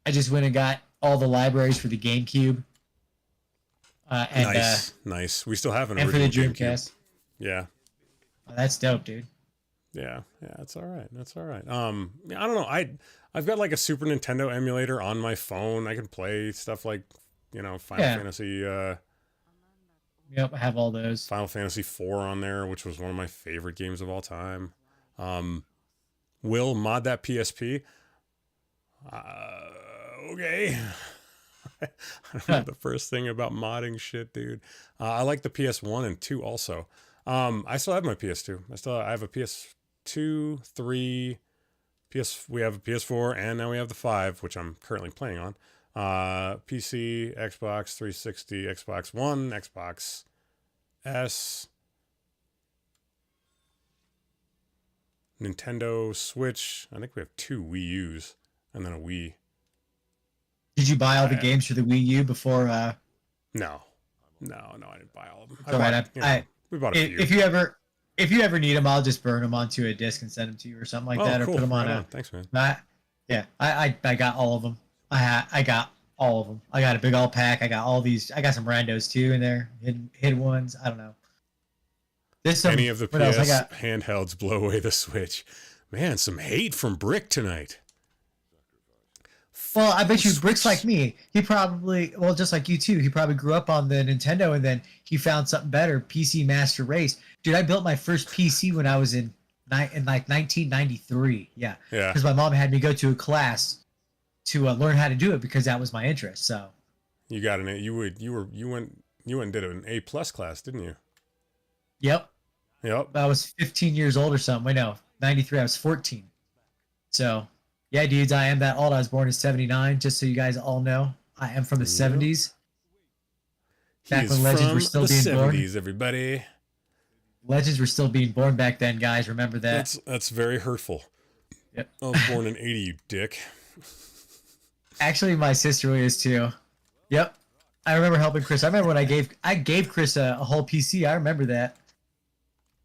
I just went and got all the libraries for the GameCube. Nice. We still have an and original for the Dreamcast. GameCube. Yeah. Oh, that's dope, dude. Yeah, that's all right. I don't know. I've got like a Super Nintendo emulator on my phone. I can play stuff like, Final Fantasy. Yep, I have all those. Final Fantasy 4 on there, which was one of my favorite games of all time. Will mod that PSP. Okay. I don't know the first thing about modding shit, dude. I like the PS1 and 2 also. I still have my PS2. I have a PS2, 3, we have a PS4, and now we have the 5, which I'm currently playing on. PC, Xbox 360, Xbox One, Xbox S, Nintendo Switch. I think we have 2 Wii U's and then a Wii. Did you buy all the games for the Wii U before? No, I didn't buy all of them. We bought a few. If you ever need them, I'll just burn them onto a disc and send them to you or something like that, or cool. put them on Thanks, man. I got all of them. I got all of them. I got a big old pack. I got all these. I got some randos too in there, hidden ones. I don't know. Any of the PS handhelds blow away the Switch. Man, some hate from Brick tonight. Well, I bet you Brick's like me. He probably, just like you too, he probably grew up on the Nintendo and then he found something better, PC Master Race. Dude, I built my first PC when I was in like 1993. Yeah. Because my mom had me go to a class to learn how to do it because that was my interest. So. You got you went and did an A+ class, didn't you? Yep. I was 15 years old or something. I know. 93, I was 14. So. Yeah, dudes, I am that old. I was born in 79, just so you guys all know. I am from the 70s. Back when legends were still being born. 70s, everybody. Legends were still being born back then, guys. Remember that. That's very hurtful. Yep. I was born in 80, you dick. Actually, my sister is too. Yep. I remember helping Chris. I remember when I gave Chris a whole PC. I remember that.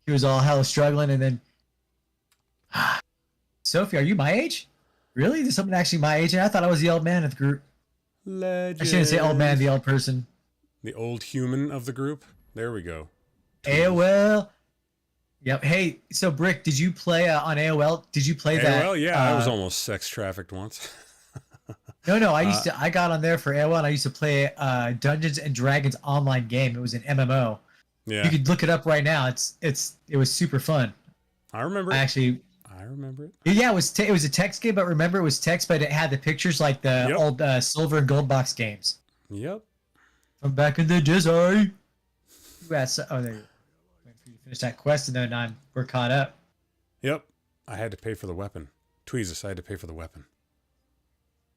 He was all hella struggling, and then... Sophie, are you my age? Really? There's someone actually my age? I thought I was the old man of the group. Legend. I shouldn't say old man, the old person. The old human of the group. There we go. AOL. Yep. Hey, so Brick, did you play on AOL? Did you play that? AOL, yeah, I was almost sex trafficked once. No. I got on there for AOL, and I used to play Dungeons and Dragons online game. It was an MMO. Yeah, You could look it up right now. It was super fun. I remember. I remember it. Yeah, it was a text game, but remember it was text, but it had the pictures like the old silver and gold box games Yep. from back in the day. Oh, there you go. Wait for you to finish that quest, and then we're caught up. Yep. I had to pay for the weapon. Tweezus, I had to pay for the weapon.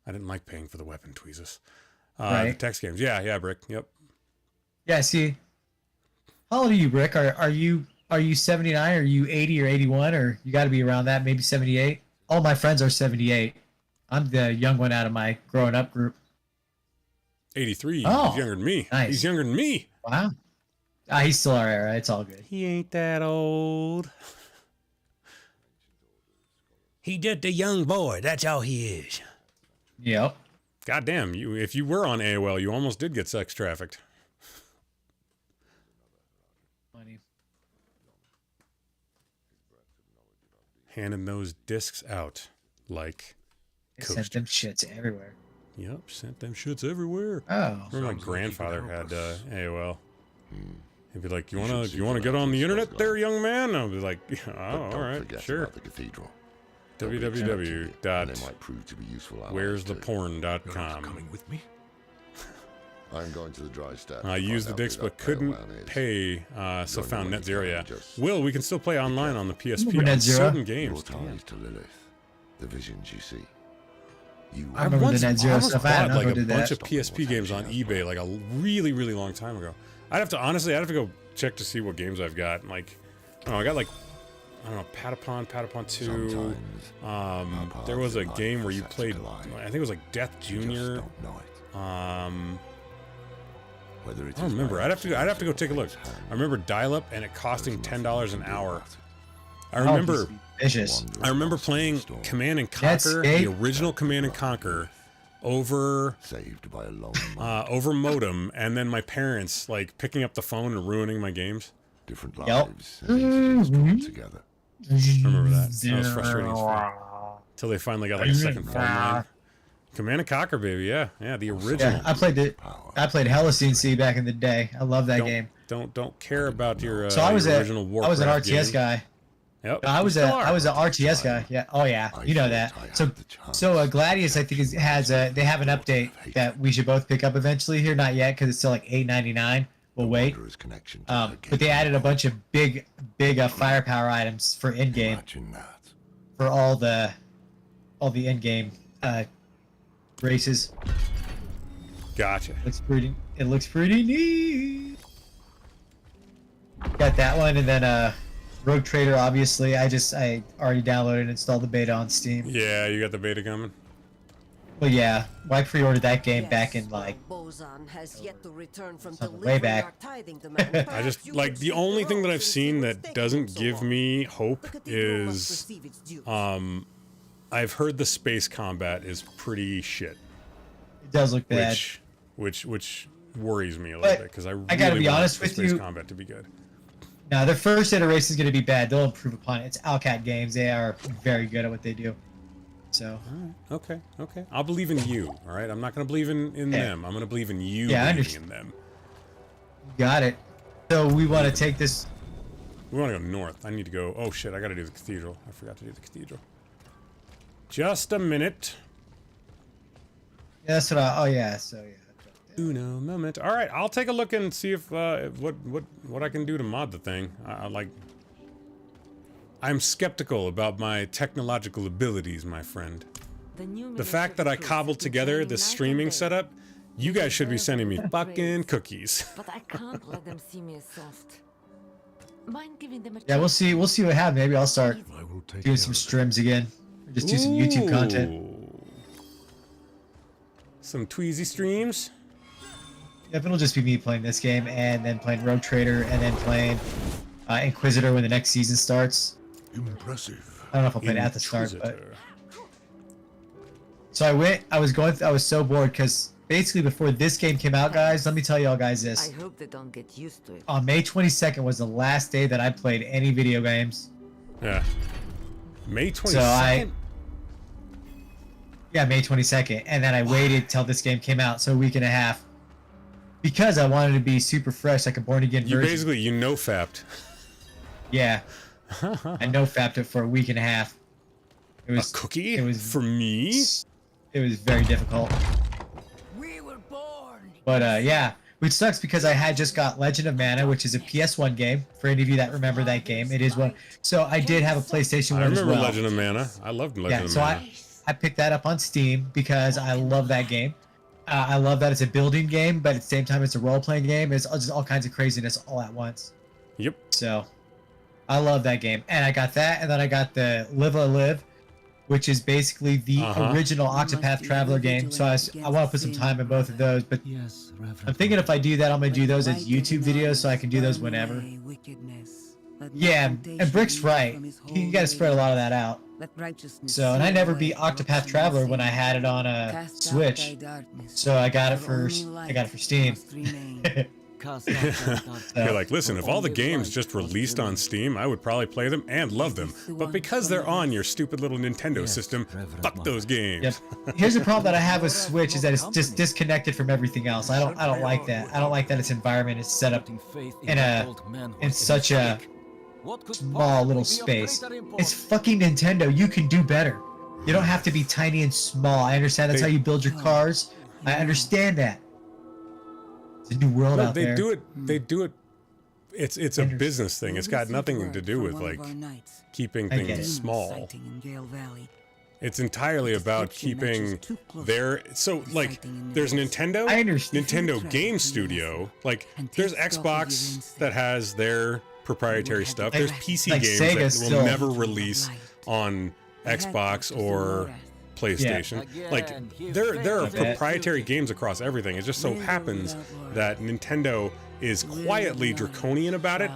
I didn't like paying for the weapon, Tweezus. Right. The text games. Yeah, Brick. Yep. Yeah. See, how old are you, Brick? Are you 79? Are you 80 or 81? Or you got to be around that, maybe 78? All my friends are 78. I'm the young one out of my growing up group. 83. Oh, He's younger than me. nice. He's younger than me. Wow. He's still our era. It's all good. He ain't that old. He just a young boy. That's all he is. Yep. God damn, if you were on AOL, you almost did get sex trafficked. Funny. Handing those discs out like They sent them shits everywhere. Yep, sent them shits everywhere. Oh. Remember my grandfather had AOL. He'd be like, "You wanna get on the internet, there, young man?" I'll be like, "Oh, all right, sure." The cathedral. www.where'stheporn.com. Coming with me? I'm going to the dry stack. I used the disc but couldn't pay, so found Net Zero. Yeah, Will, we can still play online on the PSP Net on Zero. certain games. Your ties to Lilith, the visions you see. I remember the Net Zero almost stuff. I bought don't know like who a did bunch that. of PSP games on eBay like a really, really long time ago. I'd have to go check to see what games I've got. Like, I don't know, I got like, I don't know, Patapon 2. There was a game where you played, I think it was like Death Junior. I don't remember. I'd have to go take a look. I remember dial-up and it costing $10 an hour. I remember playing Command and Conquer, the original Command and Conquer, over Saved by a long over modem, and then my parents like picking up the phone and ruining my games. different lives and incidents drawn together. I remember that. That was frustrating as fuck. Till they finally got like a second phone line. Command and Conquer, baby. Yeah, the original. Yeah, I played it. I played Hella CNC back in the day. I love that game. Don't care about your So I was your original Warcraft I was an RTS game. guy. Yep. I was an RTS guy. Yeah. Oh yeah. You know that. So Gladius, I think they have an update that we should both pick up eventually. Here, not yet, because it's still like $8.99. We'll wait. But they added a bunch of big firepower items for in game. Imagine that. For all the in game races. Gotcha. It looks pretty neat. Got that one, and then Rogue Trader, obviously. I already downloaded and installed the beta on Steam. Yeah, you got the beta coming. Well, yeah, I pre-ordered that game back in like Bozan has yet to return from way back. I just like the only thing that I've seen that doesn't give me hope is I've heard the space combat is pretty shit. It does look bad. Which worries me a little bit because I gotta be want honest the with space you. combat to be good. Now, their first iteration is going to be bad. They'll improve upon it. It's Alcat Games. They are very good at what they do. So. Okay. I'll believe in you. All right. I'm not going to believe in them. I'm going to believe in you believing in them. Got it. So we want to take this. We want to go north. I need to go. Oh shit! I got to do the cathedral. I forgot to do the cathedral. Just a minute. Yeah, that's what I. Oh yeah. So yeah. Uno moment. All right, I'll take a look and see if what I can do to mod the thing. I'm skeptical about my technological abilities, my friend. The fact that I cobbled together this streaming setup, you guys should be sending me fucking cookies. But I can't let them see me as soft. Mind giving them a Yeah, we'll see what happens. Maybe I'll start I will take doing some streams again. Or just do some YouTube content. Ooh. Some Tweezy streams. Yep, it'll just be me playing this game and then playing Rogue Trader and then playing Inquisitor when the next season starts. Impressive. I don't know if I'll play it at the start, but Inquisitor. So I was so bored because basically before this game came out, guys, let me tell y'all guys I this. hope they don't get used to it. On May 22nd was the last day that I played any video games. Yeah. May 22nd. So yeah, May 22nd. And then I waited till this game came out, so a week and a half. Because I wanted to be super fresh, like a born again You version. basically, you know fapped. Yeah. I no fapped it for a week and a half. It was A cookie? It was for me? It was very difficult. We were born. But yeah, which sucks because I had just got Legend of Mana, which is a PS1 game. For any of you that remember that game, it is one. So I did have a PlayStation I 1 as remember well. Legend of Mana. I loved Legend of so Mana. I picked that up on Steam because I love that game. I love that it's a building game, but at the same time it's a role-playing game. It's just all kinds of craziness all at once. Yep. So I love that game, and I got that, and then I got the Live a Live, which is basically the original Octopath Traveler game. So I want to put some time in both of those, but I'm thinking if I do that, I'm gonna do those as YouTube videos, so I can do those whenever. Yeah, and Brick's right. You got to spread a lot of that out. So, and I never beat Octopath Traveler when I had it on a Switch. So I got it for Steam. You're like, listen, if all the games just released on Steam, I would probably play them and love them. But because they're on your stupid little Nintendo system, fuck those games. Yep. Here's the problem that I have with Switch is that it's just disconnected from everything else. I don't like that. I don't like that its environment is set up in such a small little space. It's fucking Nintendo. You can do better. You don't have to be tiny and small. I understand that's how you build your cars. I understand that. It's a new world out there. They do it. It's a business thing. It's got nothing to do with like keeping things small. It's entirely about keeping their like there's Nintendo. I understand. Nintendo Game Studio. Like there's Xbox that has their proprietary stuff. There's PC like games Sega that will still. never release on Xbox or PlayStation. Like there are proprietary games across everything. It just so happens that Nintendo is quietly draconian about it.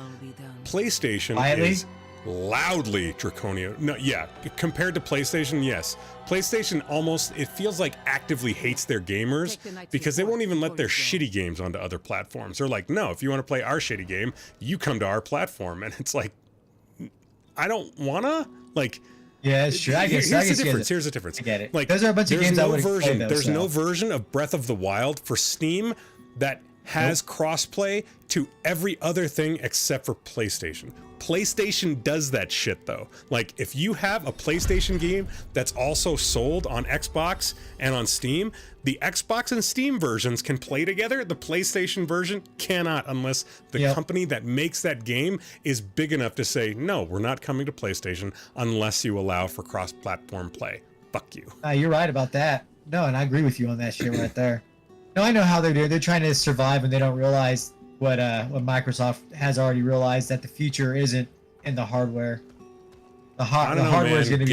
PlayStation is loudly draconian. No, yeah, compared to PlayStation, yes. PlayStation almost, it feels like actively hates their gamers because they won't even let their shitty games onto other platforms. They're like, no, if you want to play our shitty game, you come to our platform. And it's like, I don't wanna, like, yeah, it's true. Here's the difference. I get it. Like, those are a bunch of games I wouldn't play, though, there's no version of Breath of the Wild for Steam that has crossplay to every other thing except for PlayStation. PlayStation does that shit though. Like if you have a PlayStation game that's also sold on Xbox and on Steam, the Xbox and Steam versions can play together. The PlayStation version cannot unless the company that makes that game is big enough to say, no, we're not coming to PlayStation unless you allow for cross-platform play. Fuck you. You're right about that. No, and I agree with you on that shit right there. No, I know how they're doing. They're trying to survive and they don't realize what Microsoft has already realized, that the future isn't in the hardware. The hardware is going to be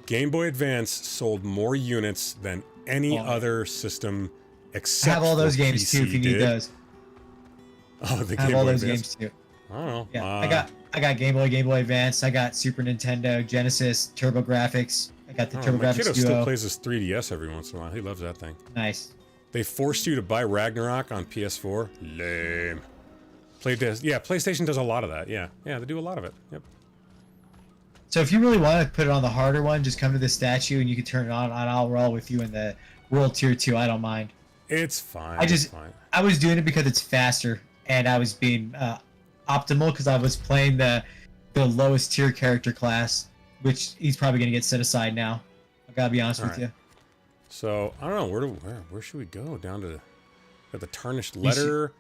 Game Boy Advance sold more units than any other system except I have all those for games PC too if you need those. Oh, the I have Game all Boy those Advance. games too. I don't know. Yeah, I got Game Boy Advance. I got Super Nintendo, Genesis, TurboGrafx. I got the My kiddo TurboGrafx still Duo. plays his 3DS every once in a while. He loves that thing. Nice. They forced you to buy Ragnarok on PS4. Lame. PlayStation does a lot of that. Yeah, they do a lot of it. Yep. So if you really want to put it on the harder one, just come to the statue and you can turn it on, and I'll roll with you in the World Tier 2. I don't mind. It's fine. I was doing it because it's faster, and I was being optimal because I was playing the lowest tier character class, which he's probably going to get set aside now. I gotta be honest with you. So I don't know where should we go? Down to got the Tarnished Letter,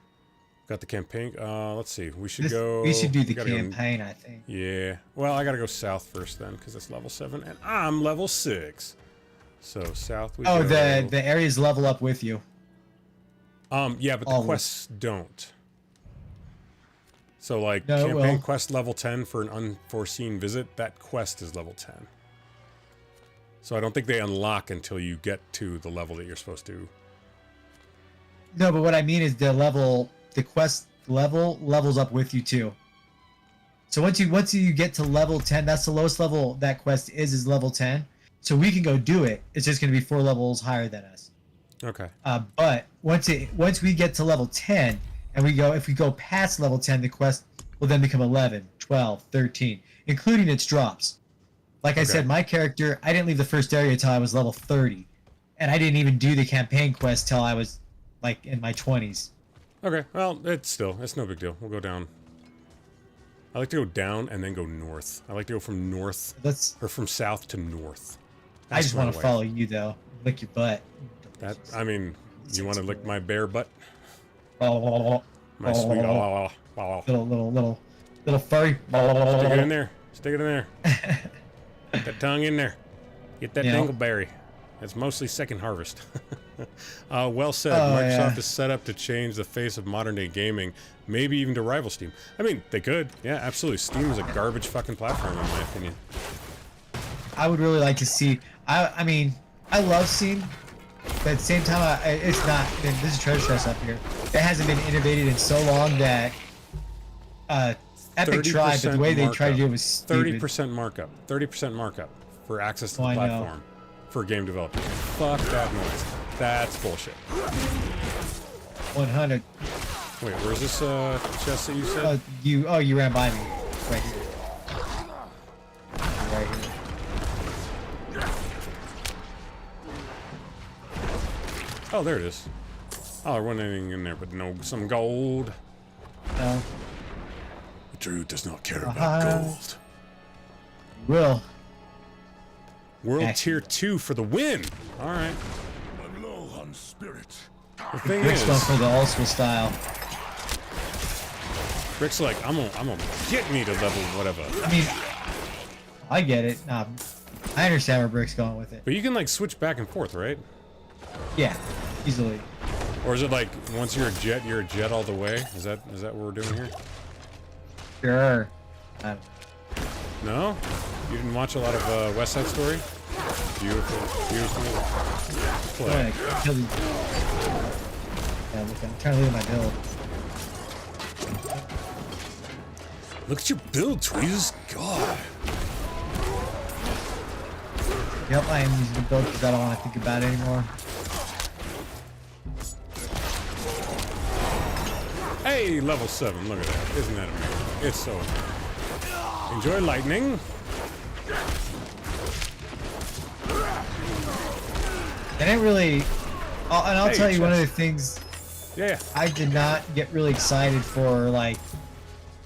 got the campaign. Let's see. We should do the campaign. I think. Yeah. Well, I gotta go south first then because it's level 7 and I'm level 6. So south we go. Oh, the areas level up with you. Yeah, but the quests don't. So like campaign quest level 10 for an unforeseen visit, that quest is level 10. So I don't think they unlock until you get to the level that you're supposed to. No, but what I mean is the quest level levels up with you too. So once you get to level 10, that's the lowest level that quest is level 10. so we can go do it. It's just going to be 4 levels higher than us. Okay. But once we get to level 10, and if we go past level 10, the quest will then become 11, 12, 13, including its drops. Like I said, my character, I didn't leave the first area until I was level 30, and I didn't even do the campaign quest till I was like in my 20s. Okay, well, it's no big deal. We'll go down. I like to go down and then go north. I like to go from north, or from south to north. I just want to follow you, though. Lick your butt. I mean, you want to lick my bare butt? My sweet, little furry. Stick it in there. Stick it in there. Get that tongue in there. Get that dingleberry. It's mostly second harvest. Well said. Microsoft is set up to change the face of modern day gaming, maybe even to rival Steam. I mean, they could. Yeah, absolutely. Steam is a garbage fucking platform, in my opinion. I would really like to see. I mean, I love Steam, but at the same time, it's not. This is treasure chest up here. It hasn't been innovated in so long that Epic tried, but the way they tried to do it was stupid. 30% markup. 30% markup for access to the platform for game developers. Fuck that noise. That's bullshit. 100. Wait, where's this chest that you said? You ran by me. Right here. Right here. Oh, there it is. Oh, there wasn't anything in there, but no, some gold. No. The druid does not care about gold. Will. World Tier 2 for the win. All right. I'm low on spirit. The thing Rick's is, going for the old school style. Rick's like, I'm gonna get me to level whatever. I mean, I get it. Nah, I understand where Rick's going with it. But you can like switch back and forth, right? Yeah, easily. Or is it like once you're a jet all the way? Is that what we're doing here? Sure. No? You didn't watch a lot of West Side Story? Beautiful play. Yeah, look, I'm trying to leave my build. Look at your build, Tweez. God. Yep, I am using the build because I don't want to think about it anymore. Hey, level 7. Look at that. Isn't that amazing? It's so amazing. Enjoy lightning. I didn't really... I'll tell you one of the things I did not get really excited for, like...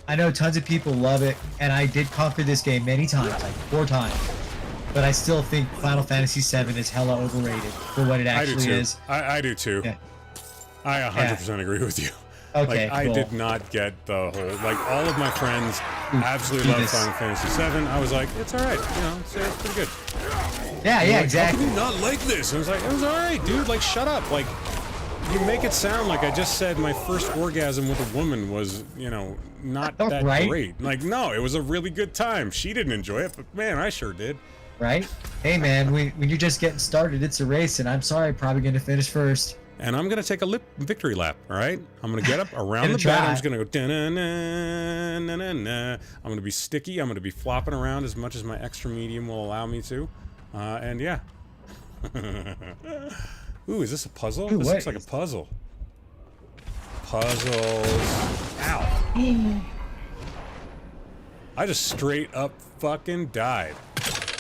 I know tons of people love it, and I did conquer this game many times, like 4 times. But I still think Final Fantasy VII is hella overrated for what it actually is. I do too. Yeah. I 100% agree with you. Okay, like, cool. I did not get the whole... Like, all of my friends absolutely love Final Fantasy VII. I was like, it's alright. You know, it's pretty good. Yeah, like, exactly. How can you not like this? And I was like, it was alright, dude. Like, shut up. Like, you make it sound like I just said my first orgasm with a woman was, you know, not that great. Like, no, it was a really good time. She didn't enjoy it, but man, I sure did. Right? Hey, man, when you're just getting started, it's a race, and I'm sorry, probably going to finish first. And I'm going to take a victory lap, all right? I'm going to get up around the bed. I'm just going to go da-na-na-na-na-na. I'm going to be sticky. I'm going to be flopping around as much as my extra medium will allow me to. And yeah. Ooh, is this a puzzle? This looks like a puzzle. Puzzles. Ow. I just straight up fucking died.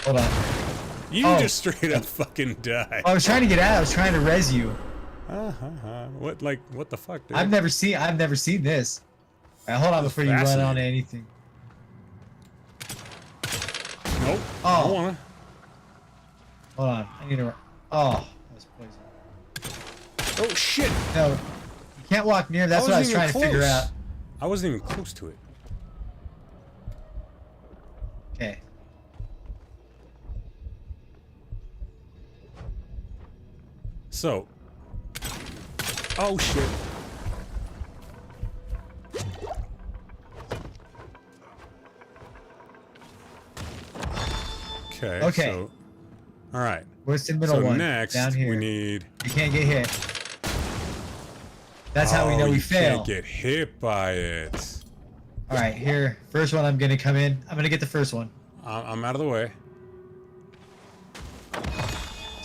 Hold on. You just straight up fucking died. I was trying to get out. I was trying to res you. What the fuck, dude? I've never seen this. All right, hold on before you run on anything. Nope. Oh. I don't wanna. Hold on. I need to. Oh, that was poison. Oh shit! No, you can't walk near. That's what I was trying to figure out. I wasn't even close to it. Okay. So. Oh shit. Okay. So, all right. Where's the middle one? Next, down here. we need. You can't get hit. That's how we know we fail. Can't get hit by it. All right, here. First one, I'm gonna come in. I'm gonna get the first one. I'm out of the way.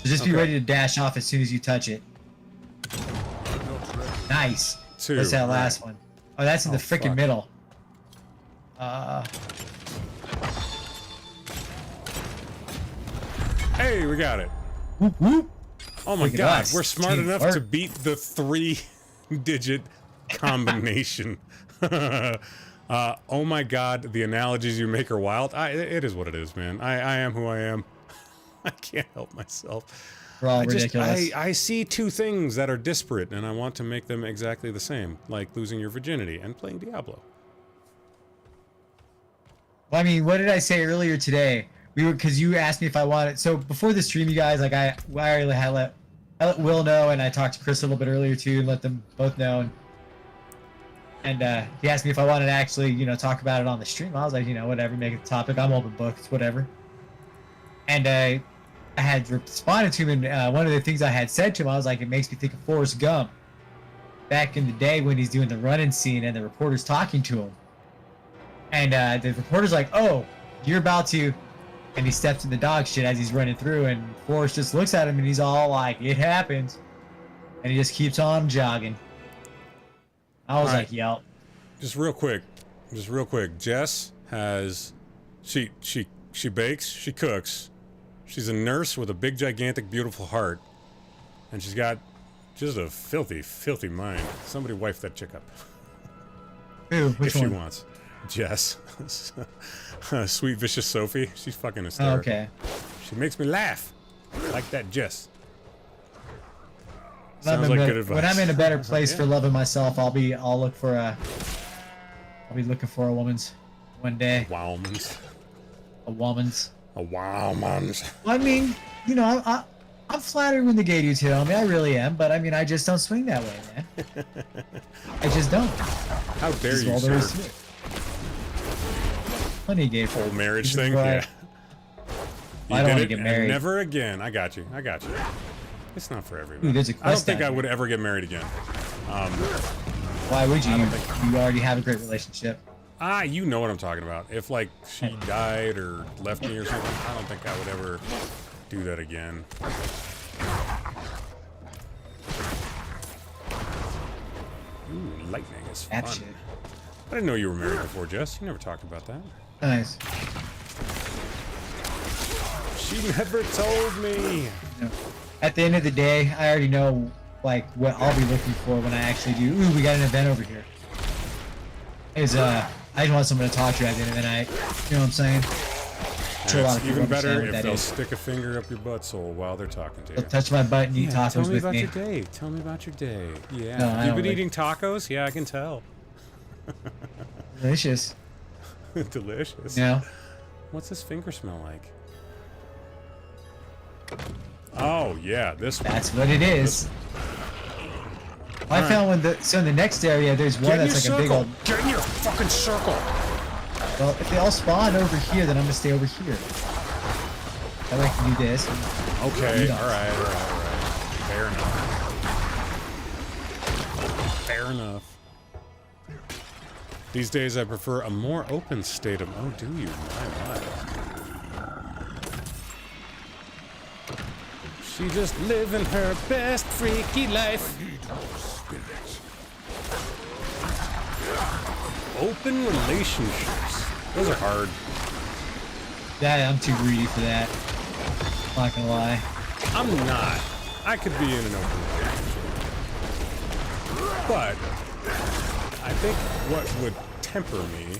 So just be Okay. ready to dash off as soon as you touch it. Nice. 2. What's that All last right. one? Oh, that's in the Oh, freaking fuck. middle. Hey, we got it. Whoop, whoop. Oh my Look at god, us. we're smart Team enough work. to beat the 3-digit combination. Oh my god, the analogies you make are wild. It is what it is, man. I am who I am. I can't help myself. We're all ridiculous. I see two things that are disparate, and I want to make them exactly the same, like losing your virginity and playing Diablo. Well, I mean, what did I say earlier today? Because you asked me if I wanted. So before the stream, you guys, like I already had I let Will know, and I talked to Chris a little bit earlier too, and let them both know. And he asked me if I wanted to actually, talk about it on the stream. I was like, whatever, make it a topic. I'm open book, it's whatever. And I had responded to him, and one of the things I had said to him, I was like, it makes me think of Forrest Gump. Back in the day when he's doing the running scene, and the reporter's talking to him. And the reporter's like, oh, you're about to... And he steps in the dog shit as he's running through, and Forrest just looks at him, and he's all like, it happens. And he just keeps on jogging. I was like, yep. Just real quick. Jess has... She bakes, she cooks. She's a nurse with a big, gigantic, beautiful heart. And she's got just a filthy, filthy mind. Somebody wife that chick up. Ooh, which if one? she wants. Jess. Sweet, vicious Sophie. She's fucking hysterical. Okay. She makes me laugh. Like that Jess. When Sounds like good advice. When I'm in a better place for loving myself, I'll be looking for a woman's one day. Wowmans. A woman's. A wowmans. I mean, I'm flattered when the gay dudes hit on me. I really am, but I mean, I just don't swing that way, man. I just don't. How dare you, All there is to sir? it. Plenty of gay Whole folk. marriage This is thing? why- Yeah. I don't did wanna it, get and married. never again. I got you. It's not for everyone. Ooh, there's a I don't quest think down I here. would ever get married again. Why would you? I don't think- You already have a great relationship. You know what I'm talking about. If, like, she died or left me or something, I don't think I would ever do that again. Ooh, lightning is fun. That shit. I didn't know you were married before, Jess. You never talked about that. Nice. She never told me. At the end of the day, I already know like what I'll be looking for when I actually do. Ooh, we got an event over here. I just want someone to talk to at the end of the night. You know what I'm saying? Sure, a lot And of it's people even better understand what if that they'll is. stick a finger up your butthole while they're talking to you. They'll touch my butt and eat Yeah, tacos tell me with about me. your day. Tell me about your day. Yeah. No, I You've don't been like- eating tacos? Yeah, I can tell. Delicious. Delicious. You know? What's this finger smell like? Oh, yeah, this one. That's what it is. I found in the next area there's one Get in that's your like a big circle. old. Get in your fucking circle. Well, if they all spawn over here, then I'm gonna stay over here. That way I can do this. Okay, You know. all right. Fair enough. Fair enough. These days I prefer a more open state of... Oh, do you? My. She just living her best freaky life. Open relationships. Those are hard. Yeah, I'm too greedy for that. Not gonna lie. I'm not. I could be in an open relationship. But I think what would temper me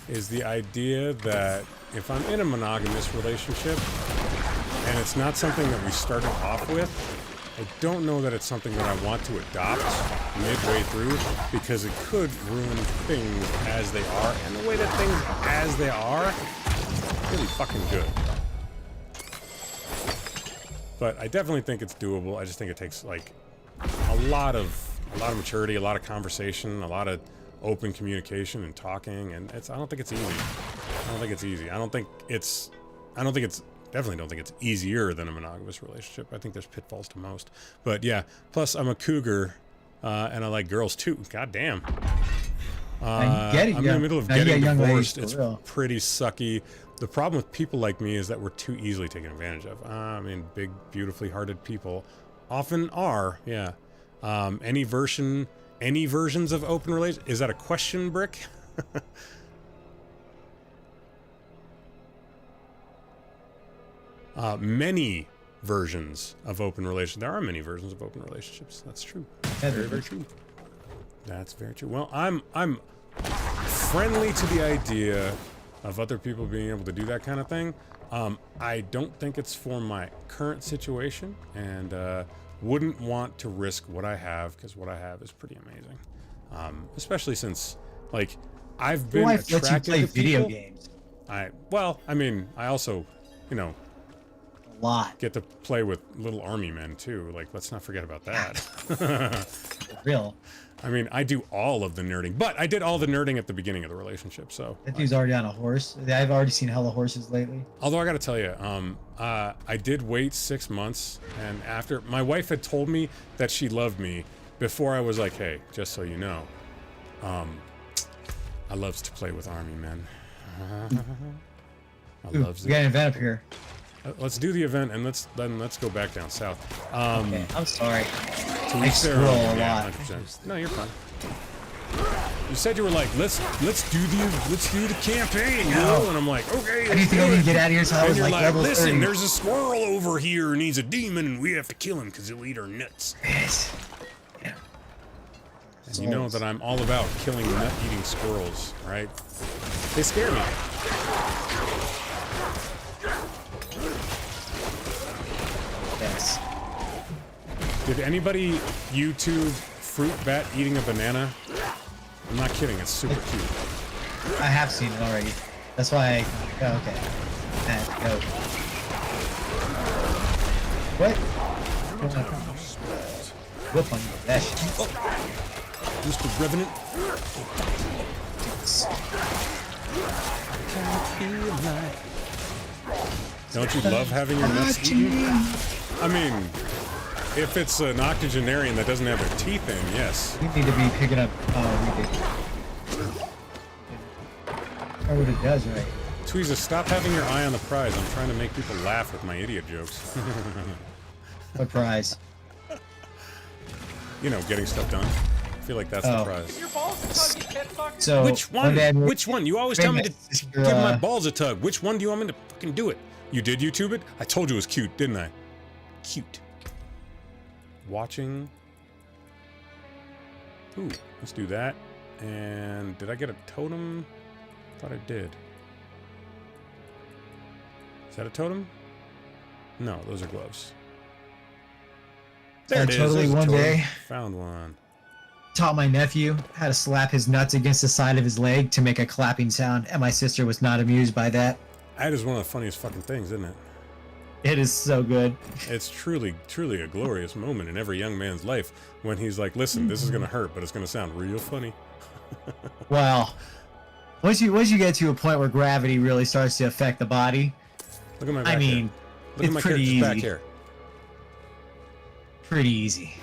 is the idea that if I'm in a monogamous relationship and it's not something that we started off with, I don't know that it's something that I want to adopt midway through because it could ruin things as they are. And the way that things as they are, really fucking good. But I definitely think it's doable. I just think it takes like a lot of maturity, a lot of conversation, a lot of open communication and talking, and I don't think it's easy. Definitely don't think it's easier than a monogamous relationship. I think there's pitfalls to most. But yeah, plus I'm a cougar, and I like girls too. God damn. You get it, I'm in the middle of now you getting get young ladies divorced. for It's real. pretty sucky. The problem with people like me is that we're too easily taken advantage of. I mean, big, beautifully hearted people often are. Yeah. Any versions of open relations? Is that a question, Brick? Many versions of open relationships. There are many versions of open relationships. That's true. Very, very true. That's very true. Well, I'm friendly to the idea of other people being able to do that kind of thing. I don't think it's for my current situation, and wouldn't want to risk what I have, because what I have is pretty amazing. Especially since, like, I've been attracted lets you play to video people. games I mean, I also, you know, a lot. get to play with little army men too. Like, let's not forget about that. For real. I mean, I do all of the nerding, but I did all the nerding at the beginning of the relationship, so. That dude's already on a horse. I've already seen hella horses lately. Although I gotta tell you, I did wait 6 months, and after, my wife had told me that she loved me before I was like, hey, just so you know, I loves to play with army men. I Ooh, loves we got an event up here. Let's do the event, and let's go back down south. Okay, I'm sorry. To I each scroll their own. a Yeah, lot. 100%. No, you're fine. You said you were like, let's do the campaign, you know? And I'm like, okay. I didn't think I could get out of here until I And was you're like level listen, 30. there's a squirrel over here, and he's a demon, and we have to kill him because he'll eat our nuts. Yes. Yeah. And you know that I'm all about killing nut-eating squirrels, right? They scare me. Yes. Did anybody YouTube fruit bat eating a banana? I'm not kidding, it's super cute. I have seen it already. That's why I... Oh, okay. No. What? Whip on you. That shit. Mr. Revenant. Don't you love having your nuts eaten? I mean, if it's an octogenarian that doesn't have their teeth in, yes. We need to be picking up... Oh, we did. Oh, what it does, right? Tweeza, stop having your eye on the prize. I'm trying to make people laugh with my idiot jokes. What prize? You know, getting stuff done. I feel like that's the Oh. prize. So, Which one? day I'm- Which one? You always tell me to Sister, give my balls a tug. Which one do you want me to fucking do it? You did YouTube it? I told you it was cute, didn't I? Cute. Watching. Ooh, let's do that. And did I get a totem? Thought I did. Is that a totem? No, those are gloves. There it is. totally There's a one totem. day Found one. taught my nephew how to slap his nuts against the side of his leg to make a clapping sound, and my sister was not amused by that. That is one of the funniest fucking things, isn't it? It is so good. It's truly, truly a glorious moment in every young man's life when he's like, listen, this is going to hurt, but it's going to sound real funny. Well, once you get to a point where gravity really starts to affect the body, Look at my back I mean, here. Look at it's my pretty character's back easy. here. Pretty easy.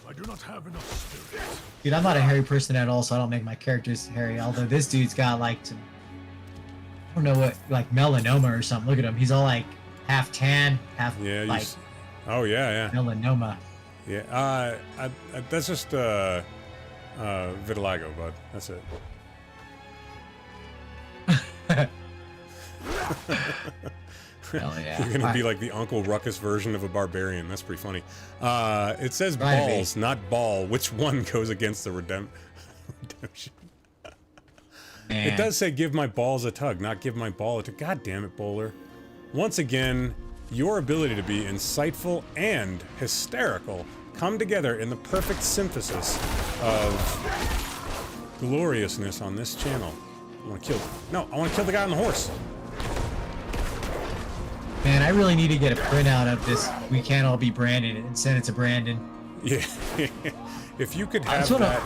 I do not have enough spirit. Dude, I'm not a hairy person at all, so I don't make my characters hairy. Although this dude's got like some, I don't know what, like melanoma or something. Look at him. He's all like half tan, half Yeah, like oh, yeah, melanoma. yeah. Yeah, that's just vitiligo, bud. That's it. Hell yeah. You're gonna be like the Uncle Ruckus version of a barbarian. That's pretty funny. It says Right, balls, not ball. Which one goes against the redemption? Man. It does say give my balls a tug, not give my ball a tug. God damn it, Bowler. Once again, your ability to be insightful and hysterical come together in the perfect synthesis of gloriousness on this channel. I want to kill. No, I want to kill the guy on the horse. Man, I really need to get a printout of this. We can't all be Brandon and send it to Brandon. Yeah. If you could have that,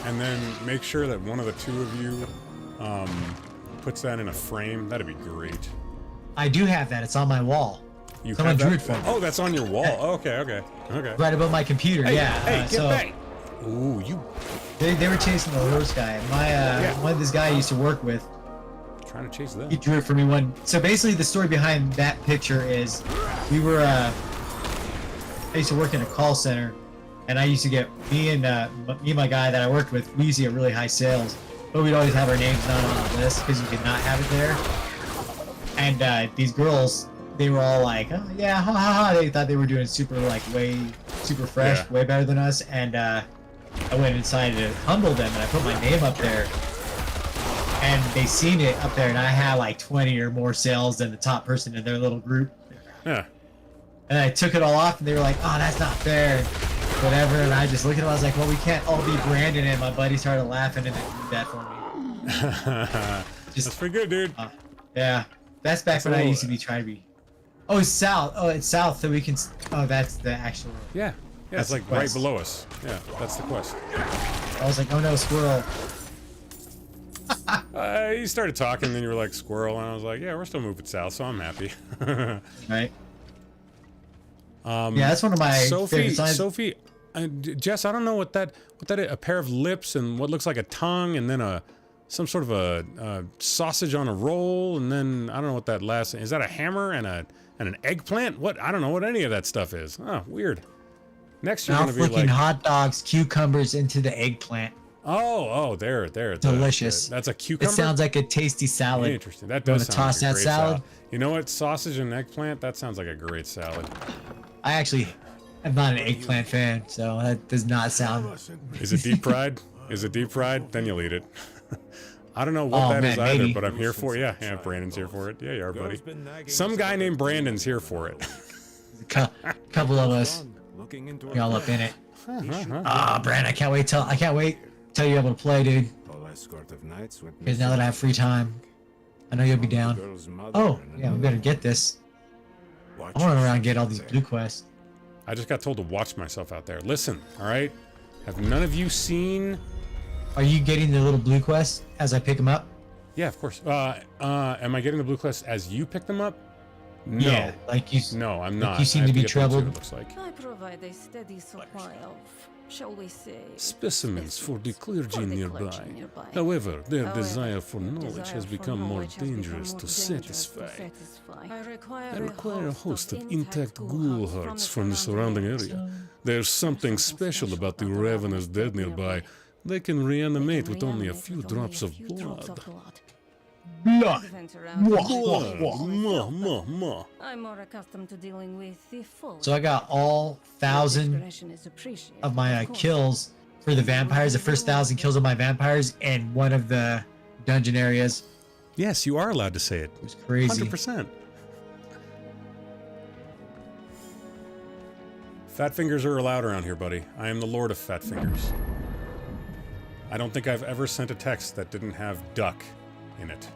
and then make sure that one of the two of you puts that in a frame, that'd be great. I do have that. It's on my wall. You Someone have drew that? it for me. Oh, that's on your wall. Oh, okay. Right above my computer. Hey, yeah. hey, get so back! Ooh, you They were chasing the horse guy. My one of this guy I used to work with, trying to chase them. he drew it for me one. So basically, the story behind that picture is, we were. I used to work in a call center, and I used to get me and my guy that I worked with. We used to get really high sales, but we'd always have our names not on the list because you could not have it there. And these girls, they were all like, "Oh yeah, ha ha ha!" They thought they were doing super super fresh, Yeah. way better than us. And I went inside to humble them, and I put my name up there. And they seen it up there, and I had like 20 or more sales than the top person in their little group. Yeah. And I took it all off, and they were like, "Oh, that's not fair," whatever. And I just looked at them, I was like, "Well, we can't all be Brandon." And my buddy started laughing, and they did that for me. That's pretty good, dude. Yeah, that's back That's when a I little- used to be trying to be. Oh, it's south. Oh, it's south, so we can. Oh, that's the actual. Yeah. Yeah, That's it's like the right quest. below us. Yeah, that's the quest. I was like, "Oh no, squirrel!" You started talking, then you were like squirrel, and I was like, yeah, we're still moving south, so I'm happy. Right. Yeah, that's one of my Sophie, favorite signs. Sophie, Jess, I don't know what that a pair of lips and what looks like a tongue, and then some sort of a sausage on a roll, and then I don't know what that last is. That a hammer and an eggplant? What? I don't know what any of that stuff is. Oh, weird. Next you're gonna Mouth be flicking like, hot dogs, cucumbers into the eggplant. there. Delicious. That's a It cucumber. sounds like a tasty salad. Interesting. That You does wanna sound toss like a that great salad? You know what? Sausage and eggplant. That sounds like a great salad. I actually am not an eggplant fan, so that does not sound. Is it deep fried? Is it deep fried? Then you'll eat it. I don't know what Oh, that is man, either, maybe. but I'm here for it. Yeah, Brandon's here for it. Yeah, you are, buddy. Some guy named Brandon's here for it. A couple of us, we all up in it. Ah, Brand, I can't wait till you're able to play, dude. Because now that I have free time, I know you'll be down. Oh, yeah, I'm gonna get this. I want to run around and get all these blue quests. I just got told to watch myself out there. Listen, all right? Have none of you seen... Are you getting the little blue quests as I pick them up? Yeah, of course. Am I getting the blue quests as you pick them up? No. Yeah, like you. No, I'm like not. you seem I have to be get them too, troubled. It looks like. I provide a steady supply of, shall we say, Specimens for the clergy for the nearby. clergy nearby. However, their However, desire for their knowledge desire has for become more knowledge has become dangerous more to dangerous satisfy. I I require a host of intact ghoul hearts from the surrounding area. There's something special about the ravenous dead nearby. They can reanimate with only a few drops of blood. Blood. I'm more accustomed to dealing with the full. So I got all 1,000 Discretion is appreciated, of my of course. kills for the vampires. The first 1,000 kills of my vampires in one of the dungeon areas. Yes, you are allowed to say it. It was crazy. 100%. Fat fingers are allowed around here, buddy. I am the lord of fat fingers. I don't think I've ever sent a text that didn't have duck in it.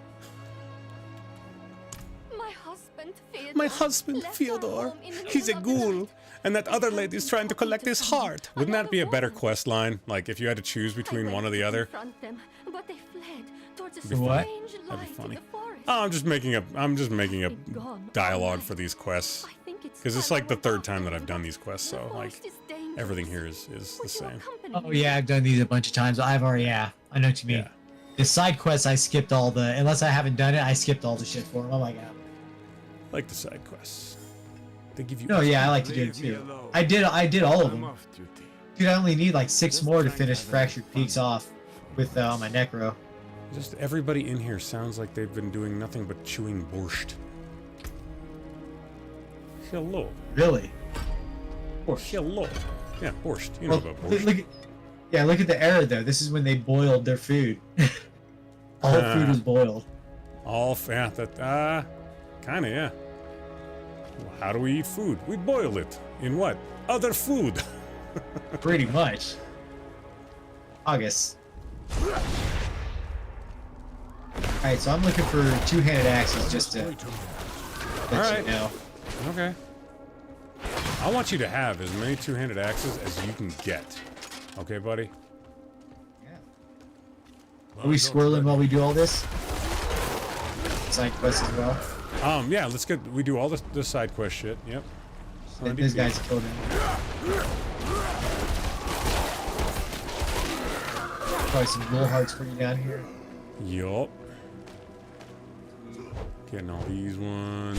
My husband, Fyodor, he's a ghoul. And that other lady's trying to collect his heart. Wouldn't that be a better quest line? Like, if you had to choose between one or the other? For what? That'd be funny. Oh, I'm just making a dialogue for these quests. Because it's like the third time that I've done these quests, so like everything here is the same. Oh yeah, I've done these a bunch of times. I know what you mean. Yeah. The side quests, I skipped unless I haven't done it, I skipped all the shit for them. Oh my god. Like the side quests. They give you No, yeah, I like to do it too. I did all of them. Dude, I only need like 6 more to finish Fractured Peaks off with my Necro. Just everybody in here sounds like they've been doing nothing but chewing borscht. Hello. Really? Hello. Yeah, borscht. You know about borscht. Look at the era though. This is when they boiled their food. All food was boiled. Yeah, that, kinda, yeah. Well, how do we eat food? We boil it. In what? Other food. Pretty much. August. Alright, so I'm looking for 2-handed axes just to let you know. Okay. I want you to have as many 2-handed axes as you can get. Okay, buddy? Are we swirling while we do all this? Side quests as well. Yeah, we do all the side quest shit. Yep. This guy's killed him. Probably some little hearts for you down here. Yup. Getting all these ones.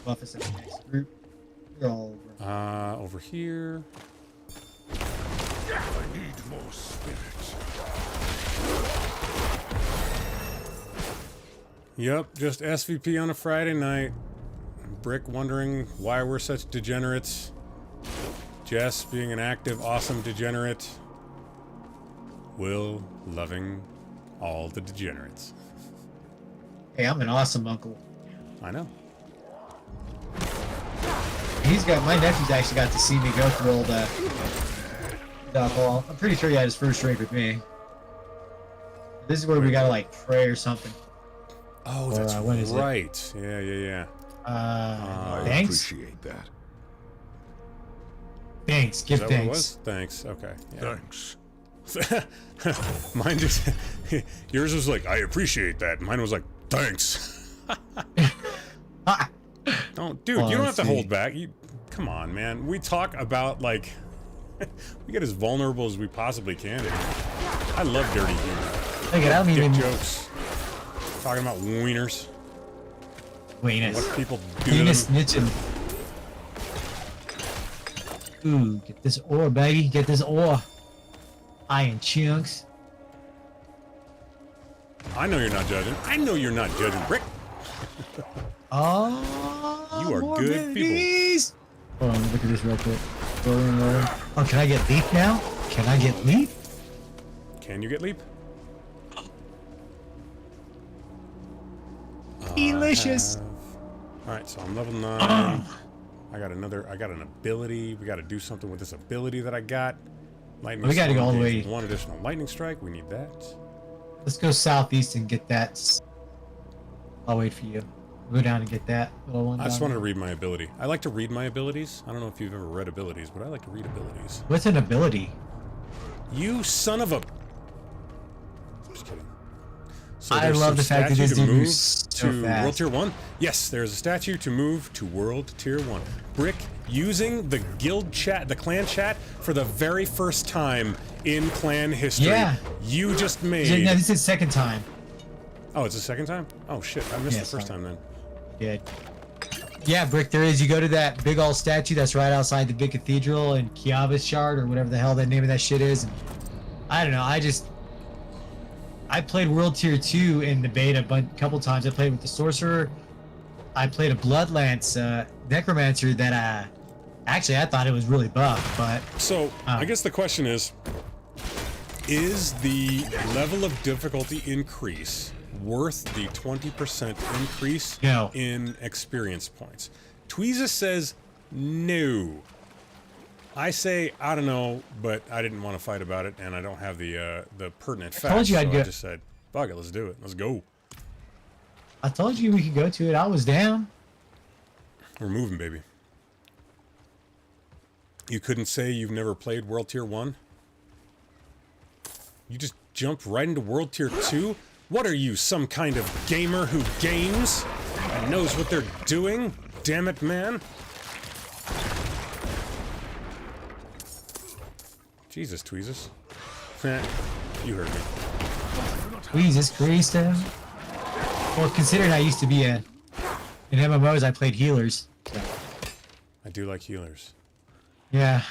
Buff us in the next group. We're all over. Over here. I need more spirit. Yep, just SVP on a Friday night. Brick wondering why we're such degenerates. Jess being an active, awesome degenerate. Will loving all the degenerates. Hey, I'm an awesome uncle. I know. My nephew's actually got to see me go through all the alcohol. I'm pretty sure he had his first drink with me. This is where we gotta like pray or something. Oh, Or, that's what is it? right. Yeah. I Thanks. appreciate that. Thanks. Is Give that what it thanks. was? Thanks. Okay. Yeah. Thanks. Mine just... Yours was like, I appreciate that. Mine was like, thanks. Don't, dude, Oh, you don't have let's to see. hold back. Come on, man. We talk about, like... we get as vulnerable as we possibly can. I love dirty humor. Look at I don't Dick even jokes. Talking about wieners. Weenus. What people do to Penis them. snitching. Ooh, get this ore, baby. Get this ore. Iron chunks. I know you're not judging. I know you're not judging, Brick. Oh, You are more good people. goodies. Hold on, look at this real quick. Rolling. Oh, can I get leap now? Can I get leap? Can you get leap? Delicious. Alright, so I'm level 9. I got an ability. We gotta do something with this ability that I got. Lightning We gotta go storm all the gains way. 1 additional lightning strike. We need that. Let's go southeast and get that. I'll wait for you. Go down and get that little one. I just down wanted to there. read my ability. I like to read my abilities. I don't know if you've ever read abilities, but I like to read abilities. What's an ability? You son of a... Just kidding. So I there's love some the fact that statue this to dude move moves so to World fast. Tier 1. Yes, there's a statue to move to World Tier 1. Brick using the guild chat, the clan chat, for the very first time in clan history. Yeah. You just made... No, this is second time. Oh, it's the second time? Oh, shit. I missed Yeah, the first sorry. time then. Good. Yeah, Brick, there is. You go to that big old statue that's right outside the big cathedral in Kiavis Shard, or whatever the hell the name of that shit is. And I don't know. I played World Tier 2 in the beta a couple times. I played with the Sorcerer. I played a Bloodlance Necromancer that actually I thought it was really buff, but So, I guess the question is the level of difficulty increase worth the 20% increase No. in experience points? Tweezus says no. I say I don't know, but I didn't want to fight about it, and I don't have the pertinent facts. told you I'd so go- I just said, "Fuck it, let's do it. Let's go. I told you we could go to it. I was down. We're moving, baby." You couldn't say you've never played World Tier 1? You just jumped right into World Tier 2? What are you, some kind of gamer who games and knows what they're doing? Damn it, man. Jesus, Tweezus. You heard me. Jesus Christ. Well, considering I used to be in MMOs, I played healers. So, I do like healers. yeah.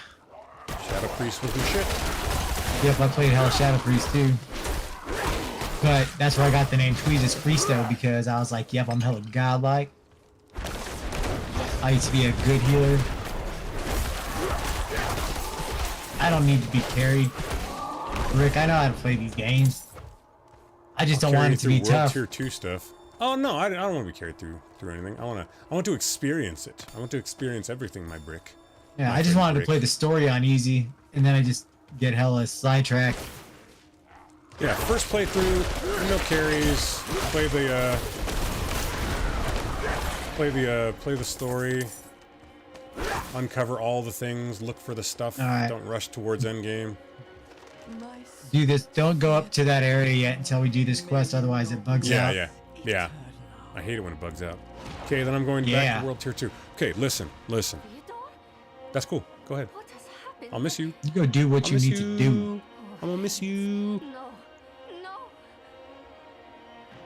Shadow Priest was my shit. Yep, I played Hell Shadow Priest too. But that's where I got the name Tweezus Christo, because I was like, yep, I'm hella godlike. I used to be a good healer. I don't need to be carried. Rick, I know how to play these games. I just don't Carry want it to through be World tough. Tier 2 stuff. Oh no, I don't want to be carried through anything. I want to experience it. I want to experience everything, my Brick. Yeah, My I just friend wanted to Brick. play the story on easy, and then I just get hella sidetracked. Yeah, first playthrough, no carries. Play the story. Uncover all the things. Look for the stuff. Alright. Don't rush towards endgame. Do this. Don't go up to that area yet until we do this quest, otherwise it bugs out. Yeah. I hate it when it bugs out. Okay, then I'm going back Yeah. to World Tier 2. Okay, listen. Theodore? That's cool. Go ahead. What has happened? I'll miss you. You go do what I'll you miss need to do. I'm gonna miss you. No. No.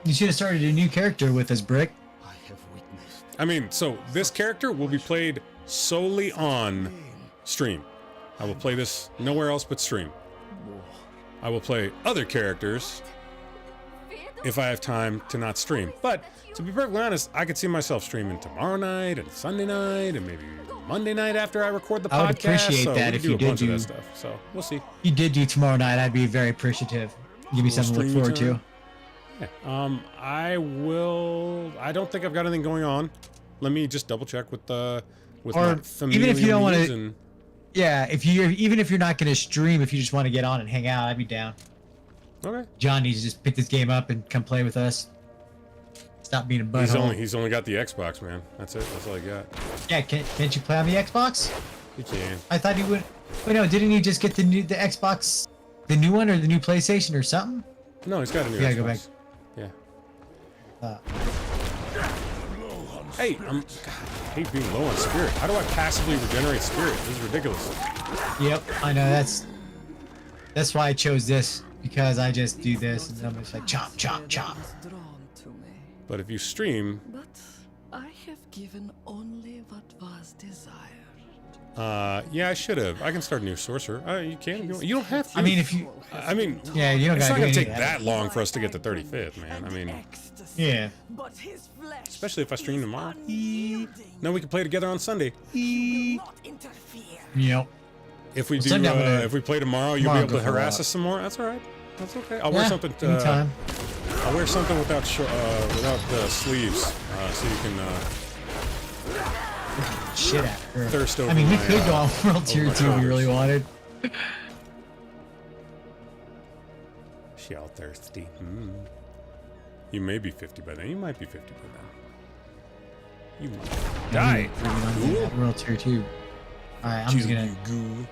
You should have started a new character with us, Brick. I have witnessed. I mean, so this character will be played solely on stream. I will play this nowhere else but stream. I will play other characters if I have time to not stream. But to be perfectly honest, I could see myself streaming tomorrow night and Sunday night and maybe Monday night after I record the podcast. I would appreciate so that we if do you a did bunch of do- that stuff. So we'll see. You did do tomorrow night. I'd be very appreciative. Give me something to look stream forward to. Yeah. I will. I don't think I've got anything going on. Let me just double check with Or my even if you don't wanna- families and- Yeah, even if you're not going to stream, if you just want to get on and hang out, I'd be down. Okay. John needs to just pick this game up and come play with us. Stop being a butthole. He's only got the Xbox, man. That's it. That's all I got. Yeah, can't you play on the Xbox? He can. I thought he would. Wait, no, didn't he just get the Xbox, the new one, or the new PlayStation or something? No, he's got a new You gotta Xbox. go back. Yeah. Hey, God, I hate being low on spirit. How do I passively regenerate spirit? This is ridiculous. Yep, I know. That's why I chose this, because I just do this and I'm just like chop, chop, chop. Is drawn to me, But if you stream, but I have given only what was desired. yeah, I should have. I can start a new sorcerer. You can. You don't have to. I mean, if you, I mean, yeah, you don't it's gotta not do gonna any take of that long for us to get to 35th, man. I mean, Yeah. But his flesh especially if I stream tomorrow. unyielding. Then we can play together on Sunday. Will not interfere. Yep. If we do, Sunday I'm gonna- if we play tomorrow, you'll tomorrow be able I'll to go for a harass walk. us some more. That's all right. That's okay. I'll wear Yeah, something. anytime. I'll wear something without sleeves, so you can Shit at her. thirst over. I mean, we my, could go on World Tier my 2 if we really shoulders. wanted. She all thirsty. You may be 50 by then. You might be 50 by then. You might die. Cool. World Tier 2. Alright, I'm just gonna. Goo.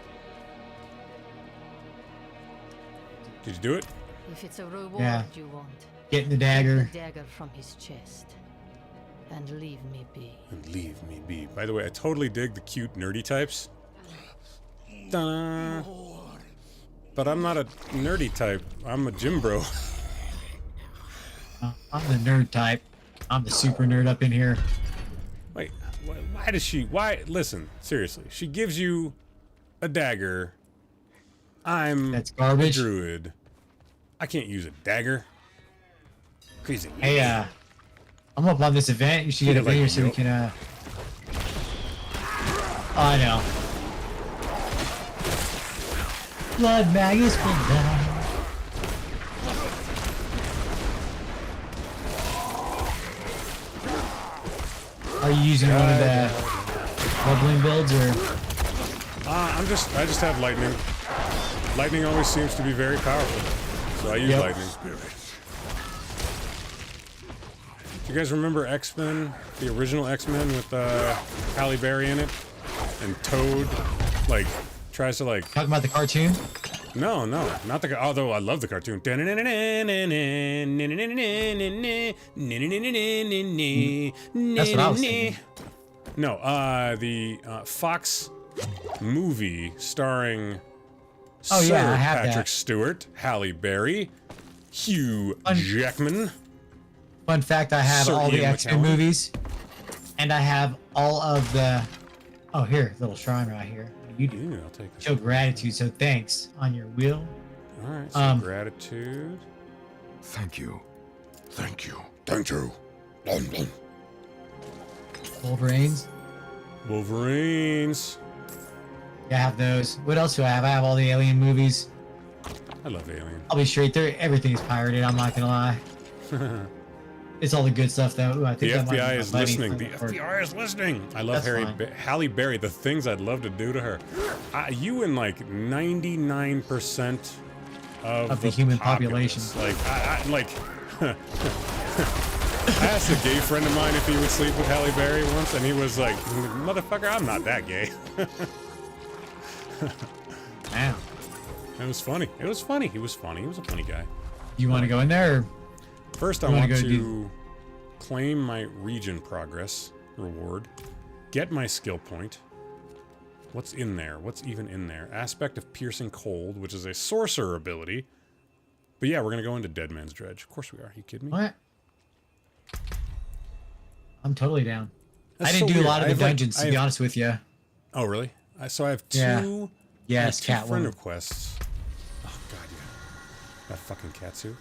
Did you do it? If it's a reward Yeah. you want, Get in the take dagger. the dagger from his chest and leave me be. And leave me be. By the way, I totally dig the cute nerdy types. Ta-da. But I'm not a nerdy type. I'm a gym bro. I'm the nerd type. I'm the super nerd up in here. Wait, why does she? Why? Listen, seriously. She gives you a dagger. I'm That's garbage. a druid. I can't use a dagger. Crazy. Hey, I'm up on this event. You should get Yeah, up in here like, so we yup. can, Oh, I know. Blood Magus will die. Are you using one of the bubbling builds or? I just have lightning. Lightning always seems to be very powerful, so I use Yep. lightning. Do you guys remember X-Men, the original X-Men with Halle Berry in it, and Toad, like tries to like? Talking about the cartoon? No, not the. Although I love the cartoon. That's what I was thinking. No, the Fox movie starring Oh, Sir yeah, I have Patrick that. Stewart, Halle Berry, Hugh Un- Jackman. Fun fact, I have Sir all the Ian X-Men McKellen. movies. And I have all of the... Oh, here, little shrine right here. You do. Yeah, I'll take this. Show gratitude, so thanks on your wheel. All right, so gratitude. Thank you. Thank you. Thank you. Wolverines. Wolverines. Yeah, I have those. What else do I have? I have all the Alien movies. I love Alien. I'll be straight there. Everything is pirated. I'm not gonna lie. It's all the good stuff though. Ooh, I The think that might be FBI my is buddy listening. from The the first- FBI is listening. I love That's fine. Halle Berry. The things I'd love to do to her. You and like 99% of the human population. Like, I asked a gay friend of mine if he would sleep with Halle Berry once, and he was like, "Motherfucker, I'm not that gay." Damn. It was funny. It was funny. He was funny. He was a funny guy. You want to go in there? Or First, I You wanna want go to do- claim my region progress reward. get my skill point. What's in there? What's even in there? Aspect of Piercing Cold, which is a sorcerer ability. But yeah, we're going to go into Dead Man's Dredge. Of course we are. You kidding me? What? I'm totally down. That's I didn't so do weird. a lot of I the have, dungeons, to be honest with you. Oh, really? So I have two, Yeah. Yes, two friend Catwoman. requests. Oh, God, yeah. That fucking Katsu.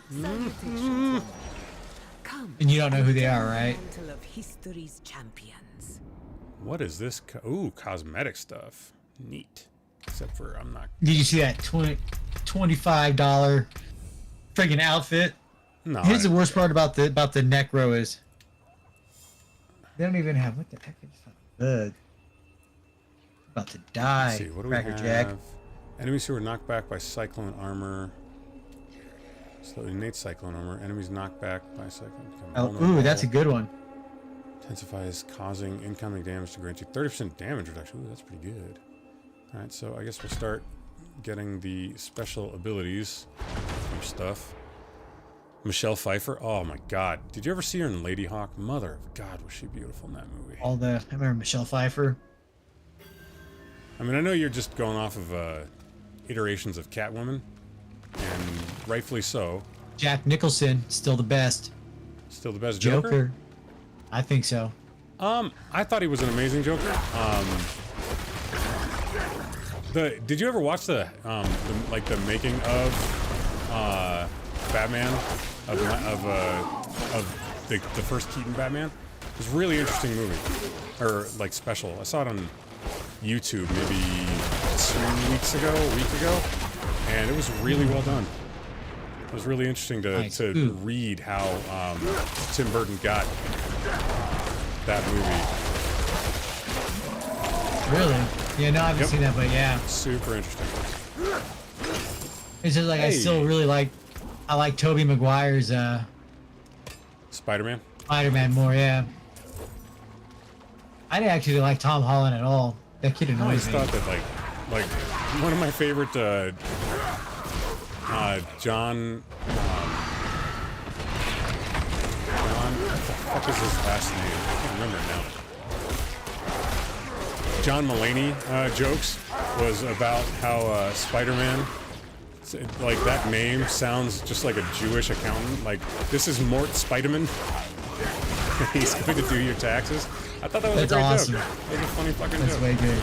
Come. And you don't know who they are, right? Mantle of history's champions. What is this? Ooh, cosmetic stuff. Neat. Except for I'm not... Did you see that $25 friggin' outfit? No. Here's the worst part about the Necro is they don't even have what the heck is that? About to die. Let's see, what do Cracker we Jack. have? Enemies who are knocked back by cyclone armor. So innate cyclone armor. Enemies knocked back by cyclone. Oh, ooh, that's a good one. Intensifies causing incoming damage to grant you 30% damage reduction. Ooh, that's pretty good. Alright, so I guess we'll start getting the special abilities or stuff. Michelle Pfeiffer. Oh my god. Did you ever see her in Lady Hawk? Mother of God, was she beautiful in that movie. I remember Michelle Pfeiffer. I mean, I know you're just going off of iterations of Catwoman, and rightfully so. Jack Nicholson, still the best. Still the best Joker? I think so. I thought he was an amazing Joker. Did you ever watch the making of Batman of the first Keaton Batman? It was a really interesting movie, or like special. I saw it on YouTube maybe 2 weeks ago, a week ago, and it was really well done. It was really interesting to read how Tim Burton got that movie. Really? Yeah, no, I haven't seen that, but yeah. Super interesting. It's just like I still really like Tobey Maguire's Spider-Man? Spider-Man more, yeah. I didn't actually like Tom Holland at all. That kid I annoys always me. thought that like one of my favorite John what the fuck is his last name? I can't remember it now. John Mulaney jokes was about how Spider-Man, like that name sounds just like a Jewish accountant. Like, this is Mort Spiderman. He's going to do your taxes. I thought that was a great awesome. joke. That was a funny fucking That's joke. way good.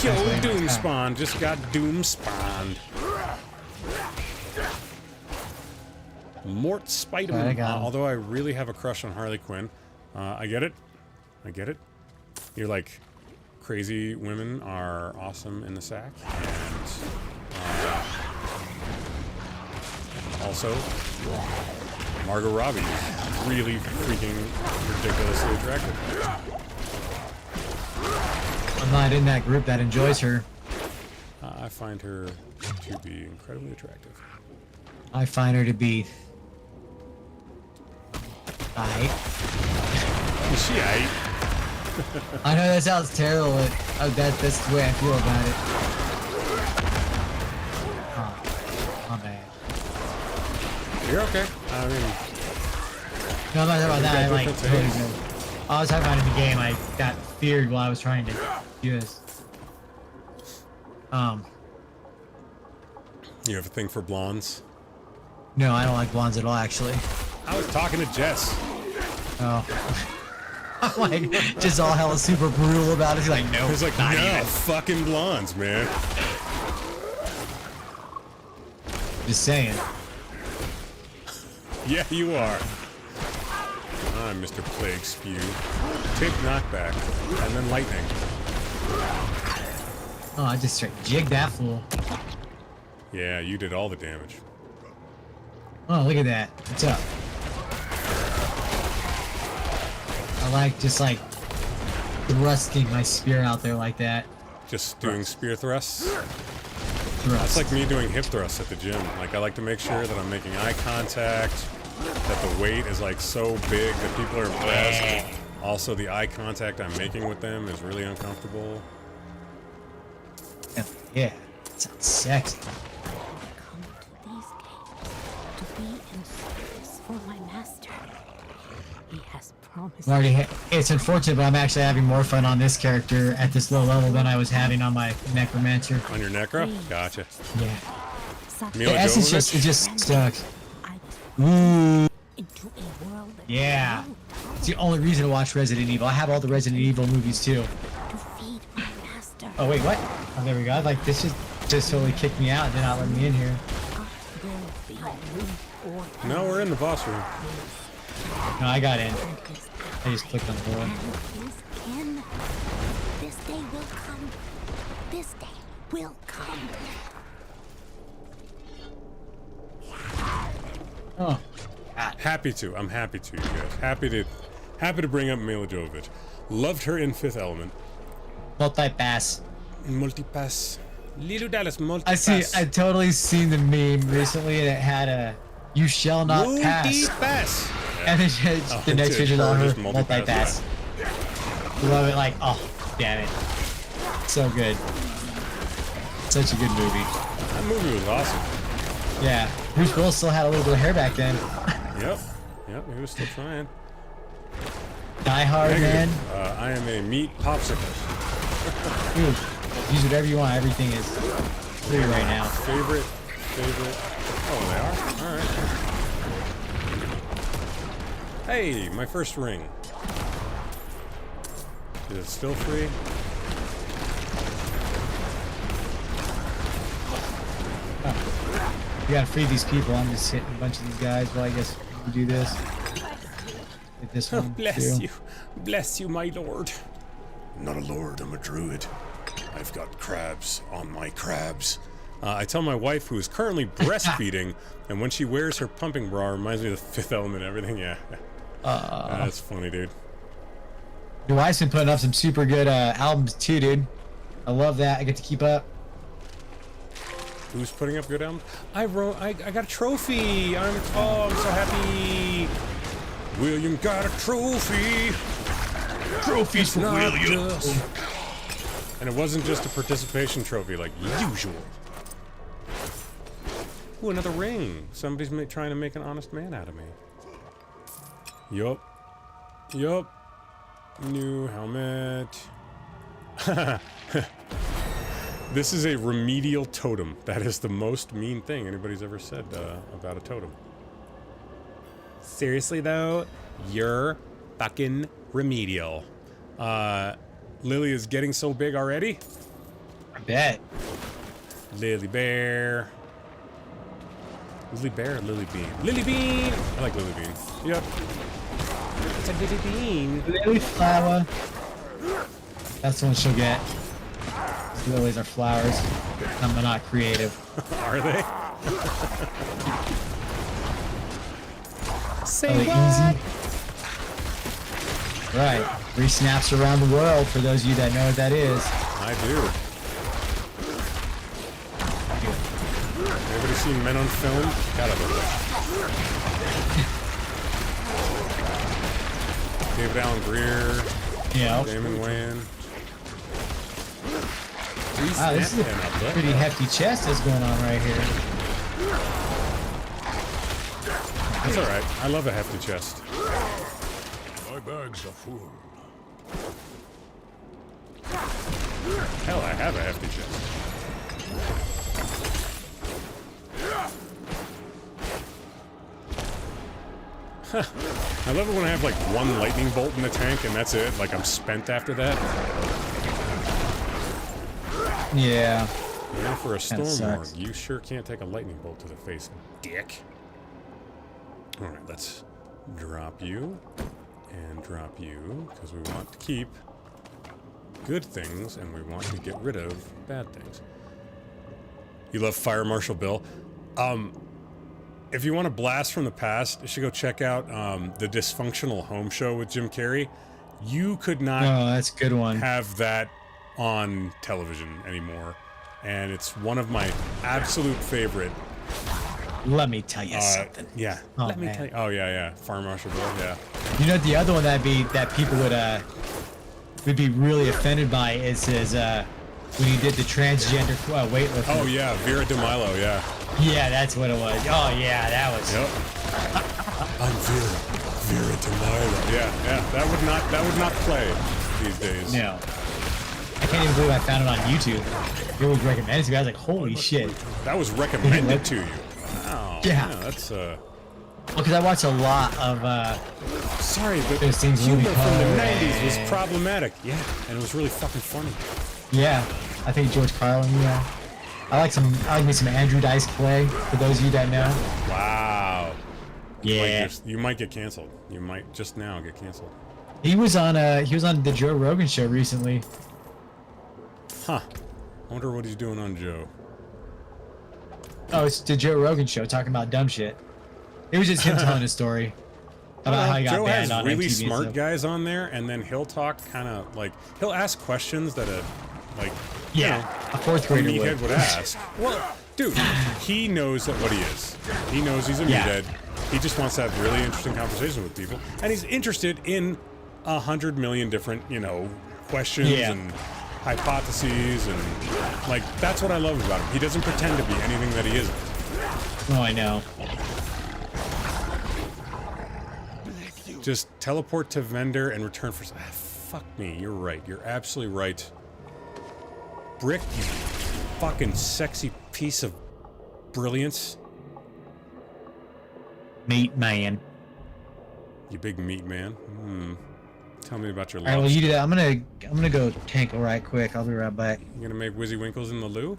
Yo, way Doom good. Spawn just got Doom Spawned. Mort Spiderman. I got him. Although I really have a crush on Harley Quinn. I get it. I get it. You're like, crazy women are awesome in the sack. And also, Margot Robbie is really freaking ridiculously attractive. I'm not in that group that enjoys her. I find her to be incredibly attractive. I find her to be... aight. Is she aight? I know that sounds terrible, but that's the way I feel about it. Oh, my bad. You're okay. I mean, No, I'm not talking about that. I like different totally tastes. good. I was talking about in the game. I got feared while I was trying to do this. You have a thing for blondes? No, I don't like blondes at all, actually. I was talking to Jess. Oh. I'm like, just all hella super brutal about it. He's like, no, He's like, not no, even. fucking blondes, man. Just saying. Yeah, you are. I'm Mr. Plague Spew. Take knockback, and then lightning. Oh, I just straight jigged that fool. Yeah, you did all the damage. Oh, look at that. What's up? I like just like thrusting my spear out there like that. Just doing spear thrusts. Thrust. That's like me doing hip thrusts at the gym. Like, I like to make sure that I'm making eye contact, that the weight is like so big that people are impressed. Also, the eye contact I'm making with them is really uncomfortable. Yeah, that sounds sexy. Come to these gates to be in service for my master. He has I'm already it's unfortunate, but I'm actually having more fun on this character at this low level than I was having on my Necromancer. On your Necro? Gotcha. Yeah. Mila The essence Jovovich? it just sucks. Ooh. Into a world that Yeah. It's the only reason to watch Resident Evil. I have all the Resident Evil movies too. to feed my master. Oh wait, what? Oh, there we go. Like this just totally kicked me out and did not let me in here. No, we're in the boss room. No, I got in. I just clicked on the door. This day will come. This day will come. Oh. Happy to. I'm happy to, you guys. Happy to bring up Mila Jovovich. Loved her in Fifth Element. Multi-pass. Multipass. Little Dallas multipass. I totally seen the meme recently and it had a "You shall not pass." Multipass. And then the next picture on her just multi-pass. Love it, like, oh, damn it. So good. Such a good movie. That movie was awesome. Yeah. Bruce Willis still had a little bit of hair back then. Yep, he was still trying. Die Hard, man. I am a meat popsicle. Dude, use whatever you want. Everything is free right now. Favorite. Oh, they are? Alright. Hey, my first ring. Is it still free? Oh. You gotta free these people. I'm just hitting a bunch of these guys. Well, I guess we do this. Hit this one. Bless too. you. Bless you, my lord. I'm not a lord, I'm a druid. I've got crabs on my crabs. I tell my wife, who is currently breastfeeding, and when she wears her pumping bra, reminds me of the Fifth Element and everything. Yeah. That's funny, dude. Your wife's been putting up some super good albums too, dude. I love that. I get to keep up. Who's putting up good albums? I got a trophy. I'm so happy. William got a trophy. Trophies for William. And it wasn't just a participation trophy like usual. Ooh, another ring. Somebody's trying to make an honest man out of me. Yup. New helmet. This is a remedial totem. That is the most mean thing anybody's ever said about a totem. Seriously though, you're fucking remedial. Lily is getting so big already. I bet. Lily Bear. Lily Bear or Lily Bean? Lily Bean! I like Lily Bean. Yep. It's a Lily Bean. Lily Flower. That's the one she'll get. Lilies are flowers. I'm not creative. Are they? Say what? Easy. Right. 3 snaps around the world for those of you that know what that is. I do. Everybody seen Men on Film? Gotta love it. David Allen Greer. Yeah. Damon Wayans. Wow, this is a pretty hefty chest that's going on right here. That's alright. I love a hefty chest. My bags are full. Hell, I have a hefty chest. I love it when I have like one lightning bolt in the tank and that's it. Like I'm spent after that. Yeah. Now for a storm sucks. org, you sure can't take a lightning bolt to the face, dick. Alright, let's drop you and drop you, because we want to keep good things and we want to get rid of bad things. You love Fire Marshal Bill? If you want a blast from the past, you should go check out the Dysfunctional Home Show with Jim Carrey. You could not that's a good one. have that on television anymore, and it's one of my absolute favorite. Let me tell you something. Yeah. Oh, Let me man. tell you. Oh yeah. Fire Marshal Bill. Yeah. You know the other one that people would be really offended by is when he did the transgender weightlifting. Oh yeah, Vera DeMilo. Yeah. Yeah, that's what it was. Oh yeah, that was. Yep. I'm Vera Delilah. Yeah, that would not play these days. No. I can't even believe I found it on YouTube. It was recommended to me. I was like, holy shit. That was recommended to you. Wow. Yeah. That's Because I watch a lot of sorry, but those things. humor from the 90s was problematic. Yeah, and it was really fucking funny. Yeah, I think George Carlin. Yeah, I like me some Andrew Dice Clay. For those of you that know. Wow. Yeah. You might get canceled. You might just now get canceled. He was on the Joe Rogan show recently. Huh. I wonder what he's doing on Joe. Oh, it's the Joe Rogan show talking about dumb shit. It was just him telling a story about how he got Joe banned has on really MTV smart stuff. guys on there, and then he'll talk kind of like he'll ask questions that A fourth grader meathead would ask. Well, dude, he knows what he is. He knows he's a meathead. He just wants to have really interesting conversations with people, and he's interested in 100 million different, questions and hypotheses, and like that's what I love about him. He doesn't pretend to be anything that he isn't. Oh, I know. Just teleport to vendor and return for. Fuck me. You're right. You're absolutely right. Brick, you fucking sexy piece of brilliance. Meat man. You big meat man. Tell me about your All right, well, you do that. I'm gonna go tankle right quick. I'll be right back. You gonna make Wizzy Winkles in the loo?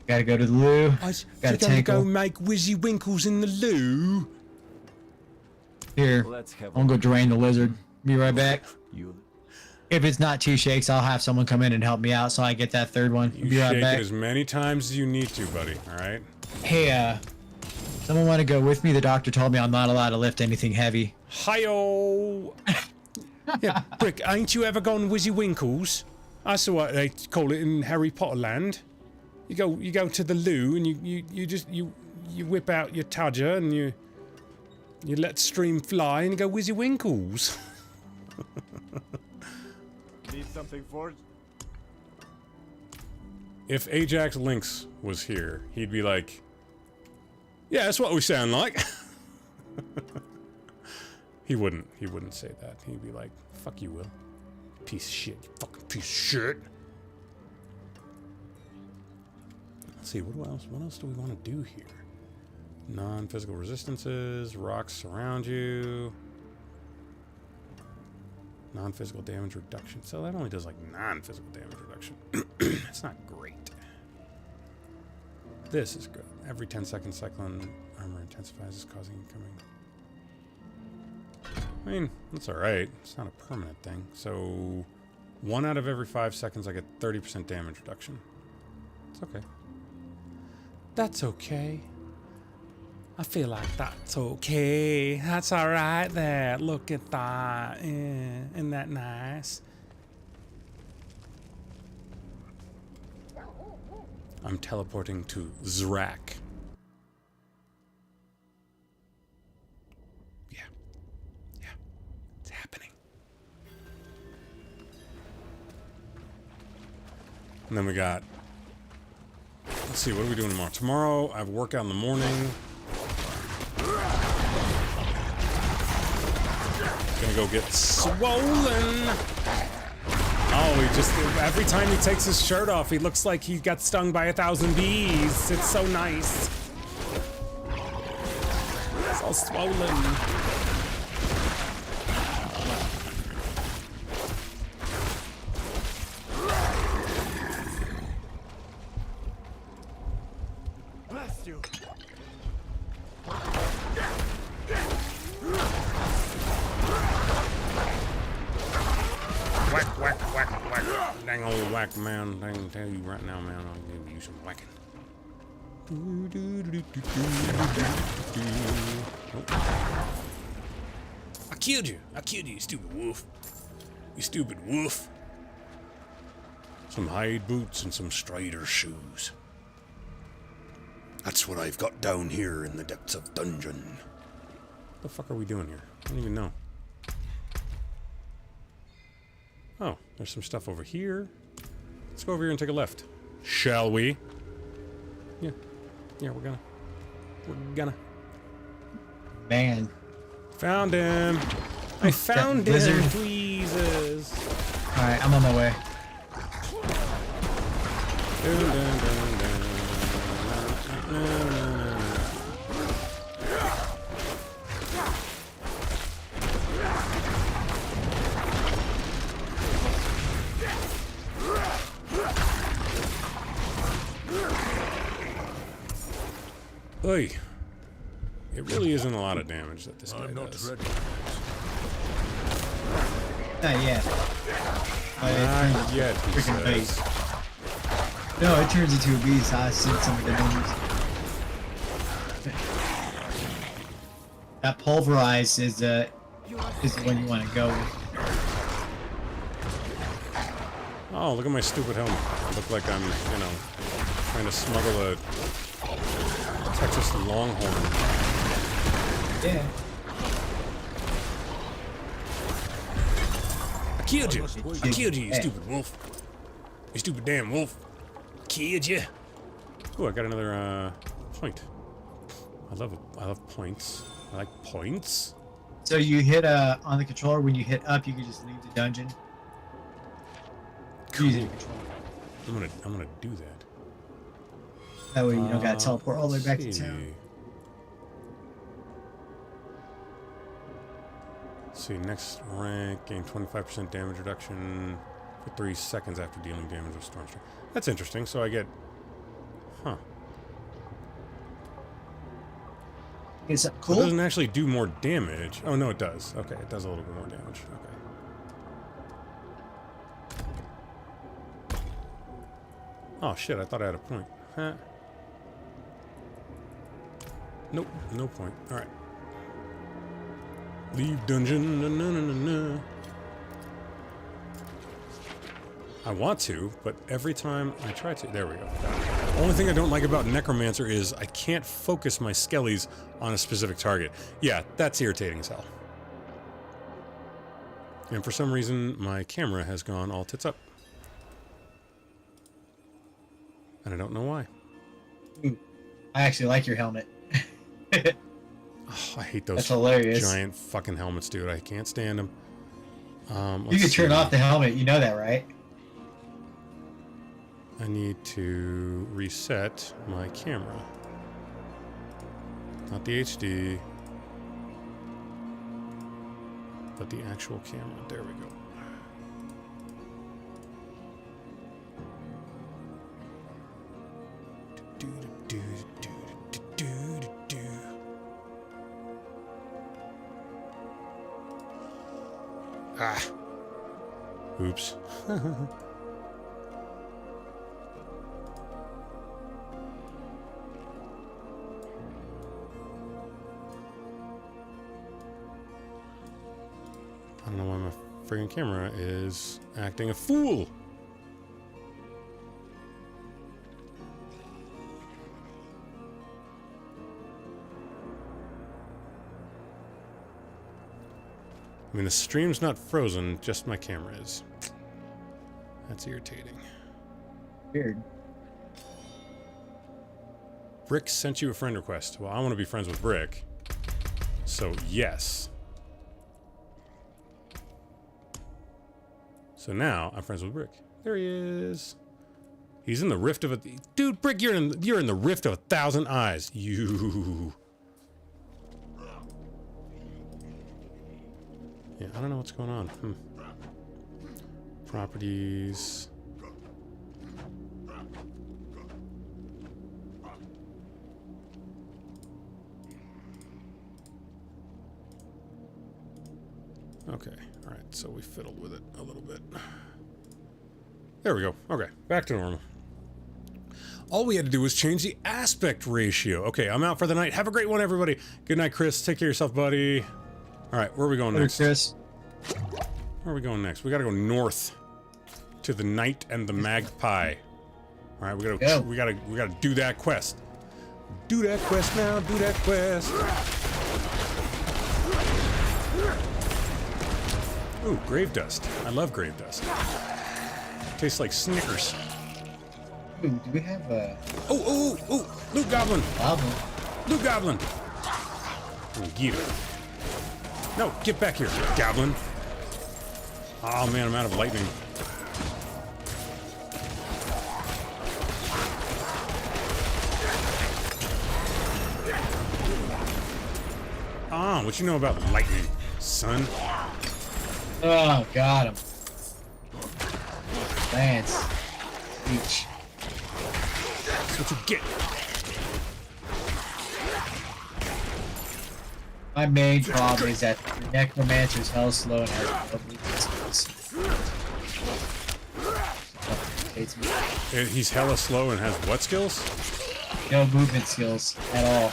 Gotta go to the loo. Gotta gonna go tankle. make Wizzy Winkles in the loo? Here, I'm gonna go drain the lizard. Be right back. If it's not 2 shakes, I'll have someone come in and help me out so I get that third one. You Be right shake back. it as many times as you need to, buddy. All right. Hey, someone want to go with me? The doctor told me I'm not allowed to lift anything heavy. Hi-oh! Yeah, Brick, ain't you ever gone Wizzy Winkles? That's what they call it in Harry Potter land. You go to the loo and you whip out your tudger and you let stream fly and you go Wizzy Winkles. Need something for it? If Ajax Lynx was here, he'd be like, yeah, that's what we sound like. He wouldn't say that. He'd be like, fuck you, Will. Piece of shit, you fucking piece of shit. Let's see, what else do we want to do here? Non-physical resistances, rocks surround you. Non-physical damage reduction. So that only does like non-physical damage reduction. It's not great. This is good. Every 10 seconds, cyclone armor intensifies, causing incoming. I mean, that's alright. It's not a permanent thing. So, 1 out of every 5 seconds, I get 30% damage reduction. It's okay. That's okay. I feel like that's okay. That's alright there. Look at that. Yeah, isn't that nice? I'm teleporting to Zrak. Yeah. It's happening. And then we got... Let's see, what are we doing tomorrow? Tomorrow, I have a workout in the morning. Gonna go get swollen. Oh, he just, every time he takes his shirt off, he looks like he got stung by 1,000 bees. It's so nice. It's all swollen. Bless you. Whack, whack, whack, whack. Dang old whack, man. I can tell you right now, man, I'll give you some whacking. I killed you, you stupid wolf. You stupid wolf. Some hide boots and some strider shoes. That's what I've got down here in the depths of dungeon. What the fuck are we doing here? I don't even know. Oh, there's some stuff over here. Let's go over here and take a left. Shall we? Yeah. Yeah, we're gonna. Man. Found him. I found him. Blizzard. Tweezes. Alright, I'm on my way. Dun, dun, dun, dun. Na, na, na, na. Oy. It really isn't a lot of damage that this guy does. ready. Not yet. Not yet, he Freaking says. beast. No, it turns into a beast. I've seen some of the numbers. That pulverize is the one you want to go with. Oh, look at my stupid helmet. I look like I'm, you know, trying to smuggle a Texas Longhorn. Yeah. I killed you. I killed you, you stupid wolf. You stupid damn wolf. Killed you. Ooh, I got another point. I love points. I like points. So you hit on the controller. When you hit up, you can just leave the dungeon. Cool. Using the controller. I'm gonna do that. That way you don't gotta teleport all the way back to let's town. see. Let's see, next rank, gain 25% damage reduction for 3 seconds after dealing damage with Storm Strike. That's interesting. So I get, huh? Is that It cool? doesn't actually do more damage. Oh no, it does. Okay, it does a little bit more damage. Okay. Oh shit! I thought I had a point. Huh? Nope, no point. All right. Leave dungeon. Na, na, na, na, na. I want to, but every time I try to, there we go. The only thing I don't like about Necromancer is I can't focus my skellies on a specific target. Yeah, that's irritating as hell. And for some reason, my camera has gone all tits up. And I don't know why. I actually like your helmet. Oh, I hate those That's hilarious. giant fucking helmets, dude. I can't stand them. You can turn off the helmet. You know that, right? I need to reset my camera. Not the HD, but the actual camera. There we go. Ah. Oops. I don't know why my friggin' camera is acting a fool. I mean, the stream's not frozen, just my camera is. That's irritating. Weird. Brick sent you a friend request. Well, I want to be friends with Brick. So, yes. So now, I'm friends with Brick. There he is. He's in the rift of a... Dude, Brick, you're in the rift of 1,000 eyes. You... Yeah, I don't know what's going on. Properties. Okay, alright, so we fiddled with it a little bit. There we go. Okay, back to normal. All we had to do was change the aspect ratio. Okay, I'm out for the night. Have a great one, everybody. Good night, Chris. Take care of yourself, buddy. Alright, where are we going next? Chris. Where are we going next? We gotta go north to the Knight and the Magpie. All right, we gotta do that quest. Do that quest now. Do that quest. Ooh, grave dust. I love grave dust. Tastes like Snickers. Ooh, do we have a... Oh, loot goblin. Goblin. Loot goblin. Get him. No, get back here, goblin. Oh man, I'm out of lightning. Ah, what you know about lightning, son? Oh, got him. Lance. Reach. That's what you get. My main problem is that the Necromancer's hell slow and has no movement skills. Hates me. He's hella slow and has what skills? No movement skills at all.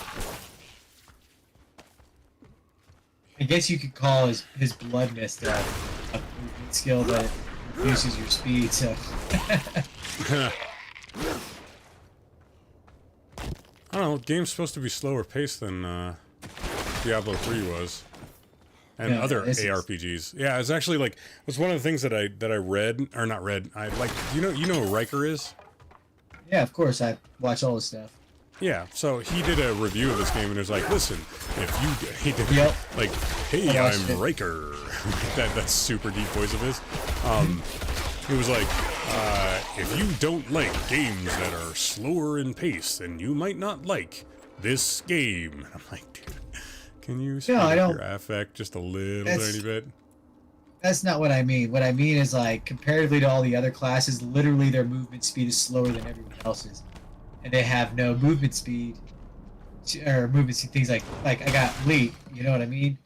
I guess you could call his blood mist a movement skill, but it reduces your speed, so... I don't know, the game's supposed to be slower paced than Diablo 3 was. And other ARPGs. Yeah, it's actually like, it was one of the things that I read, or not read, I like, you know who Riker is? Yeah, of course, I watch all this stuff. Yeah, so he did a review of this game and it was like, listen, if you, he did, like, hey, I'm Riker. that super deep voice of his. It was like, if you don't like games that are slower in pace, then you might not like this game. I'm like, dude, can you speed up your affect just a little tiny bit? That's not what I mean. What I mean is, like, comparatively to all the other classes, literally their movement speed is slower than everyone else's. And they have no movement speed, or movement speed, things like I got leap, you know what I mean?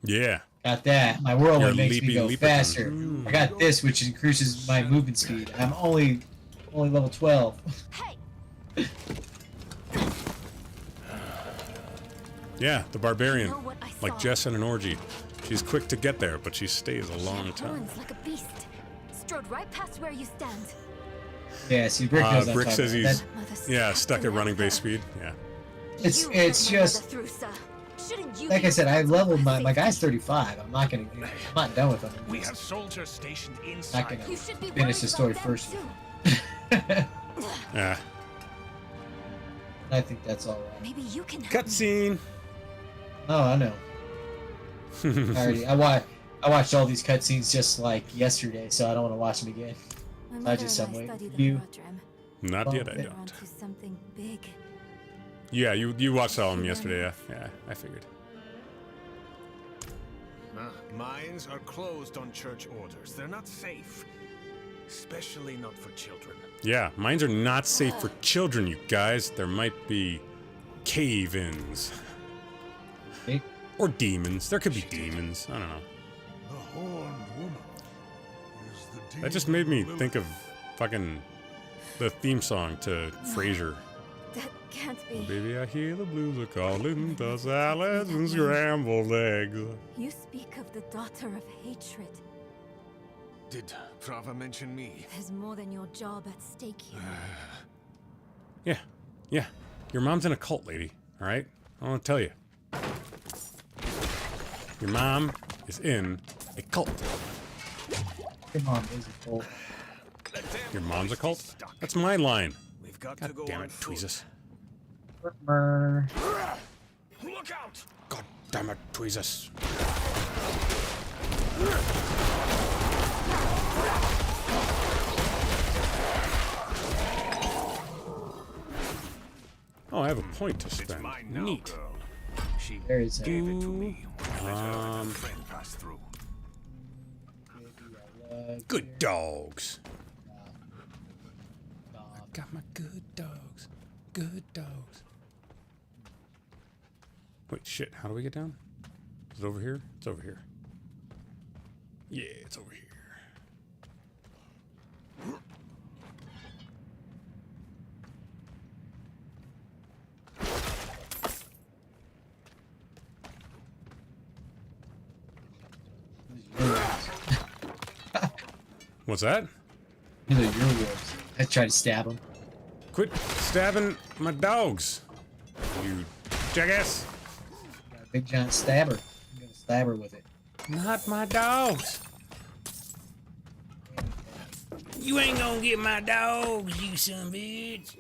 Yeah. Got that. My whirlwind makes me go leapy faster. I got this, which increases my movement speed. I'm only level 12. Yeah, the barbarian, like Jess in an orgy. She's quick to get there, but she stays a long time. Like a beast, strode right past where you stand. Yeah, see, Brick knows Brick says he's stuck at running base speed. Yeah. It's just like I said. I leveled my guy's 35. I'm not done with him. We have soldiers stationed Not inside. gonna finish the story first. Yeah. I think that's all right. Maybe you can. Cutscene. Oh, I know. I watched all these cutscenes just like yesterday, so I don't want to watch them again. I just some way. You? Not yet, I don't. Yeah, you watched all of them yesterday. Yeah, I figured. Mines are closed on church orders. They're not safe, especially not for children. Yeah, mines are not safe for children, you guys. There might be cave-ins. Hey. Or demons. There could be demons. I don't know. The horned woman is the That just made me think of fucking the theme song to Frasier. That can't be. Baby, I hear the blues are calling, the salads and scrambled eggs. You speak of the daughter of hatred. Did Prava mention me? There's more than your job at stake here. Yeah. Your mom's in a cult, lady. All right? I want to tell you. Your mom is in a cult. Your mom is a cult. Your mom's a cult? That's my line. We've got God to go damn on it, foot. Tweezus. Look out! God damn it, Tweezus. Oh, I have a point to spend. Now, Neat. girl. She There is gave it to me when I let her and a friend pass through. Good dogs. I got my good dogs. Good dogs. Wait, shit. How do we get down? Is it over here? It's over here. Yeah, it's over here. What's that? These are your wolves. I tried to stab him. Quit stabbing my dogs, you jackass. Got a big giant stabber. I'm gonna stab her with it. Not my dogs. You ain't gonna get my dogs, you son of a bitch.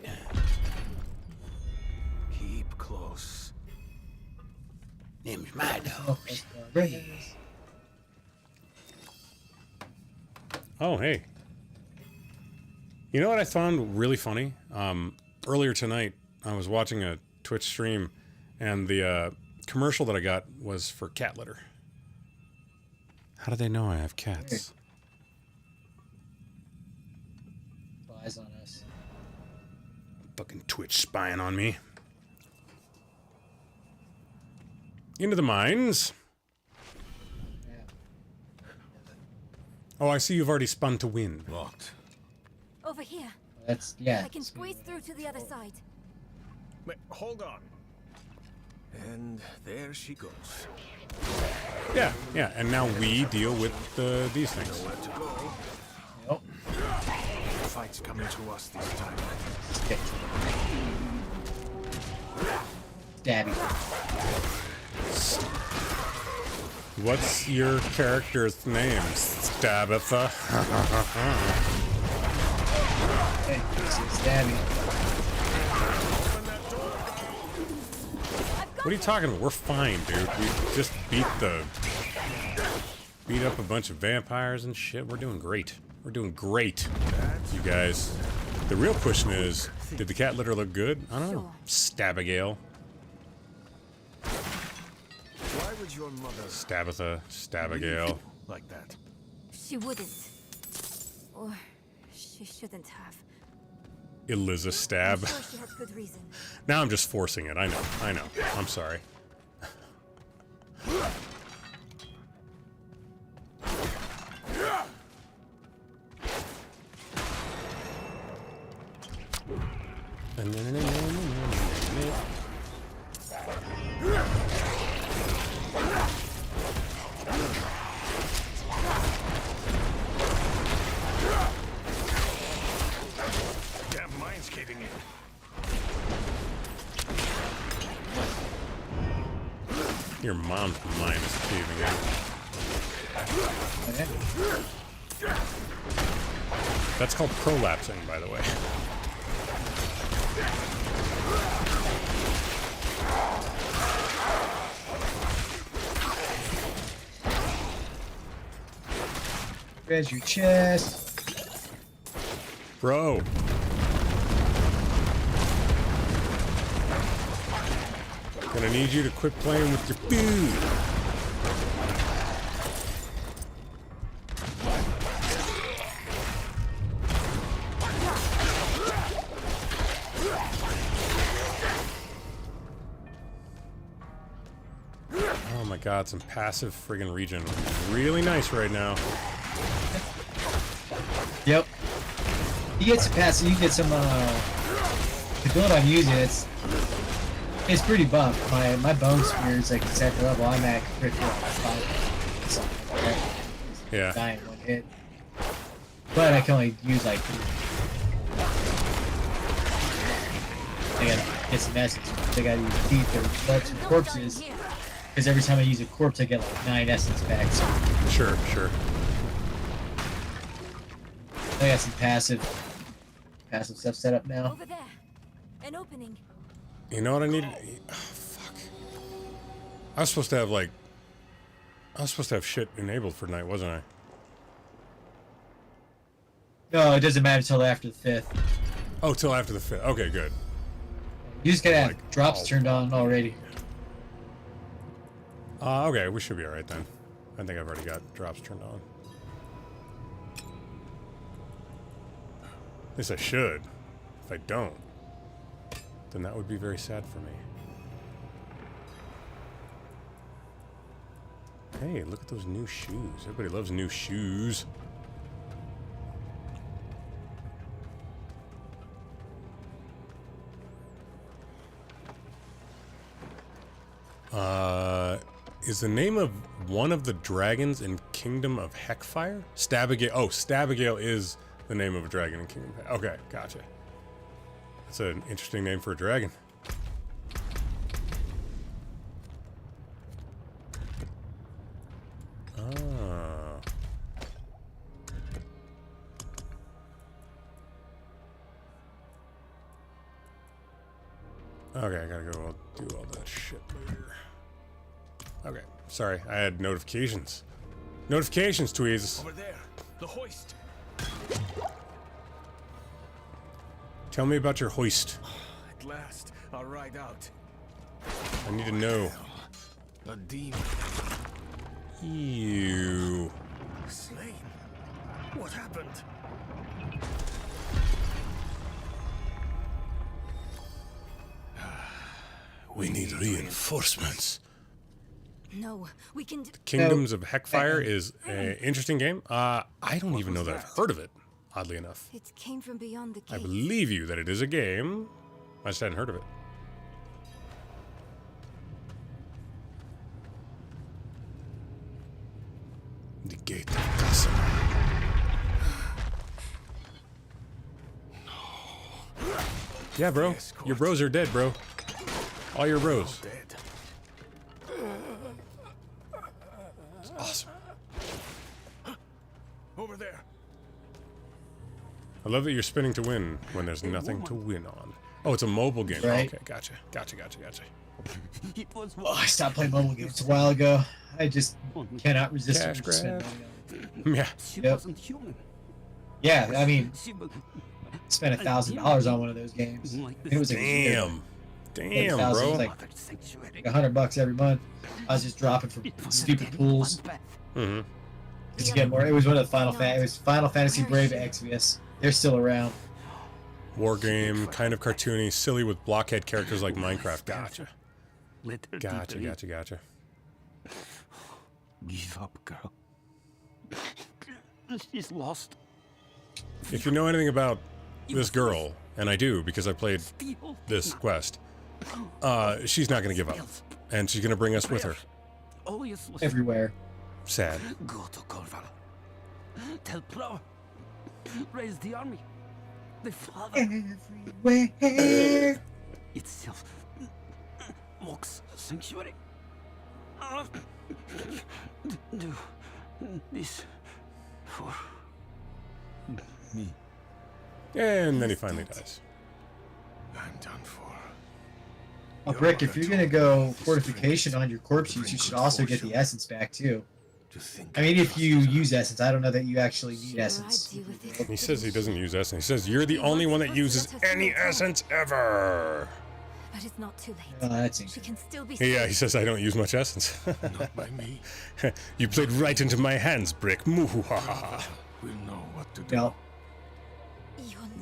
Keep close. Him is my Oh, dog. Oh, hey. You know what I found really funny? Earlier tonight, I was watching a Twitch stream, and the commercial that I got was for cat litter. How do they know I have cats? Flies on us. Fucking Twitch spying on me. Into the mines. Yeah. Oh, I see you've already spun to win. Locked. Over here. That's yeah. I can squeeze through to the other side. Wait, hold on. And there she goes. Yeah, yeah, and now we deal with these things. Nowhere to go. Nope. The fight's coming to us this time. Okay. Stabby. What's your character's name? Stabitha? Hey, stabby. What are you talking about? We're fine, dude. We just beat up a bunch of vampires and shit. We're doing great. We're doing great, you guys. The real question is, did the cat litter look good? I don't know. Stabigail. Why would your mother Stabitha. Stabigail. like that? She wouldn't. Or she shouldn't have. Eliza Stab. I'm sure she had good reason. Now I'm just forcing it. I know. I'm sorry. Damn mine's caving in. Your mom's mind is caving in. That's called prolapsing, by the way. There's your chest. Bro. Gonna need you to quit playing with your food. Oh my god, some passive friggin' regen. Really nice right now. Yep. You get some passive. You get some. The build I'm using, it's pretty buff. My bone spear is like second level. I'm at critical 5. Something like that. Yeah. Die in one hit. But I can only use like 3. I gotta get some essence. I gotta use teeth or blood some corpses. Because every time I use a corpse, I get like 9 essence back. So Sure. I got some passive stuff set up now. Over there. An opening. You know what I needed? Oh, fuck. I was supposed to have shit enabled for tonight, wasn't I? No, it doesn't matter until after the 5th. Oh, till after the 5th. Okay, good. You just gotta have Like, drops turned on already. Okay, we should be alright then. I think I've already got drops turned on. At least I should. If I don't, then that would be very sad for me. Hey, look at those new shoes. Everybody loves new shoes. Is the name of one of the dragons in Kingdom of Heckfire? Stabigail. Oh, Stabigail is the name of a dragon in Kingdom of Heck. Okay, gotcha. That's an interesting name for a dragon. Ah. Okay, I gotta go do all that shit later. Okay. Sorry, I had notifications. Notifications, Tweez. Over there, the hoist. Tell me about your hoist. At last, I'll ride out. I need to know. A demon. Ew. Slain. What happened? We need reinforcements. No, we can. Kingdoms of Heckfire is an interesting game. I don't even know that I've heard of it, oddly enough. It came from beyond the gate. I believe you that it is a game. I just hadn't heard of it. The Gate of Castle. Yeah, bro. Your bros are dead, bro. All your bros. Dead. It's awesome. Over there. I love that you're spinning to win when there's nothing to win on. Oh, it's a mobile game. Right. Okay, gotcha. Oh, I stopped playing mobile games a while ago. I just cannot resist Cash it. to spend grab. money on it. Yeah. Yep. Yeah, I mean, spent $1,000 on one of those games. It was like Damn, $1,000 bro. was like $100 every month. I was just dropping from stupid pools. Mm-hmm. Just to get more. It was one of the it was Final Fantasy Brave Exvius. They're still around. War game, kind of cartoony, silly with blockhead characters like Minecraft. Gotcha. Gotcha. Give up, girl. She's lost. If you know anything about this girl, and I do because I played this quest, she's not going to give up. And she's going to bring us with her. Everywhere. Sad. Go to Corval. Tell Plow. Raise the army. The father. Everywhere. Itself. Mox sanctuary. Do this for me. And then he finally dies. I'm done for. Oh, Brick, if you're gonna go fortification on your corpse use, you should also get the essence back too. I mean, if you use essence, I don't know that you actually need essence. He says he doesn't use essence. He says you're the only one that uses any essence ever. But it's not too late. Oh, that's She can still be. Yeah, he says I don't use much essence. Not by me. You played right into my hands, Brick. Muhaha. We'll know what to do. Yep.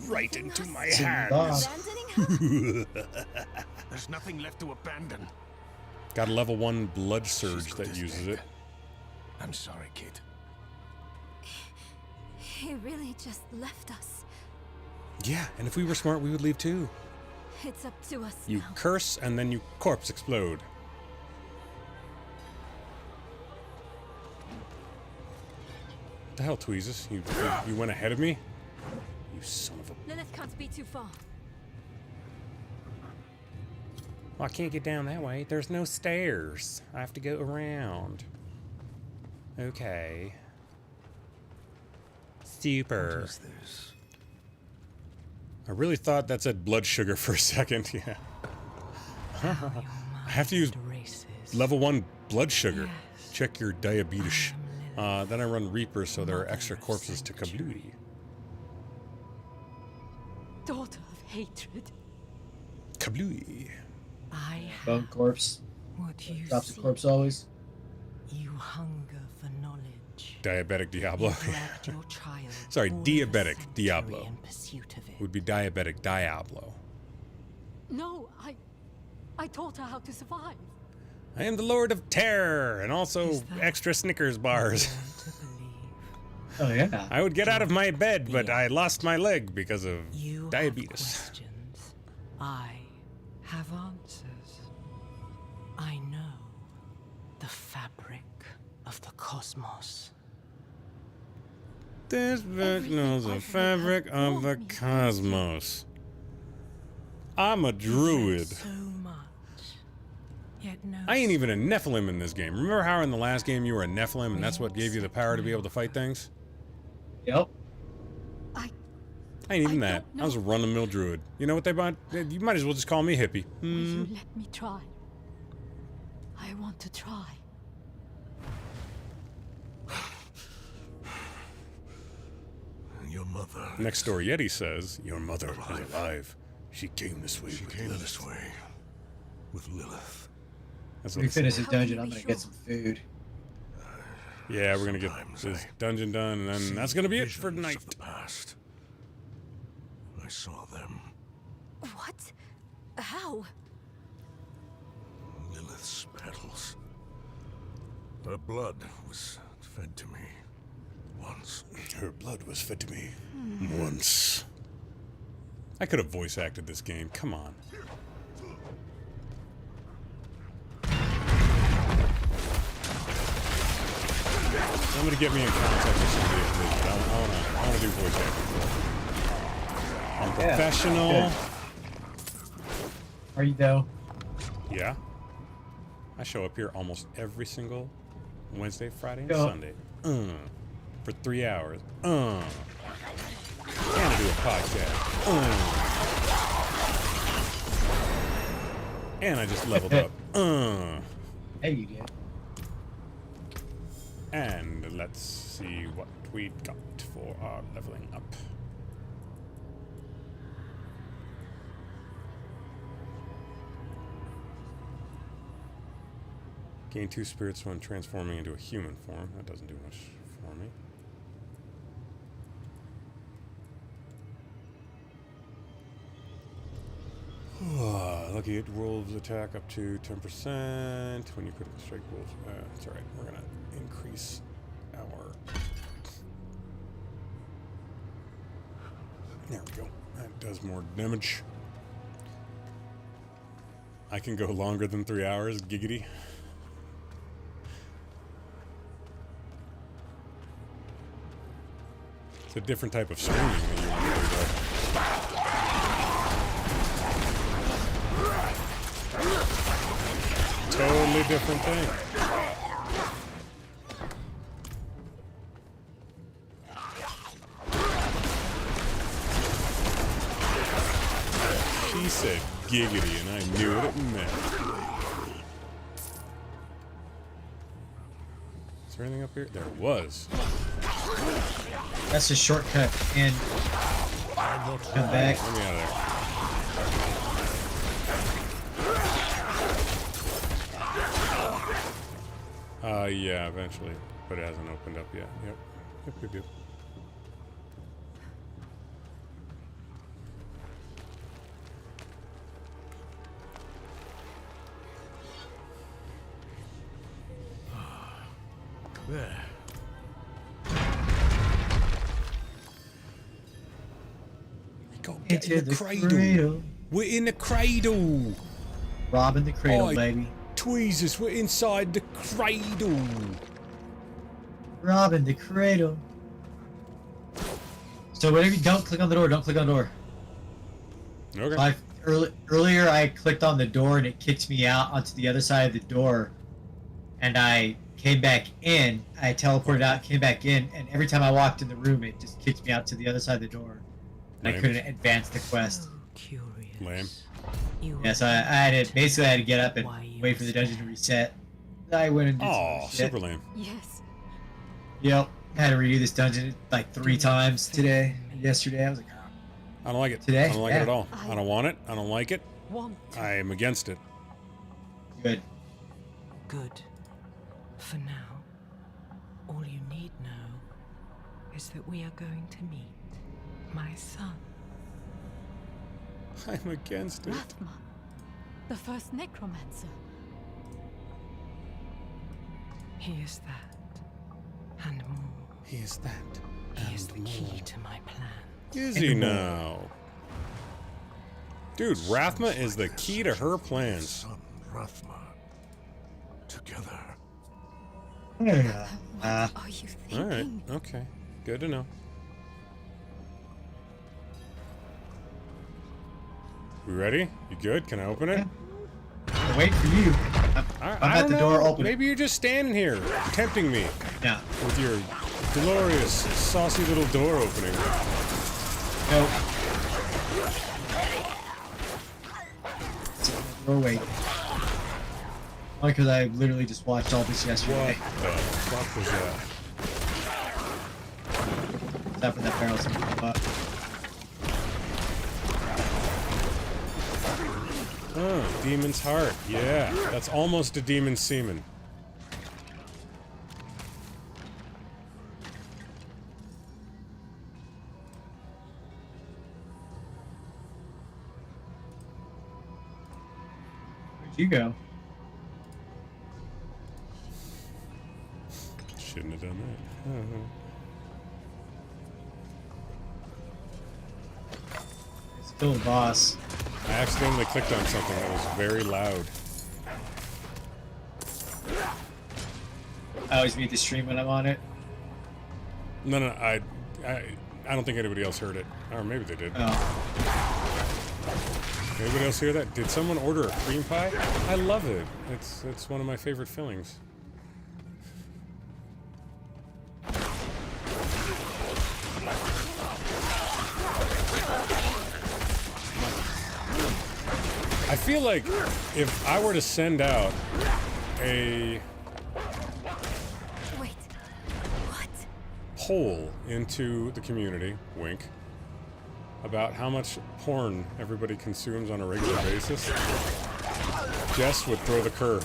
Right into my So hands. There's nothing left to abandon. Got a level 1 blood surge that uses it. I'm sorry, kid. He really just left us. Yeah, and if we were smart, we would leave too. It's up to us You now. curse and then you corpse explode. What the hell, Tweezes? You went ahead of me? You son of a... Lilith can't be too far. Well, I can't get down that way. There's no stairs. I have to go around. Okay. Super. What is this? I really thought that said blood sugar for a second. Yeah. I have to use level 1 blood sugar. Check your diabetes. Then I run Reapers, so there are extra corpses to kablooey. Daughter of hatred. Kablooey. I Bone corpse. what you Drops the see. corpse always. You hunger for knowledge. Diabetic Diablo. You dragged your child Sorry, all diabetic the Diablo. in pursuit of it. Would be diabetic Diablo. No, I taught her how to survive. I am the Lord of Terror, and also extra Snickers bars. Oh yeah. I would get out of my bed, but I lost my leg because of You diabetes. have questions. I have answers. I know the fabric of the cosmos. This book knows the fabric of the cosmos. I'm a druid. So much. Yet no I ain't even a Nephilim in this game. Remember how in the last game you were a Nephilim and that's what gave you the power to be able to fight things? Yep. I ain't even that. I was a run-of-the-mill druid. You know what they bought? You might as well just call me hippie. Will you let me try? I want to try. Your mother. Next door Yeti says, your mother is alive. She came this way. She came this way with Lilith. That's When what we it finish says. this dungeon, I'm gonna get some food. Yeah, we're gonna get this dungeon done, and then that's gonna be it for Visions tonight. of the past. I saw them. What? How? Lilith's petals. Her blood was fed to me once. Her blood was fed to me once. I could have voice acted this game. Come on. Somebody get me in contact with somebody at least. I wanna do voice acting. I'm professional. Yeah. Are you though? Yeah. I show up here almost every single Wednesday, Friday, and Go. Sunday. For 3 hours. And I do a podcast. And I just leveled up. Hey, you did. And let's see what we got for our leveling up. Gain 2 spirits when transforming into a human form. That doesn't do much for me. Lucky hit wolves attack up to 10% when you critical strike wolves. It's alright. We're gonna increase our. There we go. That does more damage. I can go longer than 3 hours. Giggity. It's a different type of streaming that you want to do, though. Totally different thing. She said giggity, and I knew what it meant. Is there anything up here? There was. That's a shortcut and come back. Let me out of there. Yeah, eventually, but it hasn't opened up yet. Yep. Yep. There. We go get in the cradle. We're in the cradle. Robbing the cradle, baby. Tweezers, we're inside the cradle. Robbing the cradle. So whenever you don't click on the door, don't click on the door. Okay. So earlier I clicked on the door and it kicked me out onto the other side of the door, and I came back in. I teleported out, came back in, and every time I walked in the room, it just kicked me out to the other side of the door, and I couldn't advance the quest. Lame. Yeah, so I had to basically get up and wait for the dungeon to reset. I went and did some shit. Super lame. Yes. Yep, I had to redo this dungeon like 3 times today. Yesterday, I was like, I don't like it. Today? I don't like it Yeah. at all. I don't want it. I don't like it. I am against it. Good. Good. For now, all you need know is that we are going to meet my son. I'm against it. Rathma, the first necromancer. He is that, and more. He is that. He is the key to my plan. Is he now? Dude, Rathma is the key to her plans. Son, Rathma. Together. Yeah. What are you thinking? Alright, okay. Good to know. We ready? You good? Can I open it? I'll wait for you. I'm at the door open. Maybe you're just standing here, tempting me. Yeah. With your glorious, saucy little door opening. Nope. Or wait. Only because I literally just watched all this yesterday. What the fuck was that? that for that barrel. Oh, demon's heart. Yeah, that's almost a demon's semen. Where'd you go? Shouldn't have done that. Still a boss. I accidentally clicked on something that was very loud. I always mute the stream when I'm on it. No, I don't think anybody else heard it. Or maybe they did. Oh. Anybody else hear that? Did someone order a cream pie? I love it. It's one of my favorite fillings. I feel like if I were to send out a poll into the community, wink, about how much porn everybody consumes on a regular basis, Jess would throw the curve.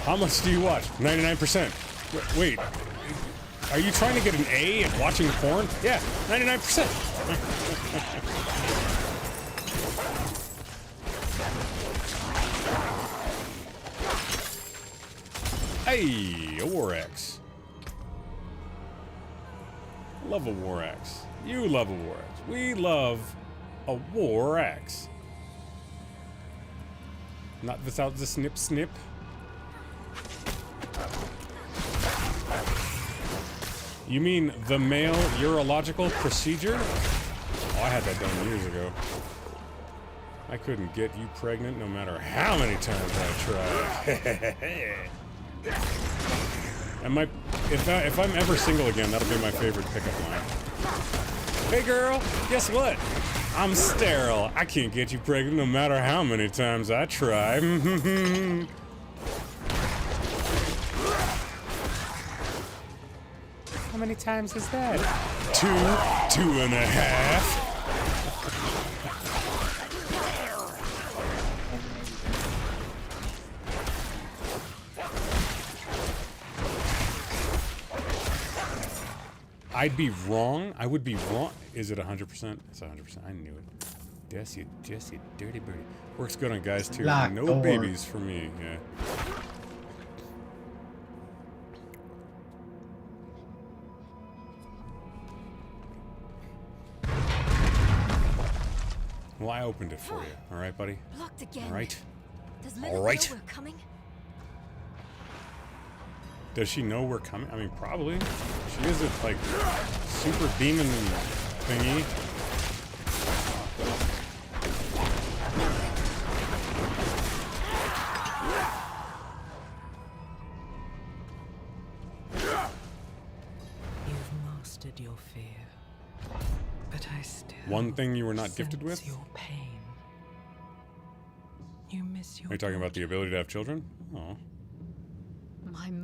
How much do you watch? 99%. Wait. Are you trying to get an A at watching porn? Yeah, 99%. Hey, a war axe. I love a war axe. You love a war axe. We love a war axe. Not without the snip snip. You mean the male urological procedure? Oh, I had that done years ago. I couldn't get you pregnant no matter how many times I tried. And if I'm ever single again, that'll be my favorite pickup line. Hey girl, guess what? I'm sterile. I can't get you pregnant no matter how many times I try. How many times is that? 2.5. I'd be wrong. I would be wrong. Is it 100%? It's 100%. I knew it. Jess, you dirty birdie. Works good on guys too. Lock No door. babies for me. Yeah. Well, I opened it for you. All right, buddy? Blocked again. All right? Does All Lilith right. know we're coming? Does she know we're coming? I mean, probably. She is a, like, super demon thingy. You've mastered your fear, but I still One thing you were not gifted with? sense your pain. You miss your Are you talking about the ability to have children? Oh.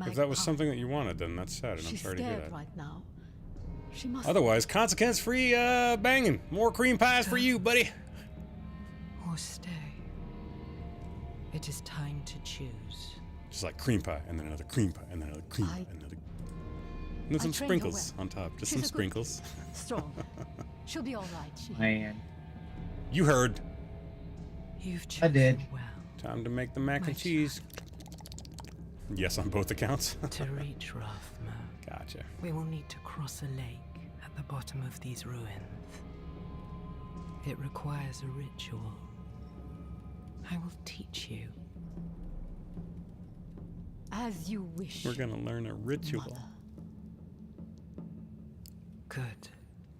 If that was something that you wanted, then that's sad, and I'm sorry to hear that. Right now. She must Otherwise, consequence-free banging. More cream pies for you, buddy. or stay. It is time to choose. Just like cream pie, and then another cream pie, and then another cream pie, and another. And then some trained her sprinkles well. on top. Just She's some a good sprinkles. strong. She'll be all right. Man. You heard. You've I did. chosen well Time to make the mac and cheese. Yes, on both accounts. to reach Rathma. Gotcha. We will need to cross a lake at the bottom of these ruins. It requires a ritual. I will teach you. As you wish. We're gonna learn a ritual. Mother. Good.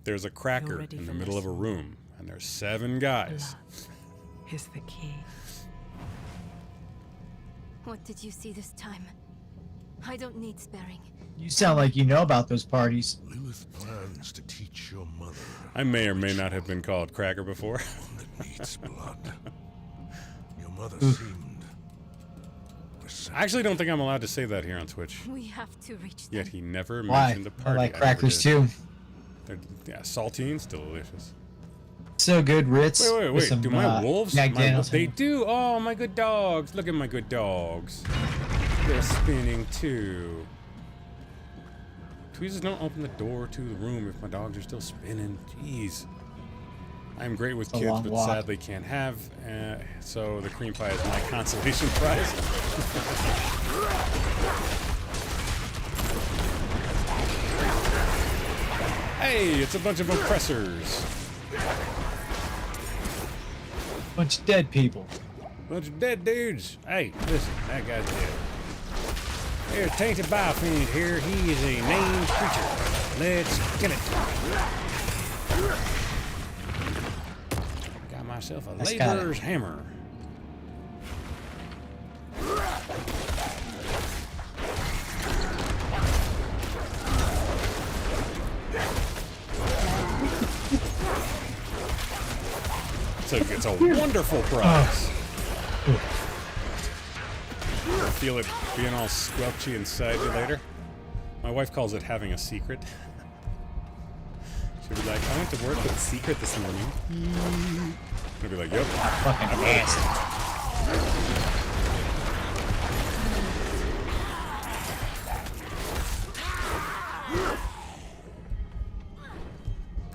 There's a cracker ready in the for middle of a lesson. room, and there's 7 guys. Blood is the key. What did you see this time? I don't need sparing. You sound like you know about those parties. Lilith plans to teach your mother I may or may not have been called cracker before. that needs blood. Your mother seemed I actually don't think I'm allowed to say that here on Twitch. We have to reach them. Yet he never Why? mentioned the I party. like crackers too. They're, yeah, saltines, delicious. So good, Ritz. Wait. Do my wolves? They do. do. Oh, my good dogs. Look at my good dogs. They're spinning too. Tweezers, don't open the door to the room if my dogs are still spinning. Jeez. I'm great with kids, but sadly can't have. So the cream pie is my consolation prize. Hey, it's a bunch of oppressors. Bunch of dead people. Bunch of dead dudes. Hey, listen, that guy's dead. There's Tainted Biofiend here. He is a named creature. Let's kill it. Got myself a laborer's hammer. It's a wonderful prize. Feel it being all squelchy inside you later. My wife calls it having a secret. She'll be like, I went to work with a secret this morning. I'll be like, yep. Fucking nasty.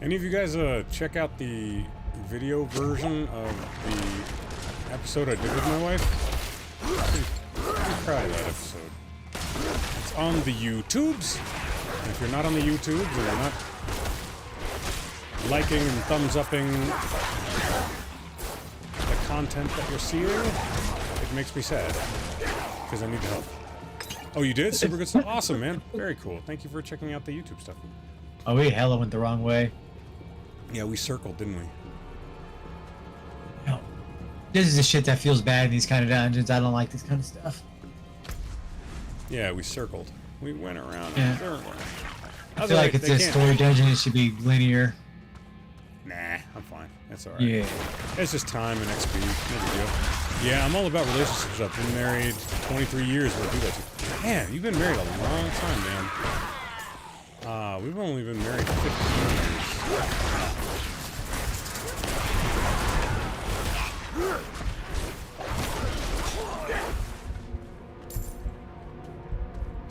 Any of you guys check out the video version of the episode I did with my wife? Pretty proud of that episode. It's on the YouTubes. And if you're not on the YouTubes and you're not liking and thumbs upping the content that you're seeing, it makes me sad. Because I need the help. Oh, you did? Super good stuff. Awesome, man. Very cool. Thank you for checking out the YouTube stuff. Oh, we hella went the wrong way. Yeah, we circled, didn't we? No. This is the shit that feels bad in these kind of dungeons. I don't like this kind of stuff. Yeah, we circled. We went around Yeah. in a circle. I feel like it's a story dungeon. It should be linear. Nah, I'm fine. That's alright. Yeah. It's just time and XP. No big deal. Yeah, I'm all about relationships. I've been married 23 years. We'll do that too. Man, you've been married a long time, man. We've only been married 15 years.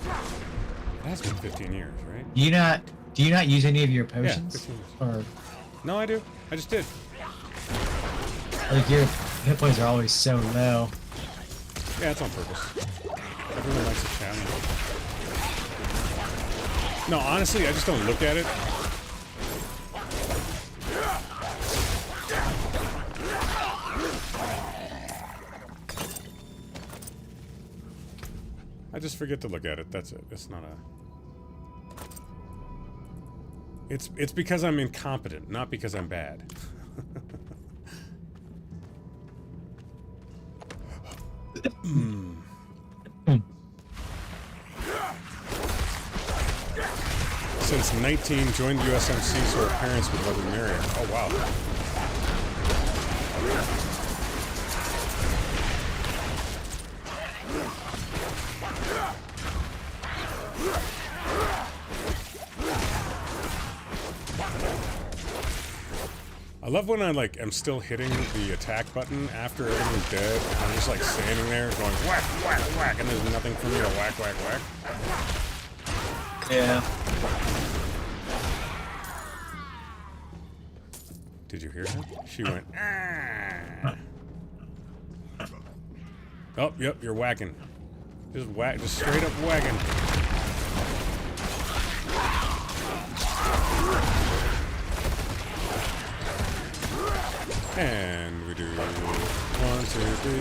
It has been 15 years, right? Do you not use any of your potions? Yeah, 15 years. Or No, I do. I just did. like your hit points are always so low. Yeah, it's on purpose. Everyone likes a challenge. No, honestly, I just don't look at it. I just forget to look at it. That's it. It's not a... It's because I'm incompetent, not because I'm bad. Since 19, joined USMC so her parents would let her marry her. Oh, wow. I love when I like am still hitting the attack button after everyone's dead. And I'm just like standing there going whack, whack, whack, and there's nothing for me to whack, whack, whack. Yeah. Did you hear her? She went, ah. Oh, yep, you're whacking. Just whack, just straight up whacking. And we do 1, 2, 3, 4,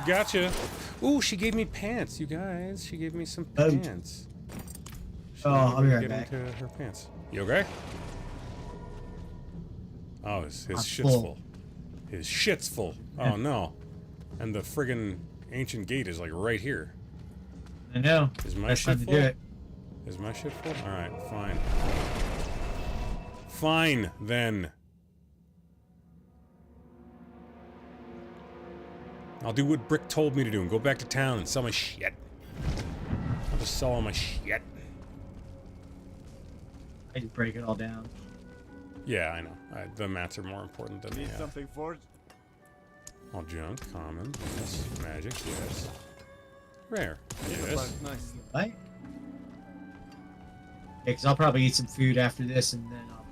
5. Gotcha. Ooh, she gave me pants, you guys. She gave me some pants. I'll be right get back. into her pants. You okay? Oh, his I'm shit's full. full. His shit's full. Oh no. And the friggin' ancient gate is like right here. I know. Is my That's shit time to full? do it. Is my shit full? Alright, fine. Fine, then. I'll do what Brick told me to do and go back to town and sell my shit. I'll just sell all my shit. I just break it all down. Yeah, I know. The mats are more important than Need the... something forged? all junk, common, yes. Magic, yes. Rare, yes. Nice. Right? Yeah, because I'll probably eat some food after this, and then I'll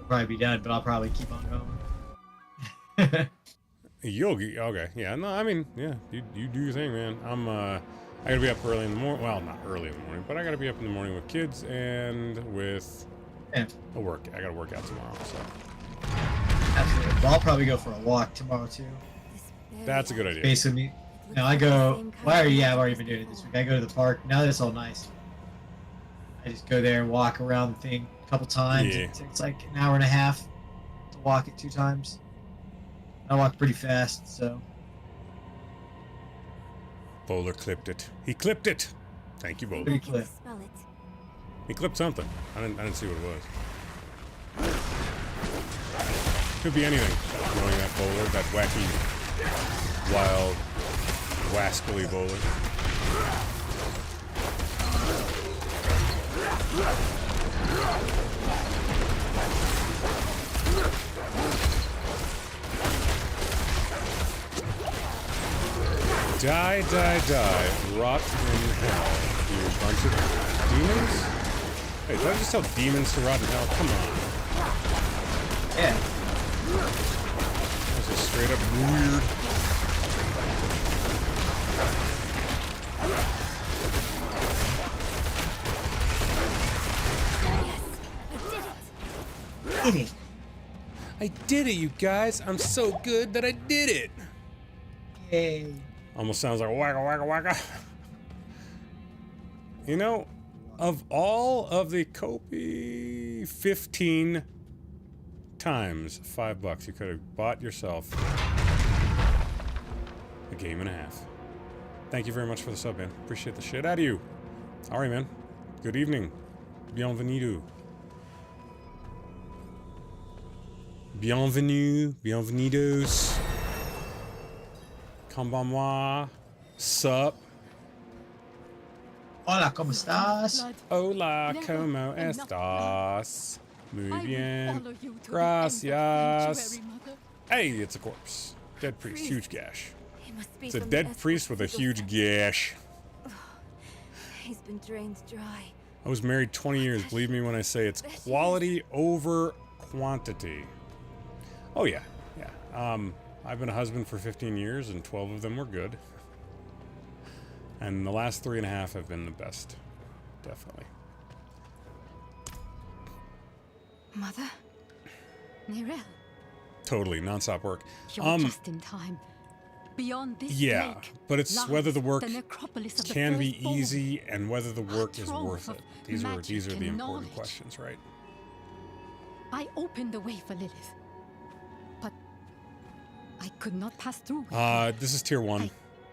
probably be done, but I'll probably keep on going. Yogi, okay, yeah, no, I mean, yeah, you do your thing, man. I gotta be up early in the morning. Well, not early in the morning, but I gotta be up in the morning with kids and with I gotta work out tomorrow, so. Absolutely. Well, I'll probably go for a walk tomorrow too. That's a good idea. Basically, now I go. I've already been doing it this week. I go to the park. Now that it's all nice, I just go there and walk around the thing a couple times. Yeah. It's like an hour and a half to walk it 2 times. I walk pretty fast, so. Bowler clipped it. He clipped it. Thank you, Bowler. Pretty clip. He clipped something. I didn't see what it was. Could be anything. Knowing that bowler, that wacky, wild, wascally bowler. Die, die, die. Rot in hell. You bunch of demons? Hey, did I just tell demons to rot in hell? Come on. Yeah. This is straight up weird. Did it. I did it, you guys. I'm so good that I did it. Yay. Almost sounds like wacka wacka wacka. You know, of all of the Kopi 15 times $5 you could have bought yourself a game and a half. Thank you very much for the sub, man. Appreciate the shit out of you. All right, man. Good evening. Bienvenido. Bienvenue. Bienvenidos. Konbanwa. Sup. Hola, ¿cómo estás? Hola, ¿cómo estás? Muy bien. Gracias. Hey, it's a corpse. Dead priest, huge gash. It's a dead priest with a huge gash. He's been drained dry. I was married 20 years. Believe me when I say it's quality over quantity. Oh yeah, yeah. I've been a husband for 15 years and 12 of them were good. And the last 3.5 have been the best. Definitely. Mother? Nirel? Totally, non-stop work. You're just in time. Beyond this Yeah, lake but it's whether the work the necropolis of the can be firstborn. easy and whether the work is Trove worth of it. These are magic the and important knowledge. questions, right? I opened the way for Lilith, but I could not pass through. This is tier 1.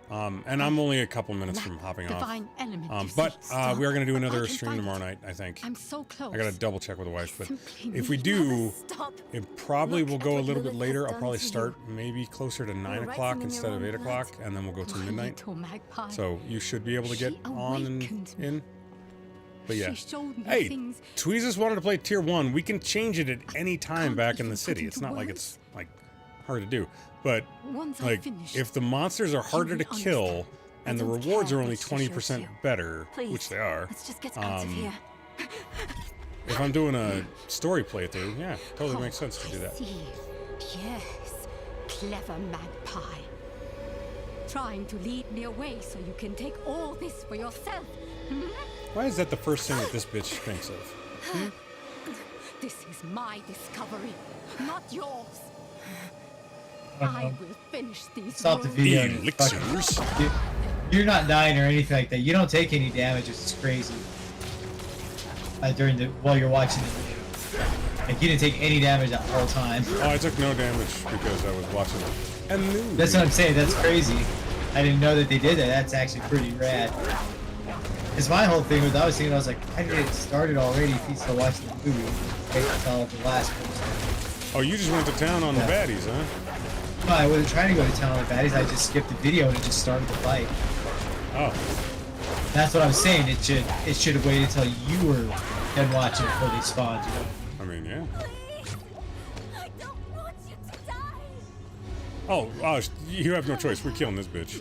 And I'm only a couple minutes from hopping off. Divine element But defeats. we are going to do If I another can stream find tomorrow it, night, I think. I'm so close. I got to double check with the wife, but Simply if we need- do, Stop. it probably Look will at go a what little bit Lilith later. has I'll probably done to start maybe closer to 9 You're o'clock writing in instead your of own 8 o'clock, blood. and then we'll go to My midnight. little magpie. So you should be able to get She on and awakened me. in. But yeah. She showed me Hey, things Tweezus wanted to play tier 1. We can change it at any time can't back in even the put city. into It's not like words. it's like hard to do. But once I like finish. if the monsters are harder to will kill understand. and the don't rewards care are only which to shoot 20% you. better, Please, which they are. Let's just get out of here. If I'm doing a story playthrough, yeah, totally makes sense to do I that. see. Yes, clever magpie. Trying to lead me away so you can take all this for yourself. Why is that the first thing that this bitch thinks of? This is my discovery, not yours. I I don't know. will finish these. Stop the ruins. video. Elixirs? You're not dying or anything like that. You don't take any damage. It's crazy. While you're watching the video, like you didn't take any damage that whole time. Oh, I took no damage because I was watching a movie. That's what I'm saying. That's crazy. I didn't know that they did that. That's actually pretty rad. Because my whole thing was, I was like, I did it started already if he's still watching the movie. Wait until the last one. Oh, you just went to town on the baddies, huh? No, I wasn't trying to go to town on the baddies. I just skipped the video and it just started the fight. Oh. That's what I'm saying. It should have waited until you were done watching before they spawned. You know? I mean, yeah. Please! I don't want you to die! Oh, you have no choice. We're killing this bitch.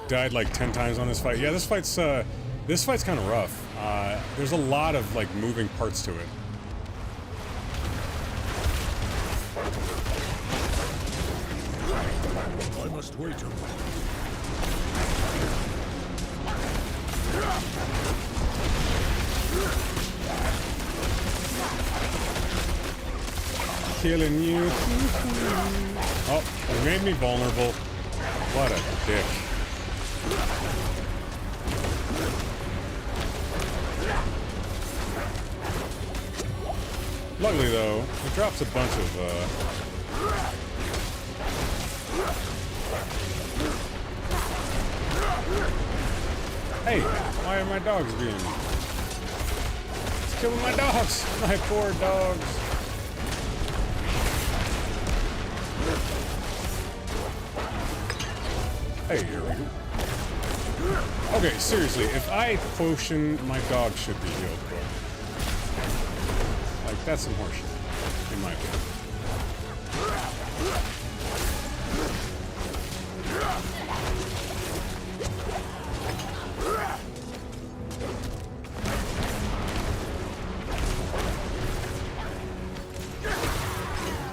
Died like 10 times on this fight. Yeah, this fight's kind of rough. There's a lot of like moving parts to it. I must wait a moment. Killing you. Oh, it made me vulnerable. What a dick. Luckily though, it drops a bunch of Hey, why are my dogs being... It's killing my dogs! My poor dogs! Hey, here we go. Okay, seriously, if I potion, my dog should be healed, bro. Like, that's some horseshit, in my opinion.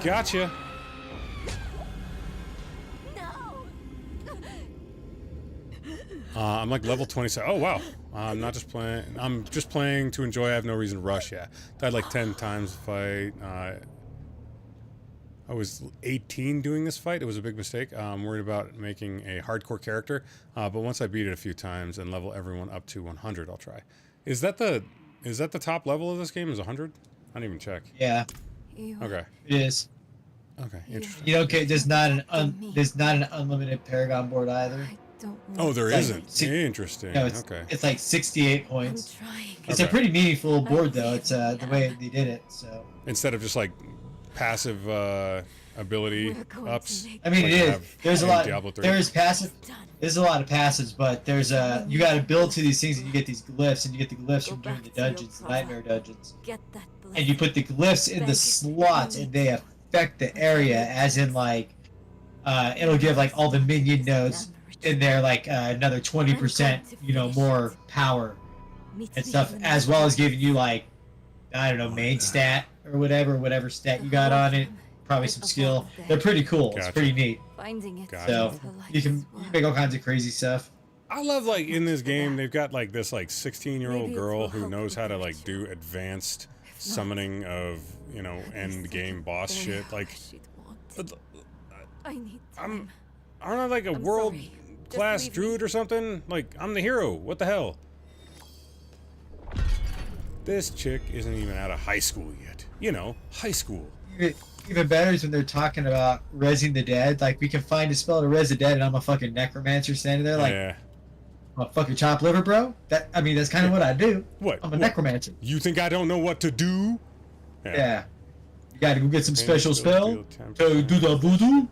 Gotcha. I'm like level 27. Oh wow. I'm not just playing. I'm just playing to enjoy. I have no reason to rush. Yeah, died like 10 times fight. I was 18 doing this fight. It was a big mistake. I'm worried about making a hardcore character. But once I beat it a few times and level everyone up to 100, I'll try. Is that the top level of this game? Is 100? I didn't even check. Yeah. Okay. It is. Okay. Interesting. You know, okay. There's not an unlimited Paragon board either. Oh, there It's isn't. like Interesting. No, it's, okay. It's like 68 points. It's Okay. a pretty meaningful board though. It's the way they did it. So Instead of just like passive ability ups. I mean, like it you is. have There's a in lot. Diablo 3. There's passive. There's a lot of passives, but there's you got to build to these things, and you get these glyphs, and you get the glyphs from doing the dungeons, the nightmare dungeons. And you put the glyphs in the slots, and they affect the area, as in like, it'll give like all the minion nodes in there like another 20%, you know, more power and stuff, as well as giving you like, I don't know, main stat or whatever stat you got on it. Probably some skill. They're pretty cool. It's pretty neat. So you can make all kinds of crazy stuff. I love like in this game they've got like this like 16-year-old girl who knows how to like do advanced summoning of, you know, end game boss shit. Like aren't I like a world class druid or something? Like I'm the hero. What the hell? This chick isn't even out of high school yet. You know, high school. Even better is when they're talking about resing the dead. Like, we can find a spell to res the dead, and I'm a fucking necromancer standing there like, yeah. I'm a fucking chopped liver, bro? I mean, that's kind of what I do. What? I'm a necromancer. You think I don't know what to do? Yeah. You gotta go get some special spell to do the voodoo.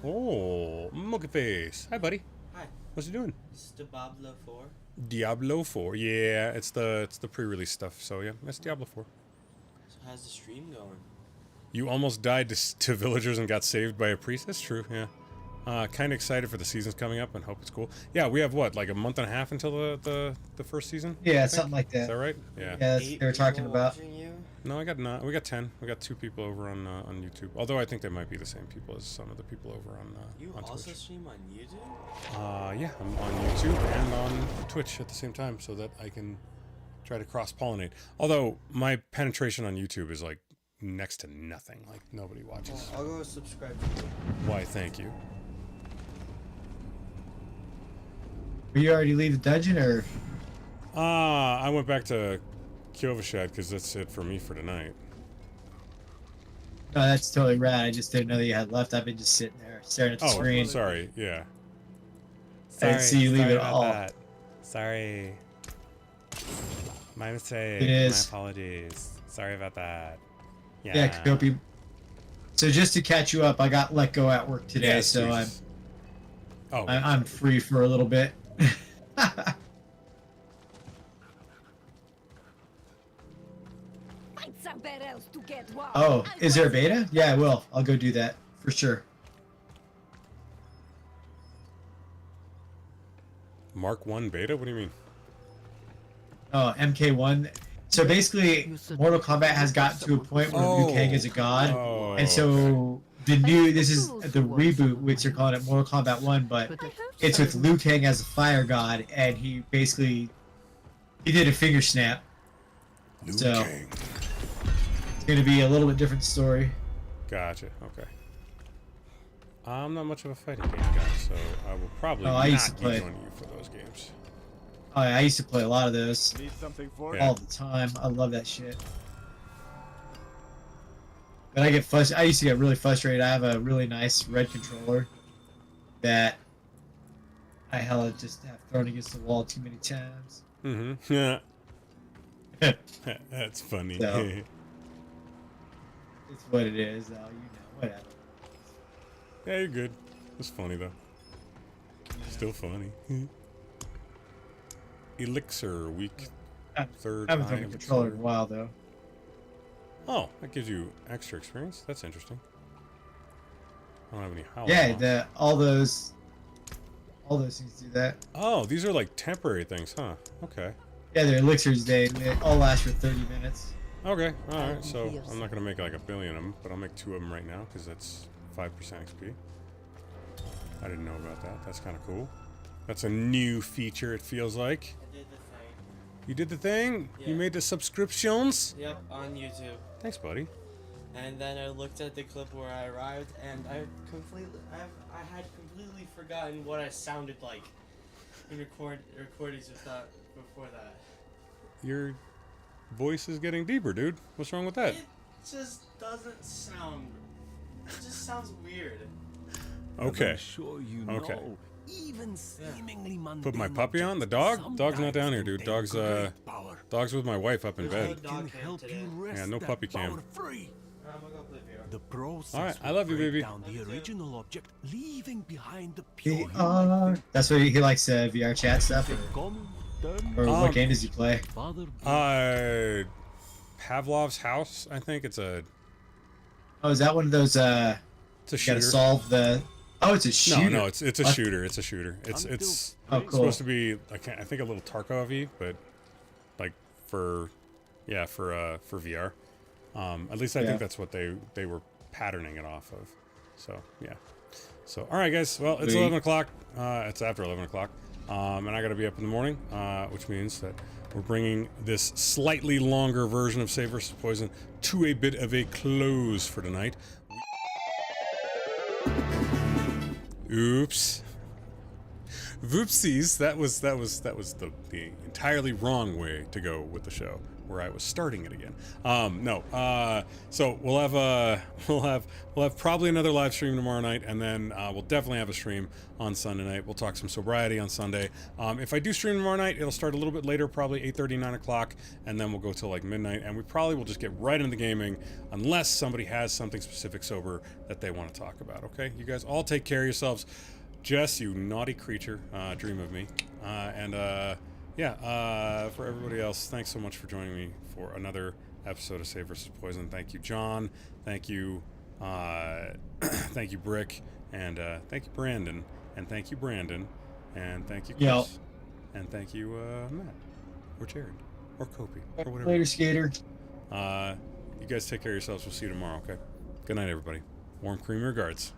Oh, monkey face. Hi, buddy. Hi. What's he doing? It's Diablo 4. Diablo 4. Yeah, it's the pre-release stuff. So yeah, it's Diablo 4. So how's the stream going? You almost died to villagers and got saved by a priest. That's true. Yeah. Kind of excited for the seasons coming up and hope it's cool. Yeah, we have what, like a month and a half until the first season? Yeah, something like that. Is that right? Yeah. Yeah, that's what they were talking about. No, we got 10. We got 2 people over on YouTube. Although I think they might be the same people as some of the people over on You on also Twitch. stream on YouTube? Yeah, I'm on YouTube and on Twitch at the same time, so that I can try to cross-pollinate. Although my penetration on YouTube is like next to nothing. Like nobody watches. I'll go subscribe to you. Why? Thank you. Will you already leave the dungeon, or? I went back to Kyovashad because that's it for me for tonight. No, that's totally rad. I just didn't know that you had left. I've been just sitting there staring at the screen. Sorry. Yeah. I didn't see you leave it all. That. Sorry. My mistake. It is. My apologies. Sorry about that. Yeah, Kopi. So just to catch you up, I got let go at work today, Yes, so Jesus. I'm free for a little bit. Find somewhere else to get warm. Oh, is there a beta? Yeah, I will. I'll go do that for sure. Mark 1 beta? What do you mean? Oh, MK1. So basically, Mortal Kombat has gotten to a point where Liu Kang is a god, and so the new this is the reboot, which they're calling it Mortal Kombat 1, but it's with Liu Kang as a fire god, and he basically did a finger snap. Liu So Kang. it's going to be a little bit different story. Gotcha. Okay. I'm not much of a fighting game guy, so I will probably I used not to play. be joining you for those games. Oh, yeah, I used to play a lot of those Need something for all the time. I love that shit. But I get I used to get really frustrated. I have a really nice red controller that I hella just have thrown against the wall too many times. Mm-hmm. Yeah. That's funny. So, it's what it is, though. You know, whatever. Yeah, you're good. It's funny though. Still funny. Elixir week. Third. I haven't thrown a controller in a while, though. Oh, that gives you extra experience. That's interesting. I don't have any howl. Yeah, all those things do that. Oh, these are like temporary things, huh? Okay. Yeah, they're elixirs. They all last for 30 minutes. Okay. All right. So I'm not gonna make like a billion of them, but I'll make 2 of them right now because that's 5% XP. I didn't know about that. That's kind of cool. That's a new feature. It feels like. I did the thing. You did the thing. Yeah. You made the subscriptions. Yep, on YouTube. Thanks, buddy. And then I looked at the clip where I arrived, and I had completely forgotten what I sounded like in recordings before that. Your voice is getting deeper, dude. What's wrong with that? It just doesn't sound. It just sounds weird. Okay. I'm sure you Okay. know, even seemingly mundane Put my puppy on. The dog? Dog's not down here, dude. Dog's dog's with my wife up in bed. can help you rest Yeah, no that puppy cam. power free. I'm gonna go play VR. The process All right, I will love you, break baby. down the original object, leaving behind the pure VR. That's what he likes, VR chat stuff. Or what game does he play? Pavlov's House, I think. It's a... Oh, is that one of those, It's a you shooter. gotta solve the... Oh, it's a shooter. No, it's a shooter. It's a shooter. It's Oh, cool. supposed to be, I think a little Tarkov-y, but like for VR. At least I think that's what they were patterning it off of. So, yeah. So, all right, guys. Well, it's 11 o'clock. It's after 11 o'clock. And I got to be up in the morning, which means that we're bringing this slightly longer version of Save vs. Poison to a bit of a close for tonight. Oops. Whoopsies. That was the entirely wrong way to go with the show, where I was starting it again. So we'll have probably another live stream tomorrow night, and then we'll definitely have a stream on Sunday night. We'll talk some sobriety on Sunday. If I do stream tomorrow night, it'll start a little bit later, probably 8:30, 9 o'clock, and then we'll go till like midnight, and we probably will just get right into the gaming, unless somebody has something specific sober that they want to talk about. Okay, you guys all take care of yourselves. Jess, you naughty creature, dream of me, for everybody else, thanks so much for joining me for another episode of Save vs. Poison. Thank you, John. Thank you, thank you, Brick, and thank you, Brandon, and thank you, Brandon, and thank you, Chris, Yo. and thank you, Matt, or Jared, or Kopi, or whatever. Later, skater. You guys take care of yourselves. We'll see you tomorrow. Okay. Good night, everybody. Warm, creamy regards.